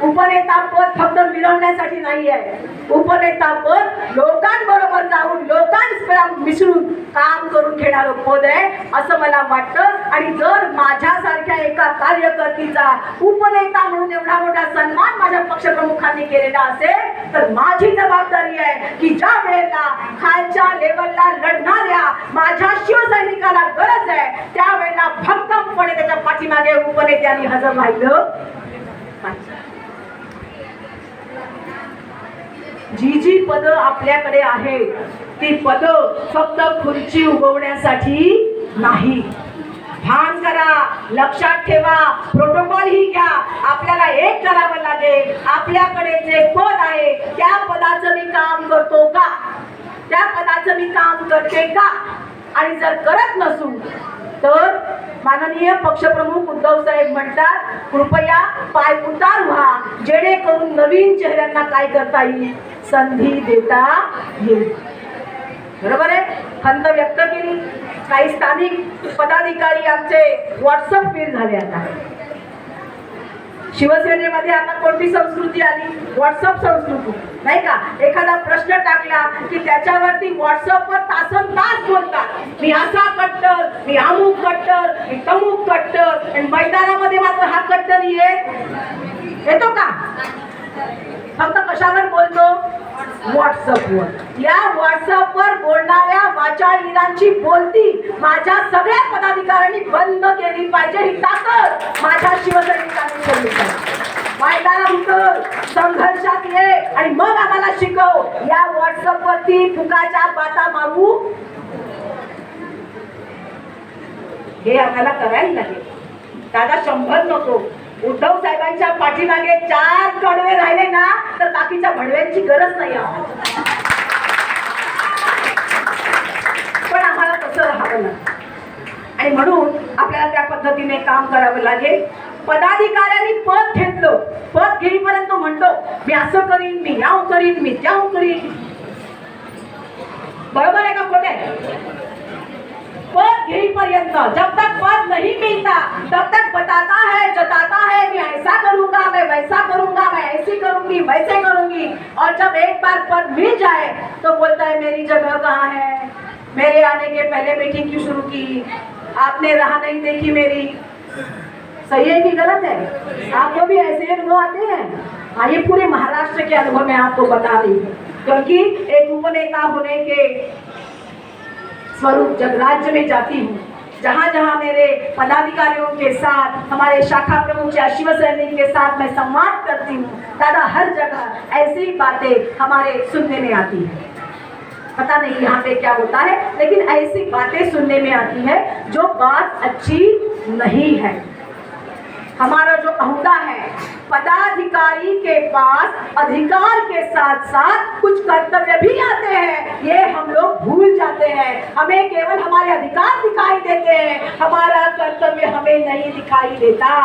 उपनेता पद फक्त मिळवण्यासाठी नाही आहे. उपनेता पद लोकांबरोबर जाऊन लोकांस मिसळून काम करून घेणारं पद आहे असं मला वाटतं. आणि जर माझ्यासारख्या एका कार्यकर्तीचा उपनेता म्हणून एवढा मोठा सन्मान माझ्या पक्षप्रमुखांनी केलेला असेल तर माझी जबाबदारी आहे की ज्या वेळेला खालच्या लेवलला लढणाऱ्या माझ्या शिवसैनिकाला गरज आहे त्यावेळेला भक्कमपणे त्याच्या पाठीमागे उपनेत्यांनी हजर राहिलं पाहिजे. जी पदं आपल्याकडे आहेत ती पदं फक्त खुर्ची उगवण्यासाठी नाही. भान करा, लक्षात ठेवा, प्रोटोकॉल ही घ्या. आपल्याला एक करावं लागेल. आपल्याकडे जे पद आहे त्या पदाचं मी काम करतो का? त्या पदाचं मी काम करते का? आणि जर करत नसू तर माननीय पक्षप्रमुख उद्धव साहेब म्हणतात, कृपया पाय उतार व्हा जेणेकरून नवीन चेहऱ्यांना काय करता येईल, संधी देता येईल. बरोबर आहे. खंत व्यक्त केली. काही स्थानिक पदाधिकारी आमचे व्हॉट्सअप फीड झाले. आता शिवसेनेमध्ये आता कोणती संस्कृती आली? व्हॉट्सअप संस्कृती, नाही का? एखादा प्रश्न टाकला की त्याच्यावरती व्हॉट्सअपवर तासन तास बोलतात. मी असा कट्टर, मी अमुक कट्टर, मी तमुक कट्टर. आणि मैदानामध्ये मात्र हा कट्टर येतो का? फक्त कशावर बोलतो? व्हॉट्सअपवर. या व्हॉट्सअपवर बोलणाऱ्या वाचाळीरांची बोलती माझ्या सगळ्या पदाधिकाऱ्यांनी बंद केली पाहिजे. ही ताकद माझ्या शिवसैनिकांनी ठेवली पाहिजे. मैदानात उतर, संघर्षात ये आणि मग आम्हाला शिकव. या व्हॉट्सअपवरती फुकाच्या बाता मारू हे आम्हाला करायला लागेल. दादा 100 नको. उद्धव साहेबांच्या पाठीमागे 4 कडवे राहिले ना तर बाकीच्या भडव्यांची गरज नाही आम्हाला. पण आम्हाला तसं राहावं लागतं आणि म्हणून आपल्याला त्या पद्धतीने काम करावं लागेल. पदाधिकाऱ्यांनी पद घेतलं, पद घेईपर्यंत म्हणतो मी असं करीन, मी याव करीन, मी त्याव करीन. बरोबर आहे का खोटे? पद घेईपर्यंत जब तक पद नहीं मिलता तब तक बताता है, जताता है, मैं ऐसा करूंगा, मैं वैसा करूंगा, मैं ऐसी करूंगी, वैसे करूंगी. और जब एक बार पद मिल जाए तो बोलता है मेरी जगह कहाँ है, मेरे आने के पहले मीटिंग क्यों शुरू की, आपने राह नहीं देखी मेरी. सही है कि गलत है? आपको भी ऐसे अनुभव आते हैं? हाँ, ये पूरे महाराष्ट्र के अनुभव मैं आपको बता रही हूँ. क्योंकि एक उपनेता होने के स्वरूप जब राज्य में जाती हूँ, जहाँ जहाँ मेरे पदाधिकारियों के साथ, हमारे शाखा प्रमुख या शिव सैनिक के साथ मैं संवाद करती हूँ, दादा हर जगह ऐसी बातें हमारे सुनने में आती है. पता नहीं यहाँ पे क्या होता है, लेकिन ऐसी बातें सुनने में आती है जो बात अच्छी नहीं है. हमारा जो अहदा है, पदाधिकारी के पास अधिकार के साथ साथ कुछ कर्तव्य भी आते हैं. ये हम लोग भूल जाते हैं. हमें केवल हमारे अधिकार दिखाई देते हैं, हमारा कर्तव्य हमें नहीं दिखाई देता.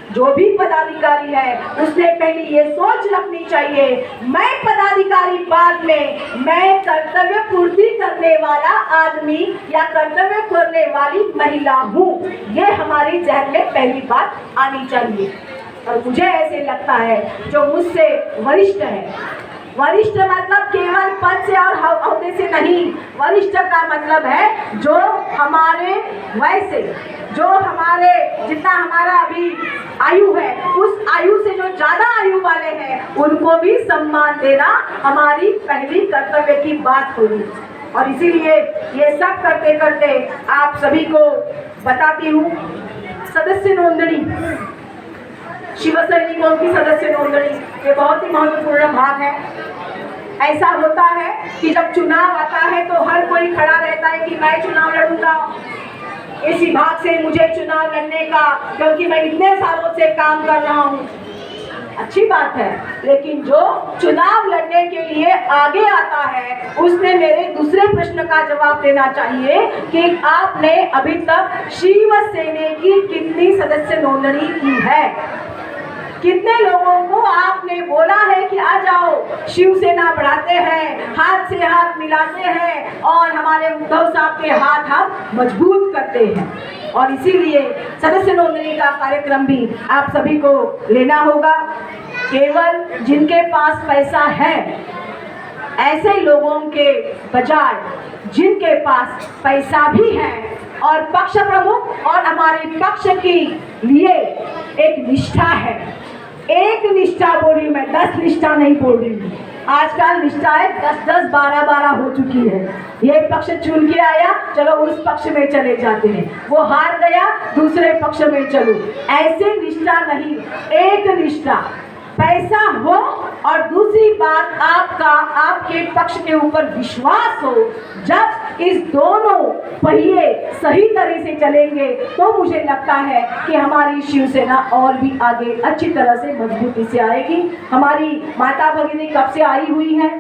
जो भी पदाधिकारी है उसने पहले ये सोच रखनी चाहिए, मैं पदाधिकारी बाद में, मैं कर्तव्य पूर्ति करने वाला आदमी या कर्तव्य करने वाली महिला हूँ. ये हमारी जहन में पहली बात आनी चाहिए. और मुझे ऐसे लगता है जो मुझसे वरिष्ठ है, वरिष्ठ मतलब केवल पद से और अहदे से नहीं, वरिष्ठ का मतलब है जो हमारे वैसे, जो हमारे जितना हमारा अभी आयु है उस आयु से जो ज्यादा आयु वाले हैं उनको भी सम्मान देना हमारी पहली कर्तव्य की बात होगी. और इसीलिए ये सब करते करते आप सभी को बताती हूँ, सदस्य नोंदणी, शिवसैनिकों की सदस्य नोंदणी ये बहुत ही महत्वपूर्ण भाग है. ऐसा होता है कि जब चुनाव आता है तो हर कोई खड़ा रहता है कि मैं चुनाव लड़ूंगा, इस विभाग से मुझे चुनाव लड़ने का, क्योंकि मैं इतने सालों से काम कर रहा हूँ। अच्छी बात है, लेकिन जो चुनाव लड़ने के लिए आगे आता है उसने मेरे दूसरे प्रश्न का जवाब देना चाहिए कि आपने अभी तक शिवसेना की कितनी सदस्य नोंदणी की है, कितने लोगों को आपने बोला है कि आ जाओ शिवसेना बढ़ाते हैं, हाथ से हाथ मिलाते हैं और हमारे उद्धव साहब के हाथ हम मजबूत करते हैं। और इसीलिए सदस्य नोंदणी का कार्यक्रम भी आप सभी को लेना होगा। केवल जिनके पास पैसा है ऐसे लोगों के बजाय जिनके पास पैसा भी है और पक्ष प्रमुख और हमारे पक्ष के लिए एक निष्ठा है, एक निष्ठा बोल रही हूँ मैं, 10 निष्ठा नहीं बोल रही हूँ। आजकल निष्ठाएं 10-10, 12-12 हो चुकी है। ये पक्ष चुन के आया, चलो उस पक्ष में चले जाते हैं, वो हार गया दूसरे पक्ष में चलो, ऐसे निष्ठा नहीं, एक निष्ठा। पैसा हो और दूसरी बात आपका आपके पक्ष के ऊपर विश्वास हो। जब इस दोनों पहिए सही तरह से चलेंगे तो मुझे लगता है कि हमारी शिवसेना और भी आगे अच्छी तरह से मजबूती से आएगी। हमारी माता भगिनी कब से आई हुई है,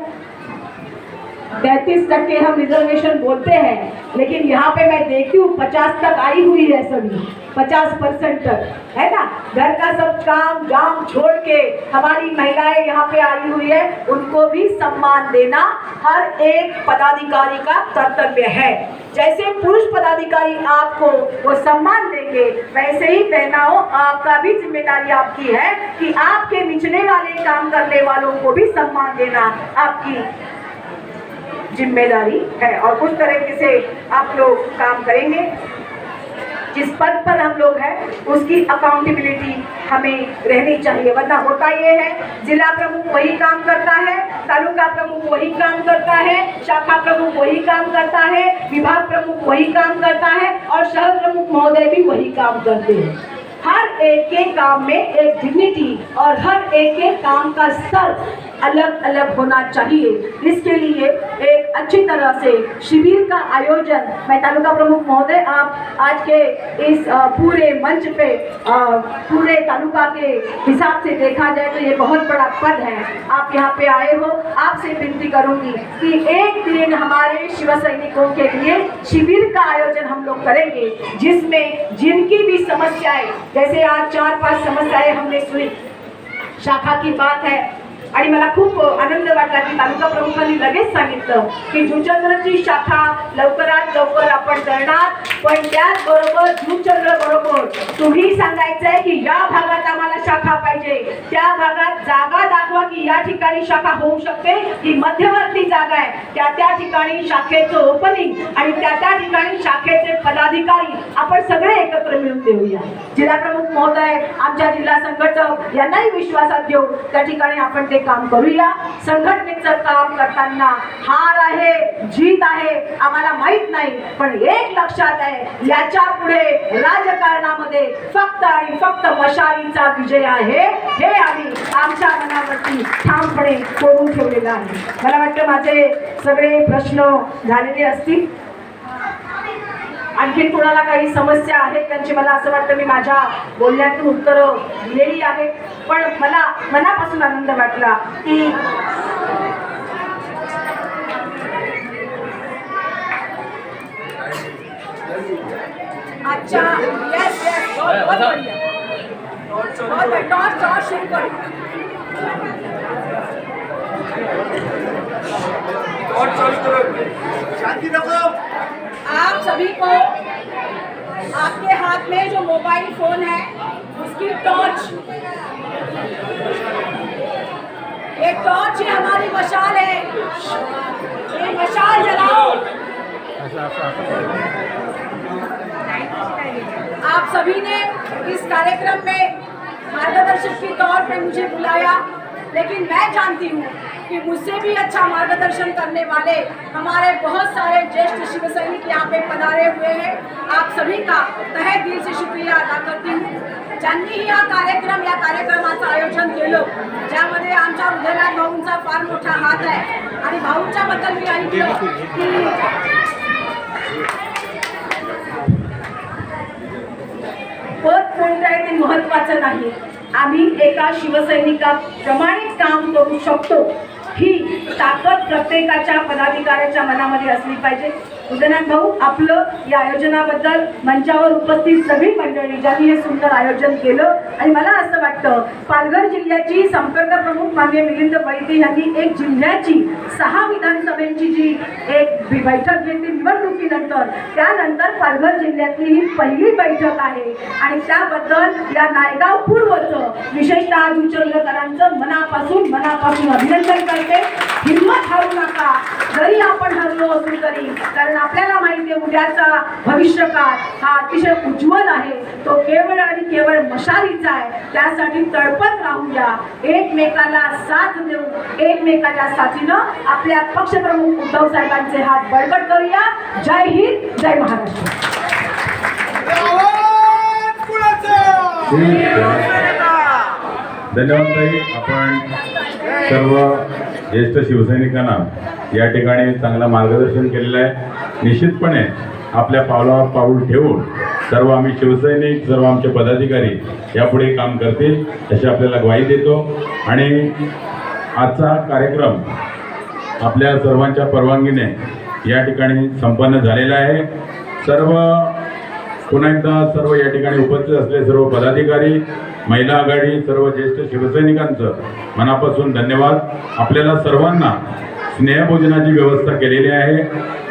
33% हम रिजर्वेशन बोलते हैं, लेकिन यहाँ पे मैं देखती हूँ 50 तक आई हुई है, सभी 50% तक है ना। घर का सब काम जाम छोड़ के हमारी महिलाएं यहाँ पे आई हुई है, उनको भी सम्मान देना हर एक पदाधिकारी का कर्तव्य है। जैसे पुरुष पदाधिकारी आपको वो सम्मान देंगे, वैसे ही बहनाओं आपका भी जिम्मेदारी आपकी है कि आपके निचले वाले काम करने वालों को भी सम्मान देना आपकी जिम्मेदारी है। और कुछ तरीके से आप लोग काम करेंगे। जिस पद पर हम लोग हैं उसकी अकाउंटेबिलिटी हमें रहनी चाहिए, वरना होता ये है जिला प्रमुख वही काम करता है, तालुका प्रमुख वही काम करता है, शाखा प्रमुख वही काम करता है, विभाग प्रमुख वही काम करता है और शहर प्रमुख महोदय भी वही काम करते हैं। हर एक के काम में एक डिग्निटी और हर एक के काम का स्तर अलग अलग होना चाहिए। इसके लिए एक अच्छी तरह से शिविर का आयोजन, मैं तालुका प्रमुख महोदय, आप आज के इस पूरे मंच पे पूरे तालुका के हिसाब से देखा जाए तो ये बहुत बड़ा पद है, आप यहाँ पे आए हो। आपसे विनती करूंगी कि एक दिन हमारे शिव सैनिकों के लिए शिविर का आयोजन हम लोग करेंगे, जिसमें जिनकी भी समस्याएं, जैसे आज 4-5 समस्याएं हमने सुनी, शाखा की बात है आणि मला खूप आनंद वाटला की तालुका प्रमुखांनी लगेच सांगितलं की जुचंद्रची शाखा लवकरात लवकर आपण करणार, पण त्याचबरोबर जुचंद्र बरोबर तुम्ही सांगायचं आहे की या भागात आम्हाला शाखा पाहिजे, त्या भागात जागा दाखवा की या ठिकाणी शाखा होऊ शकते, ही मध्यवर्ती जागा आहे, त्या ठिकाणी शाखेचं ओपनिंग आणि त्या ठिकाणी शाखेचे पदाधिकारी आपण सगळे एकत्र मिळून देऊया। जिल्हा प्रमुख महोदय, आमच्या जिल्हा संघटक यांनाही विश्वासात घेऊन त्या ठिकाणी आपण काम करूया। संघटनेचं काम करताना हार आहे जीत आहे आम्हाला माहित नाही, पण एक लक्षात आहे, याच्या पुढे राजकारणामध्ये फक्त आणि फक्त मशालीचा विजय आहे, हे आम्ही आमच्या मनावरती ठामपणे कोरून ठेवलेलं आहे। मला वाटतं माझे सगळे प्रश्न झालेले असतील। आणखी कुणाला काही समस्या आहे त्यांची मला असं वाटतं मी माझ्या बोलण्यातून उत्तरं दिलेली आहेत, पण मला मनापासून आनंद वाटला की अच्छा यस यस बहुत बढ़िया टॉर्च शुरू करो। शांति रखो। आप सभी को आपके हाथ में जो मोबाइल फोन है उसकी टॉर्च, ये टॉर्च ही हमारी मशाल है, ये मशाल जलाओ। आप सभी ने इस कार्यक्रम में मार्गदर्शक के तौर पे मुझे बुलाया, लेकिन मैं जानती हूँ कि मुझसे भी अच्छा मार्गदर्शन करने वाले हमारे बहुत सारे ज्येष्ठ शिव सैनिक यहाँ पे पधारे हुए हैं। आप सभी का तहे दिल से शुक्रिया अदा करती हूँ। ज्यांनी या कार्यक्रमाचं आयोजन केलं, ज्यामध्ये आमच्या हृदयनाथ भाऊंचा फार मोठा हात आहे आणि भाऊंच्या बद्दल मी ऐकलं की पद कोणतं आहे ते महत्वाचं नाही, आम्ही एका शिवसैनिकाप्रमाणे काम करू शकतो ही ताकद प्रत्येकाच्या पदाधिकाऱ्याच्या मनामध्ये असली पाहिजे. उदयनाथ भाऊ, आपलं या आयोजनाबद्दल मंचावर उपस्थित सगळी मंडळी ज्यांनी हे सुंदर आयोजन केलं आणि मला असं वाटतं पालघर जिल्ह्याची संपर्क प्रमुख माननीय मिलिंद वैद्य यांनी एक जिल्ह्याची 6 विधानसभेची जी एक बैठक घेतली निवडणुकीनंतर, त्यानंतर पालघर जिल्ह्यातली ही पहिली बैठक आहे आणि त्याबद्दल या नायगाव पूर्वचं विशेषतः जुचंद्रकरांचं मनापासून अभिनंदन करते. हिंमत हारू नका, जरी आपण हरलो असू तरी, कारण आपल्याला माहिती आहे उद्याचा भविष्यकाळ हा अतिशय उज्ज्वल आहे, तो केवळ आणि केवळ मशालीचा आहे. त्यासाठी तळपत राहूया, एकमेकाला साथ देऊ, एकमेकाच्या साथीनं आपल्या पक्षप्रमुख उद्धव साहेबांचे हात बळकट करूया. जय हिंद, जय महाराष्ट्र. धन्यवाद ताई. आपण सर्व ज्येष्ठ शिवसैनिकांना या ठिकाणी चांगलं मार्गदर्शन केलेलं आहे. निश्चितपणे आपल्या पावलावर पाऊल ठेवून सर्व आम्ही शिवसैनिक, सर्व आमचे पदाधिकारी यापुढे काम करतील अशी आपल्याला ग्वाही देतो. आणि आजचा कार्यक्रम आपल्या सर्वांच्या परवानगीने या ठिकाणी संपन्न झालेला आहे. पुन्हा एकदा सर्व या ठिकाणी उपस्थित असलेले सर्व पदाधिकारी, महिला आघाडी, सर्व ज्येष्ठ शिवसैनिकांचं मनापासून धन्यवाद. आपल्याला सर्वांना स्नेहभोजनाची व्यवस्था केलेली आहे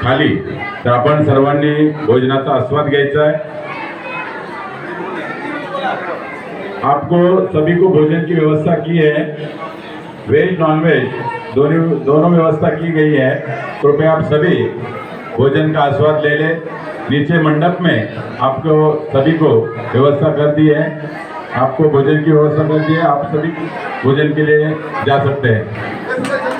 खाली, तर आपण सर्वांनी भोजनाचा आस्वाद घ्यायचा है. आपको सभी को भोजन की व्यवस्था की है, वेज नॉन वेज दोनों व्यवस्था की गई है. कृपया आप सभी भोजन का आस्वाद ले लें. नीचे मंडप में आपको सभी को व्यवस्था कर दी है, आपको भोजन की व्यवस्था कर दी है. आप सभी भोजन के लिए जा सकते हैं.